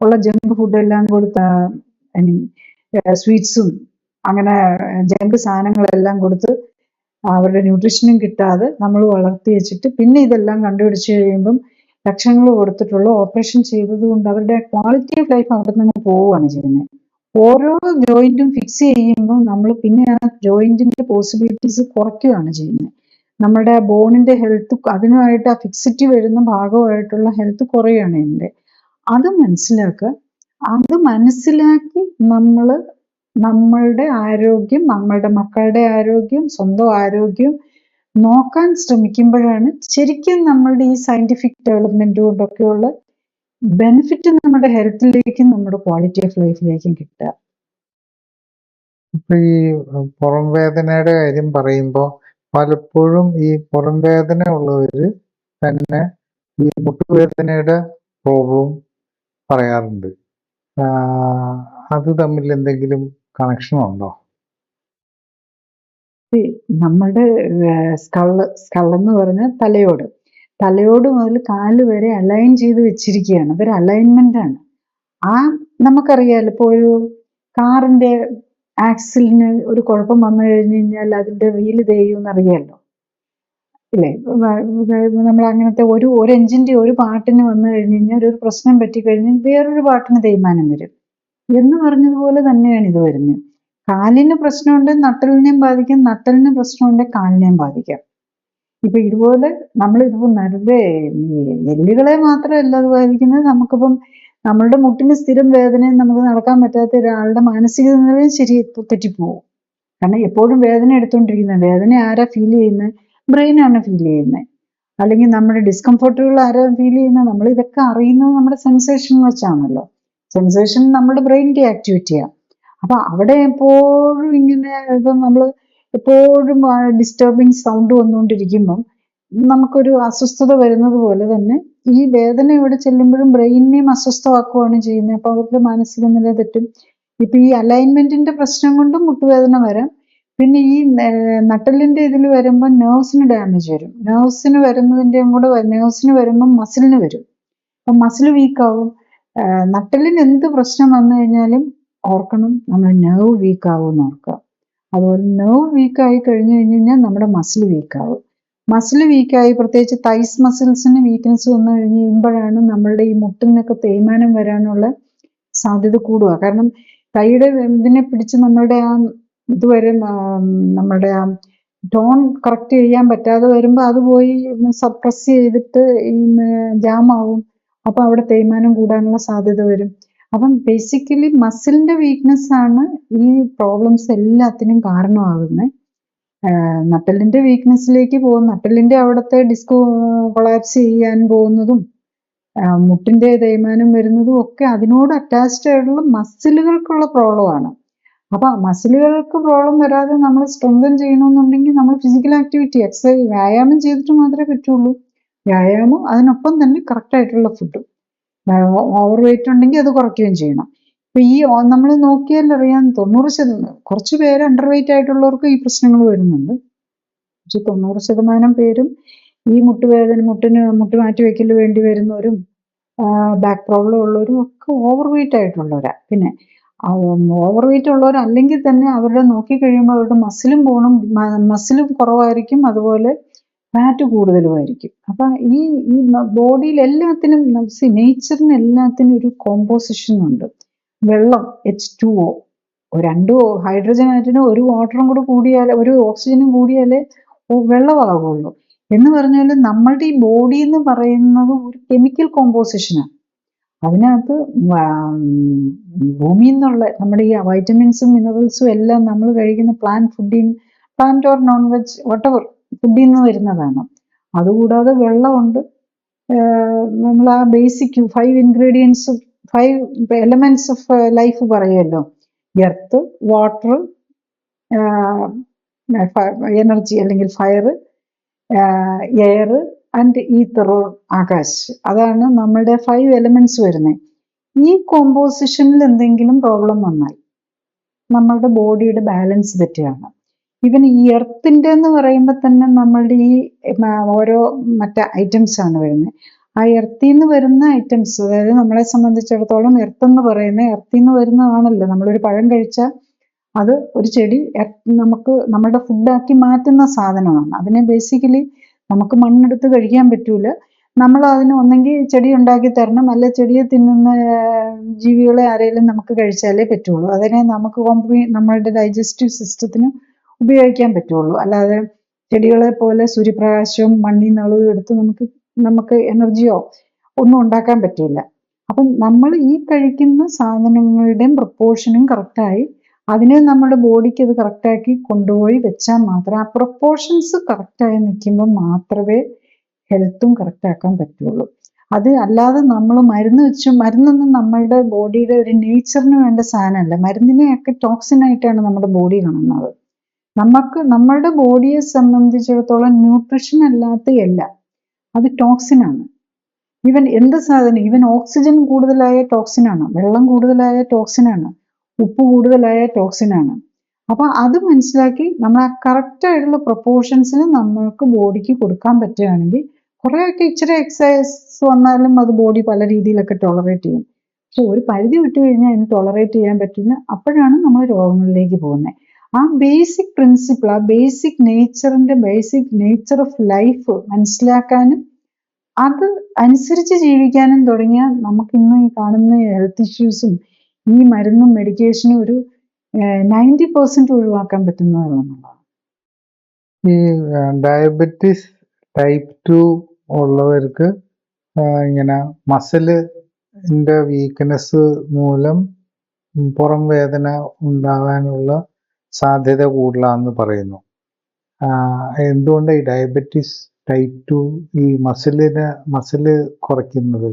ഉള്ള ജങ്ക് ഫുഡെല്ലാം കൊടുത്ത സ്വീറ്റ്സും അങ്ങനെ ജങ്ക് സാധനങ്ങളെല്ലാം കൊടുത്ത് അവരുടെ ന്യൂട്രീഷനും കിട്ടാതെ നമ്മൾ വളർത്തി വെച്ചിട്ട് പിന്നെ ഇതെല്ലാം കണ്ടുപിടിച്ച് കഴിയുമ്പം ലക്ഷങ്ങൾ കൊടുത്തിട്ടുള്ള ഓപ്പറേഷൻ ചെയ്തത് കൊണ്ട് അവരുടെ ക്വാളിറ്റി ഓഫ് ലൈഫ് അവിടെ നിന്ന് പോവുകയാണ് ചെയ്യുന്നത്. ഓരോ ജോയിന്റും ഫിക്സ് ചെയ്യുമ്പോൾ നമ്മൾ പിന്നെ ആ ജോയിന്റിന്റെ പോസിബിലിറ്റീസ് കുറയ്ക്കുകയാണ് ചെയ്യുന്നത്. നമ്മുടെ ബോണിന്റെ ഹെൽത്ത് അതിനുമായിട്ട് ആ ഫിക്സിറ്റി വരുന്ന ഭാഗമായിട്ടുള്ള ഹെൽത്ത് കുറയുകയാണ് ഇതിന്റെ. അത് മനസ്സിലാക്കുക. അത് മനസ്സിലാക്കി നമ്മൾ നമ്മളുടെ ആരോഗ്യം, നമ്മളുടെ മക്കളുടെ ആരോഗ്യം, സ്വന്തം ആരോഗ്യം നോക്കാൻ ശ്രമിക്കുമ്പോഴാണ് ശരിക്കും നമ്മളുടെ ഈ സയന്റിഫിക് ഡെവലപ്മെന്റ് കൊണ്ടൊക്കെയുള്ള ബെനിഫിറ്റ് നമ്മുടെ ഹെൽത്തിലേക്കും നമ്മുടെ ക്വാളിറ്റി ഓഫ് ലൈഫിലേക്കും കിട്ടുക. ഇപ്പൊ ഈ പുറം വേദനയുടെ കാര്യം പറയുമ്പോൾ പലപ്പോഴും ഈ പുറം വേദന ഉള്ളവര് തന്നെ ഈ മുട്ടുവേദനയുടെ പ്രോബ്ലം പറയാറുണ്ട്. അത് തമ്മിൽ എന്തെങ്കിലും കണക്ഷൻ ഉണ്ടോ? നമ്മുടെ സ്കള്ളെന്ന് പറഞ്ഞാൽ തലയോട് മുതൽ കാല് വരെ അലൈൻ ചെയ്ത് വെച്ചിരിക്കുകയാണ്. അതൊരു അലൈൻമെന്റ് ആണ്. ആ നമുക്കറിയാലോ, ഇപ്പോൾ ഒരു കാറിന്റെ ആക്സിലിന് ഒരു കുഴപ്പം വന്നു കഴിഞ്ഞു കഴിഞ്ഞാൽ അതിന്റെ വീല് തേയുമെന്ന് അറിയാലോ, ഇല്ലേ? നമ്മൾ അങ്ങനത്തെ ഒരു എഞ്ചിന്റെ ഒരു പാർട്ടിന് വന്നു കഴിഞ്ഞു കഴിഞ്ഞാൽ ഒരു പ്രശ്നം പറ്റിക്കഴിഞ്ഞാൽ വേറൊരു പാർട്ടിന് തേയ്മാനം വരും എന്ന് പറഞ്ഞതുപോലെ തന്നെയാണ് ഇത് വരുന്നത്. കാലിന് പ്രശ്നമുണ്ട് നട്ടലിനെയും ബാധിക്കാം, നട്ടലിന് പ്രശ്നമുണ്ട് കാലിനെയും ബാധിക്കാം. ഇപ്പൊ ഇതുപോലെ നമ്മൾ വെറുതെ എല്ലുകളെ മാത്രമല്ല അത് ബാധിക്കുന്നത്. നമുക്കിപ്പം നമ്മളുടെ മുട്ടിന് സ്ഥിരം വേദനയും നമുക്ക് നടക്കാൻ പറ്റാത്ത ഒരാളുടെ മാനസിക നിലയും തെറ്റിപ്പോവും. കാരണം എപ്പോഴും വേദന എടുത്തുകൊണ്ടിരിക്കുന്നത്, വേദന ആരാ ഫീൽ ചെയ്യുന്നത്? ബ്രെയിനാണ് ഫീൽ ചെയ്യുന്നത്. അല്ലെങ്കിൽ നമ്മുടെ ഡിസ്കംഫർട്ടുകൾ ആരാ ഫീൽ ചെയ്യുന്നത്? നമ്മൾ ഇതൊക്കെ അറിയുന്നത് നമ്മുടെ സെൻസേഷൻ വെച്ചാണല്ലോ. സെൻസേഷൻ നമ്മുടെ ബ്രെയിനിന്റെ ആക്ടിവിറ്റിയാണ്. അപ്പൊ അവിടെ എപ്പോഴും ഇങ്ങനെ ഇപ്പം നമ്മൾ എപ്പോഴും ഡിസ്റ്റർബിങ് സൗണ്ട് വന്നുകൊണ്ടിരിക്കുമ്പം നമുക്കൊരു അസ്വസ്ഥത വരുന്നത് പോലെ തന്നെ ഈ വേദന ഇവിടെ ചെല്ലുമ്പോഴും ബ്രെയിനിനെയും അസ്വസ്ഥമാക്കുകയാണ് ചെയ്യുന്നത്. അപ്പൊ അവരുടെ മാനസിക നില തെറ്റും. ഇപ്പൊ ഈ അലൈൻമെന്റിന്റെ പ്രശ്നം കൊണ്ടും മുട്ടുവേദന വരാം. പിന്നെ ഈ നട്ടലിന്റെ ഇതിൽ വരുമ്പോൾ നെർവ്സിന് ഡാമേജ് വരും. നെർവ്സിന് വരുന്നതിന്റെയും കൂടെ നെർവ്സിന് വരുമ്പോൾ മസിലിന് വരും. അപ്പൊ മസിൽ വീക്കാവും. നട്ടലിന് എന്ത് പ്രശ്നം വന്നു കഴിഞ്ഞാലും ഓർക്കണം, നമ്മൾ നെർവ് വീക്കാവും ഓർക്കുക. അതുപോലെ നെർവ് വീക്കായി കഴിഞ്ഞു കഴിഞ്ഞാൽ നമ്മുടെ മസിൽ വീക്കാവും. മസിൽ വീക്കായി പ്രത്യേകിച്ച് തൈസ് മസിൽസിന് വീക്ക്നെസ് വന്നു കഴിഞ്ഞ് കഴിയുമ്പോഴാണ് നമ്മളുടെ ഈ മുട്ടിനൊക്കെ തേയ്മാനം വരാനുള്ള സാധ്യത കൂടുക. കാരണം കൈയുടെ ഇതിനെ പിടിച്ച് നമ്മളുടെ ആ ഇതുവരെ നമ്മുടെ ആ ടോൺ കറക്റ്റ് ചെയ്യാൻ പറ്റാതെ വരുമ്പോൾ അത് പോയി സപ്രസ് ചെയ്തിട്ട് ഈ ജാമാവും. അപ്പൊ അവിടെ തേയ്മാനം കൂടാനുള്ള സാധ്യത വരും. അപ്പം ബേസിക്കലി മസിലിന്റെ വീക്ക്നെസ് ആണ് ഈ പ്രോബ്ലംസ് എല്ലാത്തിനും കാരണമാകുന്നത്. നട്ടലിന്റെ വീക്ക്നെസ്സിലേക്ക് പോകും. നട്ടലിന്റെ അവിടുത്തെ ഡിസ്ക് കൊളാപ്സ് ചെയ്യാൻ പോകുന്നതും മുട്ടിന്റെ തേയ്മാനം വരുന്നതും ഒക്കെ അതിനോട് അറ്റാച്ച്ഡ് ആയിട്ടുള്ള മസിലുകൾക്കുള്ള പ്രോബ്ലമാണ്. അപ്പൊ മസിലുകൾക്ക് പ്രോബ്ലം വരാതെ നമ്മൾ സ്ട്രെങ്തൻ ചെയ്യണമെന്നുണ്ടെങ്കിൽ നമ്മൾ ഫിസിക്കൽ ആക്ടിവിറ്റി, എക്സസൈസ്, വ്യായാമം ചെയ്തിട്ട് മാത്രമേ പറ്റുള്ളൂ. വ്യായാമം അതിനൊപ്പം തന്നെ കറക്റ്റ് ആയിട്ടുള്ള ഫുഡും. ഓവർ വെയിറ്റ് ഉണ്ടെങ്കിൽ അത് കുറയ്ക്കുകയും ചെയ്യണം. ഇപ്പൊ ഈ നമ്മൾ നോക്കിയാൽ അറിയാം 90% കുറച്ച് പേര് അണ്ടർ വെയിറ്റ് ആയിട്ടുള്ളവർക്ക് ഈ പ്രശ്നങ്ങൾ വരുന്നുണ്ട്. പക്ഷെ 90% പേരും ഈ മുട്ടുവേദന, മുട്ട് മാറ്റി വെക്കൽ വേണ്ടി വരുന്നവരും ബാക്ക് പ്രോബ്ലം ഉള്ളവരും ഒക്കെ ഓവർ വെയിറ്റ് ആയിട്ടുള്ളവരാ. പിന്നെ ഓവർ വെയിറ്റ് ഉള്ളവർ അല്ലെങ്കിൽ തന്നെ അവരുടെ നോക്കിക്കഴിയുമ്പോൾ അവരുടെ മസിലും പോണം, മസിലും കുറവായിരിക്കും, അതുപോലെ ഫാറ്റ് കൂടുതലുമായിരിക്കും. അപ്പൊ ഈ ബോഡിയിൽ എല്ലാത്തിനും നേച്ചറിന് എല്ലാത്തിനും ഒരു കോമ്പോസിഷൻ ഉണ്ട്. വെള്ളം H2O, രണ്ട് ഹൈഡ്രജൻ ആറ്റിനും ഒരു വാട്ടറും കൂടെ കൂടിയാലേ, ഒരു ഓക്സിജനും കൂടിയാലേ വെള്ളമാകുള്ളൂ. എന്ന് പറഞ്ഞാൽ നമ്മളുടെ ഈ ബോഡി എന്ന് പറയുന്നത് ഒരു കെമിക്കൽ കോമ്പോസിഷനാണ്. അതിനകത്ത് ഭൂമിയിൽ നിന്നുള്ള നമ്മുടെ ഈ വൈറ്റമിൻസും മിനറൽസും എല്ലാം നമ്മൾ കഴിക്കുന്ന പ്ലാന്റ് ഓർ നോൺ വെജ് വട്ടവർ ഫുഡിൽ നിന്ന് വരുന്നതാണ്. അതുകൂടാതെ വെള്ളമുണ്ട്. നമ്മൾ ആ basic 5 ingredients, 5 elements of life പറയുമല്ലോ, എർത്ത്, വാട്ടർ, എനർജി അല്ലെങ്കിൽ fire, air and ether or Akash. അതാണ് നമ്മുടെ 5 എലമെന്റ്സ് വരുന്നത്. ഈ കോമ്പോസിഷനിൽ എന്തെങ്കിലും പ്രോബ്ലം വന്നാൽ നമ്മളുടെ ബോഡിയുടെ ബാലൻസ് തെറ്റുകയാണ്. ഈവൻ ഈ എർത്തിന്റെ എന്ന് പറയുമ്പോൾ തന്നെ നമ്മളുടെ ഈ ഓരോ മറ്റേ ഐറ്റംസ് ആണ് വരുന്നത്. ആ എർത്തിൽ നിന്ന് വരുന്ന ഐറ്റംസ്, അതായത് നമ്മളെ സംബന്ധിച്ചിടത്തോളം എർത്ത് എന്ന് പറയുന്നത് എർത്തിൽ നിന്ന് വരുന്നതാണല്ലോ. നമ്മളൊരു പഴം കഴിച്ചാൽ അത് ഒരു ചെടി നമുക്ക് നമ്മുടെ ഫുഡാക്കി മാറ്റുന്ന സാധനമാണ്. അതിനെ ബേസിക്കലി നമുക്ക് മണ്ണെടുത്ത് കഴിക്കാൻ പറ്റൂല. നമ്മൾ അതിന് ഒന്നെങ്കിൽ ചെടി ഉണ്ടാക്കി തരണം, അല്ല ചെടിയെ തിന്നുന്ന ജീവികളെ ആരെങ്കിലും നമുക്ക് കഴിച്ചാലേ പറ്റുള്ളൂ. അതിനെ നമുക്ക് നമ്മളുടെ ഡൈജസ്റ്റീവ് സിസ്റ്റത്തിന് ഉപയോഗിക്കാൻ പറ്റുള്ളൂ. അല്ലാതെ ചെടികളെ പോലെ സൂര്യപ്രകാശവും മണ്ണിൽ നിന്നുള്ളത് എടുത്ത് നമുക്ക് എനർജിയോ ഒന്നും ഉണ്ടാക്കാൻ പറ്റില്ല. അപ്പം നമ്മൾ ഈ കഴിക്കുന്ന സാധനങ്ങളുടെയും പ്രപ്പോർഷനും കറക്റ്റായി അതിനെ നമ്മുടെ ബോഡിക്ക് അത് കറക്റ്റാക്കി കൊണ്ടുപോയി വെച്ചാൽ മാത്രം, ആ പ്രപ്പോർഷൻസ് കറക്റ്റായി നിൽക്കുമ്പോൾ മാത്രമേ ഹെൽത്തും കറക്റ്റാക്കാൻ പറ്റുള്ളൂ. അത് അല്ലാതെ നമ്മൾ മരുന്നൊന്നും നമ്മളുടെ ബോഡിയുടെ ഒരു നേച്ചറിന് വേണ്ട സാധനമല്ല. മരുന്നിനെയൊക്കെ ടോക്സിനായിട്ടാണ് നമ്മുടെ ബോഡി കാണുന്നത്. നമ്മളുടെ ബോഡിയെ സംബന്ധിച്ചിടത്തോളം ന്യൂട്രിഷൻ അല്ലാത്തയല്ല, അത് ടോക്സിനാണ്. ഈവൻ എന്ത് സാധനം, ഈവൻ ഓക്സിജൻ കൂടുതലായ ടോക്സിനാണ്, വെള്ളം കൂടുതലായ ടോക്സിനാണ്, ഉപ്പ് കൂടുതലായ ടോക്സിനാണ്. അപ്പൊ അത് മനസ്സിലാക്കി നമ്മൾ ആ കറക്റ്റായിട്ടുള്ള പ്രൊപ്പോർഷൻസിന് നമ്മൾക്ക് ബോഡിക്ക് കൊടുക്കാൻ പറ്റുകയാണെങ്കിൽ കുറേയൊക്കെ ഇച്ചിരി എക്സസൈസ് വന്നാലും അത് ബോഡി പല രീതിയിലൊക്കെ ടോളറേറ്റ് ചെയ്യും. പക്ഷെ ഒരു പരിധി വിട്ട് കഴിഞ്ഞാൽ അതിന് ടോളറേറ്റ് ചെയ്യാൻ പറ്റില്ല. അപ്പോഴാണ് നമ്മൾ രോഗങ്ങളിലേക്ക് പോകുന്നത്. ആ ബേസിക് പ്രിൻസിപ്പിൾ, ആ ബേസിക് നേച്ചർ ഓഫ് ലൈഫ് മനസ്സിലാക്കാനും അത് അനുസരിച്ച് ജീവിക്കാനും തുടങ്ങിയാൽ നമുക്കിന്ന് ഈ കാണുന്ന ഹെൽത്ത് ഇഷ്യൂസും ഈ മരുന്നും മെഡിക്കേഷനും ഒരു 90% ഒഴിവാക്കാൻ പറ്റുന്നതാണ്. ഈ ഡയബറ്റിസ് ടൈപ്പ് 2 ഉള്ളവർക്ക് ഇങ്ങനെ മസിലിന്റെ വീക്ക്നെസ് മൂലം പുറം വേദന ഉണ്ടാകാനുള്ള സാധ്യത കൂടുതലാണെന്ന് പറയുന്നു. എന്തുകൊണ്ട് ഈ ഡയബറ്റിസ് ടൈപ്പ് 2 ഈ മസില് കുറയ്ക്കുന്നത്?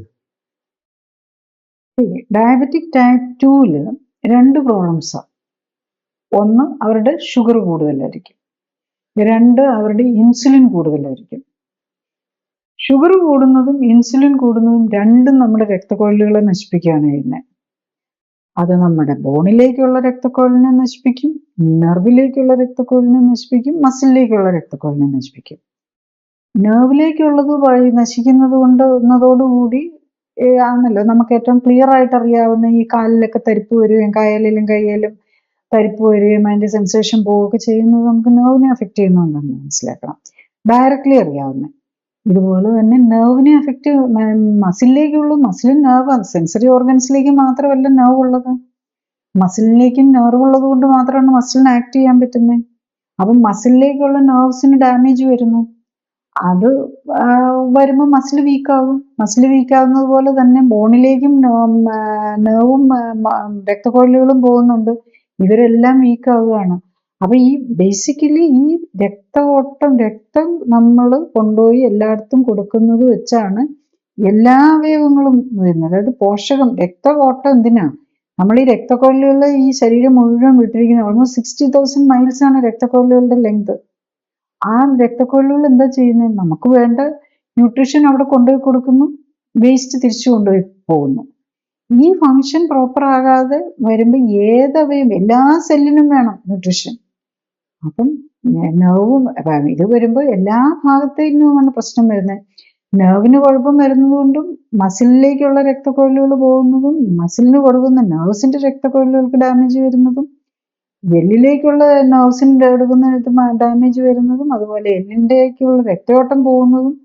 Diabetic type 2 2 പ്രോബ്ലംസാണ്. ഒന്ന്, അവരുടെ ഷുഗർ കൂടുതലായിരിക്കും. 2, അവരുടെ ഇൻസുലിൻ കൂടുതലായിരിക്കും. ഷുഗർ കൂടുന്നതും ഇൻസുലിൻ കൂടുന്നതും രണ്ടും നമ്മുടെ രക്തക്കൊഴലുകളെ നശിപ്പിക്കുകയാണ് ചെയ്യുന്നത്. അത് നമ്മുടെ ബോണിലേക്കുള്ള രക്തക്കൊഴലിനെ നശിപ്പിക്കും, നെർവിലേക്കുള്ള രക്തക്കൊഴലിനെ നശിപ്പിക്കും, മസിലിലേക്കുള്ള രക്തക്കൊഴലിനെ നശിപ്പിക്കും. നെർവിലേക്കുള്ളത് നശിക്കുന്നത് എന്നതോടുകൂടി ആണല്ലോ നമുക്ക് ഏറ്റവും ക്ലിയർ ആയിട്ട് അറിയാവുന്ന ഈ കാലിലൊക്കെ തരിപ്പ് വരികയും കായലിലും കയ്യിലും തരിപ്പ് വരികയും അതിന്റെ സെൻസേഷൻ പോവുകയൊക്കെ ചെയ്യുന്നത് നമുക്ക് നെർവിനെ അഫക്റ്റ് ചെയ്യുന്നുണ്ടെന്ന് മനസ്സിലാക്കണം. ഡയറക്റ്റ്ലി അറിയാവുന്നത്. ഇതുപോലെ തന്നെ നെർവിനെ അഫക്റ്റ് മസിലിലേക്കുള്ളൂ. മസിലും നെർവാണ്. സെൻസറി ഓർഗൻസിലേക്ക് മാത്രമല്ല നെർവ് ഉള്ളത്, മസിലിലേക്കും നെർവ് ഉള്ളത് കൊണ്ട് മാത്രമാണ് മസിലിന് ആക്ട് ചെയ്യാൻ പറ്റുന്നത്. അപ്പം മസിലിലേക്കുള്ള നെർവ്സിന് ഡാമേജ് വരുന്നു. അത് വരുമ്പോൾ മസിൽ വീക്കാകും. മസിൽ വീക്കാകുന്നത് പോലെ തന്നെ ബോണിലേക്കും നെർവും രക്തക്കൊഴലുകളും പോകുന്നുണ്ട്. ഇവരെല്ലാം വീക്കാവുകയാണ്. അപ്പൊ ഈ ബേസിക്കലി ഈ രക്തം നമ്മൾ കൊണ്ടുപോയി എല്ലായിടത്തും കൊടുക്കുന്നത് വെച്ചാണ് എല്ലാ അവയവങ്ങളും വരുന്നത്. അതായത് പോഷകം, രക്തഓട്ടം എന്തിനാ? നമ്മൾ ഈ രക്തക്കൊഴലുകളെ ഈ ശരീരം മുഴുവൻ വിട്ടിരിക്കുന്നത് ഓൾമോസ്റ്റ് 60,000 മൈൽസ് ആണ് രക്തക്കൊഴലുകളുടെ ലെങ്ത്. ആ രക്തക്കൊഴലുകൾ എന്താ ചെയ്യുന്നത്? നമുക്ക് വേണ്ട ന്യൂട്രീഷൻ അവിടെ കൊണ്ടുപോയി കൊടുക്കുന്നു, വേസ്റ്റ് തിരിച്ചു കൊണ്ടുപോയി പോകുന്നു. ഈ ഫങ്ഷൻ പ്രോപ്പർ ആകാതെ വരുമ്പോൾ ഏതവയും എല്ലാ സെല്ലിനും വേണം ന്യൂട്രീഷൻ. അപ്പം നെർവും ഇത് വരുമ്പോൾ എല്ലാ ഭാഗത്തേക്കുമാണ് പ്രശ്നം വരുന്നത്. നെർവിന് കുഴപ്പം വരുന്നത് കൊണ്ടും മസിലിലേക്കുള്ള രക്തക്കൊഴലുകൾ പോകുന്നതും മസിലിന് കൊടുക്കുന്ന നെർവ്സിന്റെ രക്തക്കൊഴലുകൾക്ക് ഡാമേജ് വരുന്നതും എല്ലിലേക്കുള്ള നെർവ്സിന് എടുക്കുന്ന ഡാമേജ് വരുന്നതും അതുപോലെ എല്ലിൻ്റെക്കുള്ള രക്തയോട്ടം പോകുന്നതും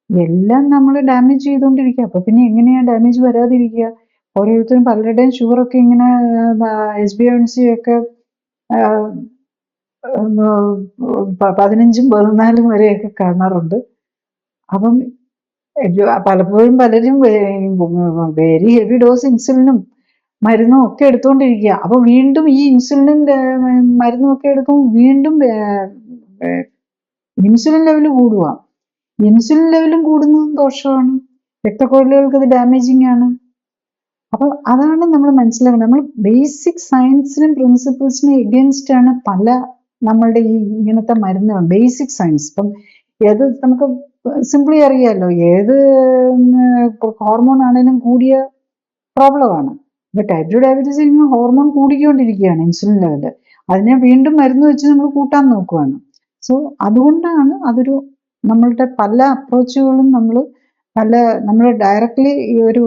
എല്ലാം നമ്മൾ ഡാമേജ് ചെയ്തുകൊണ്ടിരിക്കുക. അപ്പൊ പിന്നെ എങ്ങനെയാ ഡാമേജ് വരാതിരിക്കുക? ഓരോരുത്തരും പലരുടെയും ഷുഗറൊക്കെ ഇങ്ങനെ SB1C ഒക്കെ 15ഉം 14ഉം വരെയൊക്കെ കാണാറുണ്ട്. അപ്പം പലപ്പോഴും പലരും വെരി ഹെവി ഡോസ് ഇൻസുലിനും മരുന്നും ഒക്കെ എടുത്തുകൊണ്ടിരിക്കുക. അപ്പൊ വീണ്ടും ഈ ഇൻസുലിനും മരുന്നും ഒക്കെ എടുക്കുമ്പോൾ വീണ്ടും ഇൻസുലിൻ ലെവൽ കൂടുക. ഇൻസുലിൻ ലെവലും കൂടുന്നതും ദോഷമാണ്, രക്തക്കുഴലുകൾക്ക് അത് ഡാമേജിങ് ആണ്. അപ്പൊ അതാണ് നമ്മൾ മനസ്സിലാക്കുന്നത്. നമ്മൾ ബേസിക് സയൻസിനും പ്രിൻസിപ്പിൾസിനും എഗെയിൻസ്റ്റ് ആണ് പല നമ്മളുടെ ഈ ഇങ്ങനത്തെ മരുന്നുകൾ. ബേസിക് സയൻസ് ഇപ്പം ഏത് നമുക്ക് സിംപ്ലി അറിയാമല്ലോ, ഏത് ഹോർമോൺ ആണെങ്കിലും കൂടിയ പ്രോബ്ലമാണ്. ഇപ്പൊ ടൈപ്പ് 2 ഡയബറ്റീസ് ഹോർമോൺ കൂടിക്കൊണ്ടിരിക്കുകയാണ്, ഇൻസുലിൻ ലെവല്. അതിനെ വീണ്ടും മരുന്ന് വെച്ച് നമ്മൾ കൂട്ടാൻ നോക്കുകയാണ്. സോ അതുകൊണ്ടാണ് അതൊരു നമ്മളുടെ പല അപ്രോച്ചുകളും നമ്മൾ ഡയറക്റ്റ്ലി ഈ ഒരു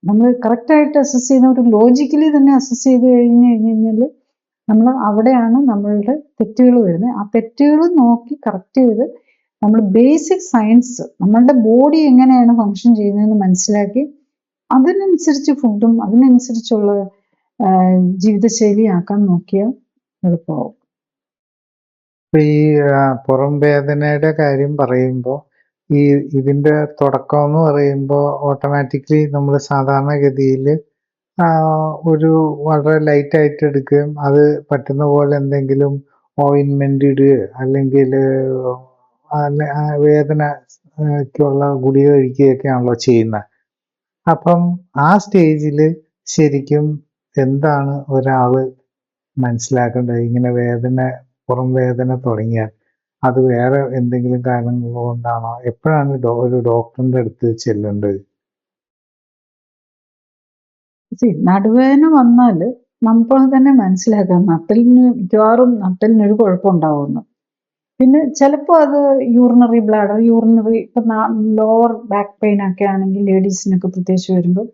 നമ്മൾ കറക്റ്റായിട്ട് അസസ് ചെയ്യുന്ന ഒരു ലോജിക്കലി തന്നെ അസസ് ചെയ്ത് കഴിഞ്ഞാൽ നമ്മൾ അവിടെയാണ് നമ്മളുടെ തെറ്റുകൾ വരുന്നത്. ആ തെറ്റുകൾ നോക്കി കറക്റ്റ് ചെയ്ത് നമ്മൾ ബേസിക് സയൻസ് നമ്മളുടെ ബോഡി എങ്ങനെയാണ് ഫങ്ഷൻ ചെയ്യുന്നതെന്ന് മനസ്സിലാക്കി അതിനനുസരിച്ച് ഫുഡും അതിനനുസരിച്ചുള്ള ജീവിതശൈലി ആക്കാൻ നോക്കിയാൽ എളുപ്പമാവും. ഈ പുറം വേദനയുടെ കാര്യം പറയുമ്പോൾ ഇതിന്റെ തുടക്കം എന്ന് പറയുമ്പോൾ ഓട്ടോമാറ്റിക്കലി നമ്മൾ സാധാരണഗതിയിൽ ഒരു വളരെ ലൈറ്റ് ആയിട്ട് എടുക്കുകയും അത് പറ്റുന്ന പോലെ എന്തെങ്കിലും ഓയിൻമെന്റ് ഇടുകയോ അല്ലെങ്കിൽ വേദനയ്ക്കുള്ള ഗുളിക കഴിക്കുകയൊക്കെയാണല്ലോ ചെയ്യുന്നത്. അപ്പം ആ സ്റ്റേജിൽ ശരിക്കും എന്താണ് ഒരാള് മനസ്സിലാക്കേണ്ടത്? ഇങ്ങനെ പുറം വേദന തുടങ്ങിയാൽ അത് വേറെ എന്തെങ്കിലും കാരണങ്ങൾ കൊണ്ടാണോ? എപ്പോഴാണ് ഒരു ഡോക്ടറിന്റെ അടുത്ത് ചെല്ലേണ്ടത്? നടുവേദന വന്നാൽ നമ്മൾ തന്നെ മനസ്സിലാക്കാം മിക്കവാറും നട്ടലിനൊരു കുഴപ്പമുണ്ടാവുന്നു. പിന്നെ ചിലപ്പോൾ അത് യൂറിനറി ബ്ലാഡർ, ഇപ്പൊ ലോവർ ബാക്ക് പെയിൻ ഒക്കെ ആണെങ്കിൽ ലേഡീസിനൊക്കെ പ്രത്യേകിച്ച് വരുമ്പോൾ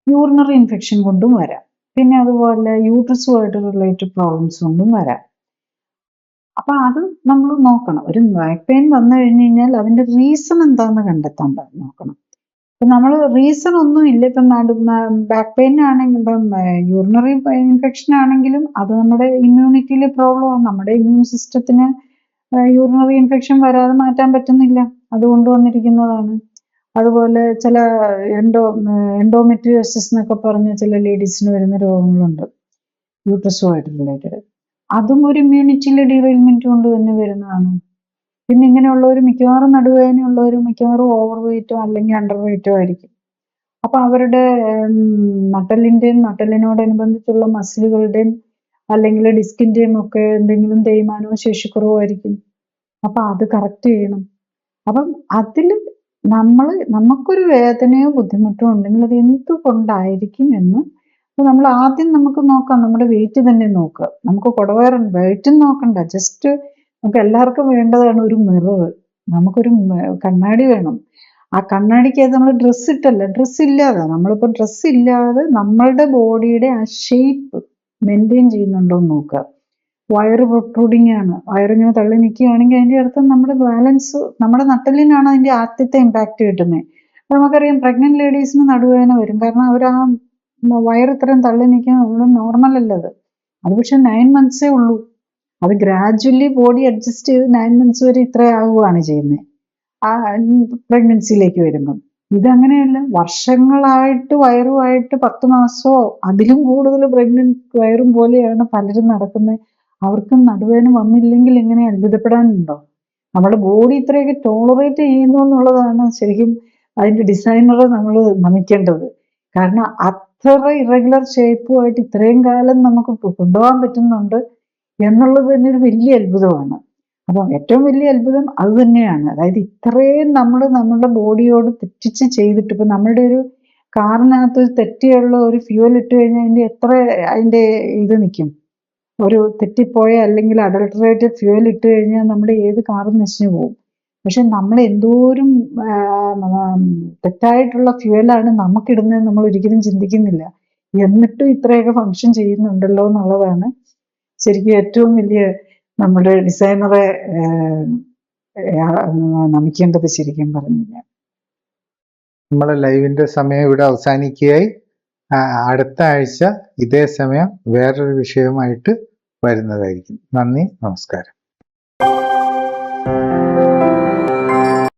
യൂറിനറി ഇൻഫെക്ഷൻ കൊണ്ടും വരാം. പിന്നെ അതുപോലെ യൂട്രസുമായിട്ട് റിലേറ്റഡ് പ്രോബ്ലംസ് കൊണ്ടും വരാം. അപ്പൊ അത് നമ്മൾ നോക്കണം. ഒരു ബാക്ക് പെയിൻ വന്നു കഴിഞ്ഞു കഴിഞ്ഞാൽ അതിന്റെ റീസൺ എന്താണെന്ന് കണ്ടെത്താൻ നോക്കണം. ഇപ്പൊ നമ്മൾ റീസൺ ഒന്നും ഇല്ല, ഇപ്പം ബാക്ക് പെയിൻ ആണെങ്കിൽ ഇപ്പം യൂറിനറി ഇൻഫെക്ഷൻ ആണെങ്കിലും അത് നമ്മുടെ ഇമ്മ്യൂണിറ്റിയിലെ പ്രോബ്ലമാണ്. നമ്മുടെ ഇമ്മ്യൂൺ സിസ്റ്റത്തിന് യൂറിനറി ഇൻഫെക്ഷൻ വരാതെ മാറ്റാൻ പറ്റുന്നില്ല, അതുകൊണ്ട് വന്നിരിക്കുന്നതാണ്. അതുപോലെ ചില എൻഡോമെട്രിയോസിസ് എന്നൊക്കെ പറഞ്ഞ ചില ലേഡീസിന് വരുന്ന രോഗങ്ങളുണ്ട് യൂട്രസുമായിട്ട് റിലേറ്റഡ്. അതും ഒരു ഇമ്മ്യൂണിറ്റിയിലെ ഡീറെയിൽമെന്റ് കൊണ്ട് തന്നെ വരുന്നതാണ്. പിന്നെ ഇങ്ങനെയുള്ളവർ മിക്കവാറും നടുവേദനയുള്ളവർ മിക്കവാറും ഓവർ വെയിറ്റോ അല്ലെങ്കിൽ അണ്ടർ വെയിറ്റോ ആയിരിക്കും. അപ്പൊ അവരുടെ നട്ടലിന്റെയും നട്ടലിനോടനുബന്ധിച്ചുള്ള മസിലുകളുടെയും അല്ലെങ്കിൽ ഡിസ്കിന്റെയും ഒക്കെ എന്തെങ്കിലും തേയ്മാനമോ ശേഷിക്കുറവോ ആയിരിക്കും. അപ്പൊ അത് കറക്റ്റ് ചെയ്യണം. അപ്പം അതിൽ നമുക്കൊരു വേദനയോ ബുദ്ധിമുട്ടോ ഉണ്ടെങ്കിൽ അത് എന്തുകൊണ്ടായിരിക്കും എന്ന് നമ്മൾ ആദ്യം നമുക്ക് നോക്കാം. നമ്മുടെ വെയിറ്റ് തന്നെ നോക്കുക. നമുക്ക് കുടവയറുണ്ട്, വെയിറ്റും നോക്കണ്ട, ജസ്റ്റ് നമുക്ക് എല്ലാവർക്കും വേണ്ടതാണ് ഒരു മിറർ. നമുക്കൊരു കണ്ണാടി വേണം. ആ കണ്ണാടിക്കകത്ത് നമ്മൾ ഡ്രസ്സ് ഇല്ലാതെ നമ്മളിപ്പോൾ ഡ്രസ്സ് ഇല്ലാതെ നമ്മളുടെ ബോഡിയുടെ ആ ഷേപ്പ് മെയിൻറ്റെയിൻ ചെയ്യുന്നുണ്ടോ എന്ന് നോക്കുക. വയറ് പ്രൊട്രൂഡിങ് ആണ്, വയറിങ്ങനെ തള്ളി നിൽക്കുകയാണെങ്കിൽ അതിൻ്റെ അർത്ഥം നമ്മുടെ ബാലൻസ്, നമ്മുടെ നട്ടലിനാണ് അതിൻ്റെ ആദ്യത്തെ ഇമ്പാക്റ്റ് കിട്ടുന്നത്. നമുക്കറിയാം പ്രഗ്നന്റ് ലേഡീസിന് നടുവേദന വരും, കാരണം അവർ ആ വയറ് ഇത്രയും തള്ളി നിൽക്കാൻ നോർമൽ അല്ലത്. അത് പക്ഷെ 9 monthsേ ഉള്ളൂ. അത് ഗ്രാജുവലി ബോഡി അഡ്ജസ്റ്റ് ചെയ്ത് 9 months വരെ ഇത്രയാവുകയാണ് ചെയ്യുന്നത് ആ പ്രഗ്നൻസിയിലേക്ക് വരുമ്പം. ഇതങ്ങനെയല്ല, വർഷങ്ങളായിട്ട് വയറുമായിട്ട് 10 മാസമോ അതിലും കൂടുതൽ പ്രഗ്നന്റ് വയറും പോലെയാണ് പലരും നടക്കുന്നത്. അവർക്കും നടുവേദന വന്നില്ലെങ്കിൽ എങ്ങനെ അത്ഭുതപ്പെടാനുണ്ടോ? നമ്മുടെ ബോഡി ഇത്രയൊക്കെ ടോളറേറ്റ് ചെയ്യുന്നു എന്നുള്ളതാണ് ശരിക്കും അതിന്റെ ഡിസൈനറെ നമ്മൾ നമിക്കേണ്ടത്. കാരണം അത്ര ഇറഗുലർ ഷേപ്പുമായിട്ട് ഇത്രയും കാലം നമുക്ക് കൊണ്ടുപോകാൻ പറ്റുന്നുണ്ട് എന്നുള്ളത് തന്നെ ഒരു വലിയ അത്ഭുതമാണ്. അപ്പം ഏറ്റവും വലിയ അത്ഭുതം അത് തന്നെയാണ്. അതായത് ഇത്രയും നമ്മുടെ ബോഡിയോട് തെറ്റിച്ച് ചെയ്തിട്ട്, ഇപ്പൊ നമ്മളുടെ ഒരു കാറിനകത്ത് തെറ്റിയുള്ള ഒരു ഫ്യൂവൽ ഇട്ട് കഴിഞ്ഞാൽ അതിന്റെ ഇത് നിൽക്കും. ഒരു തെറ്റിപ്പോയ അല്ലെങ്കിൽ അഡൾട്ടറേറ്റഡ് ഫ്യൂവൽ ഇട്ട് കഴിഞ്ഞാൽ നമ്മുടെ ഏത് കാറും നശിച്ചു പോകും. പക്ഷെ നമ്മൾ എന്തോരം തെറ്റായിട്ടുള്ള ഫ്യൂവലാണ് നമുക്കിടുന്നത് നമ്മൾ ഒരിക്കലും ചിന്തിക്കുന്നില്ല. എന്നിട്ടും ഇത്രയൊക്കെ ഫങ്ഷൻ ചെയ്യുന്നുണ്ടല്ലോ എന്നുള്ളതാണ് ശരിക്കും ഏറ്റവും വലിയ നമ്മുടെ ഡിസൈനറെ നമിക്കേണ്ടത് ശരിക്കും പറഞ്ഞില്ല. നമ്മളെ ലൈവിന്റെ സമയം ഇവിടെ അവസാനിക്കുകയായി. അടുത്ത ആഴ്ച ഇതേ സമയം വേറൊരു വിഷയവുമായിട്ട് വരുന്നതായിരിക്കും. നന്ദി, നമസ്കാരം.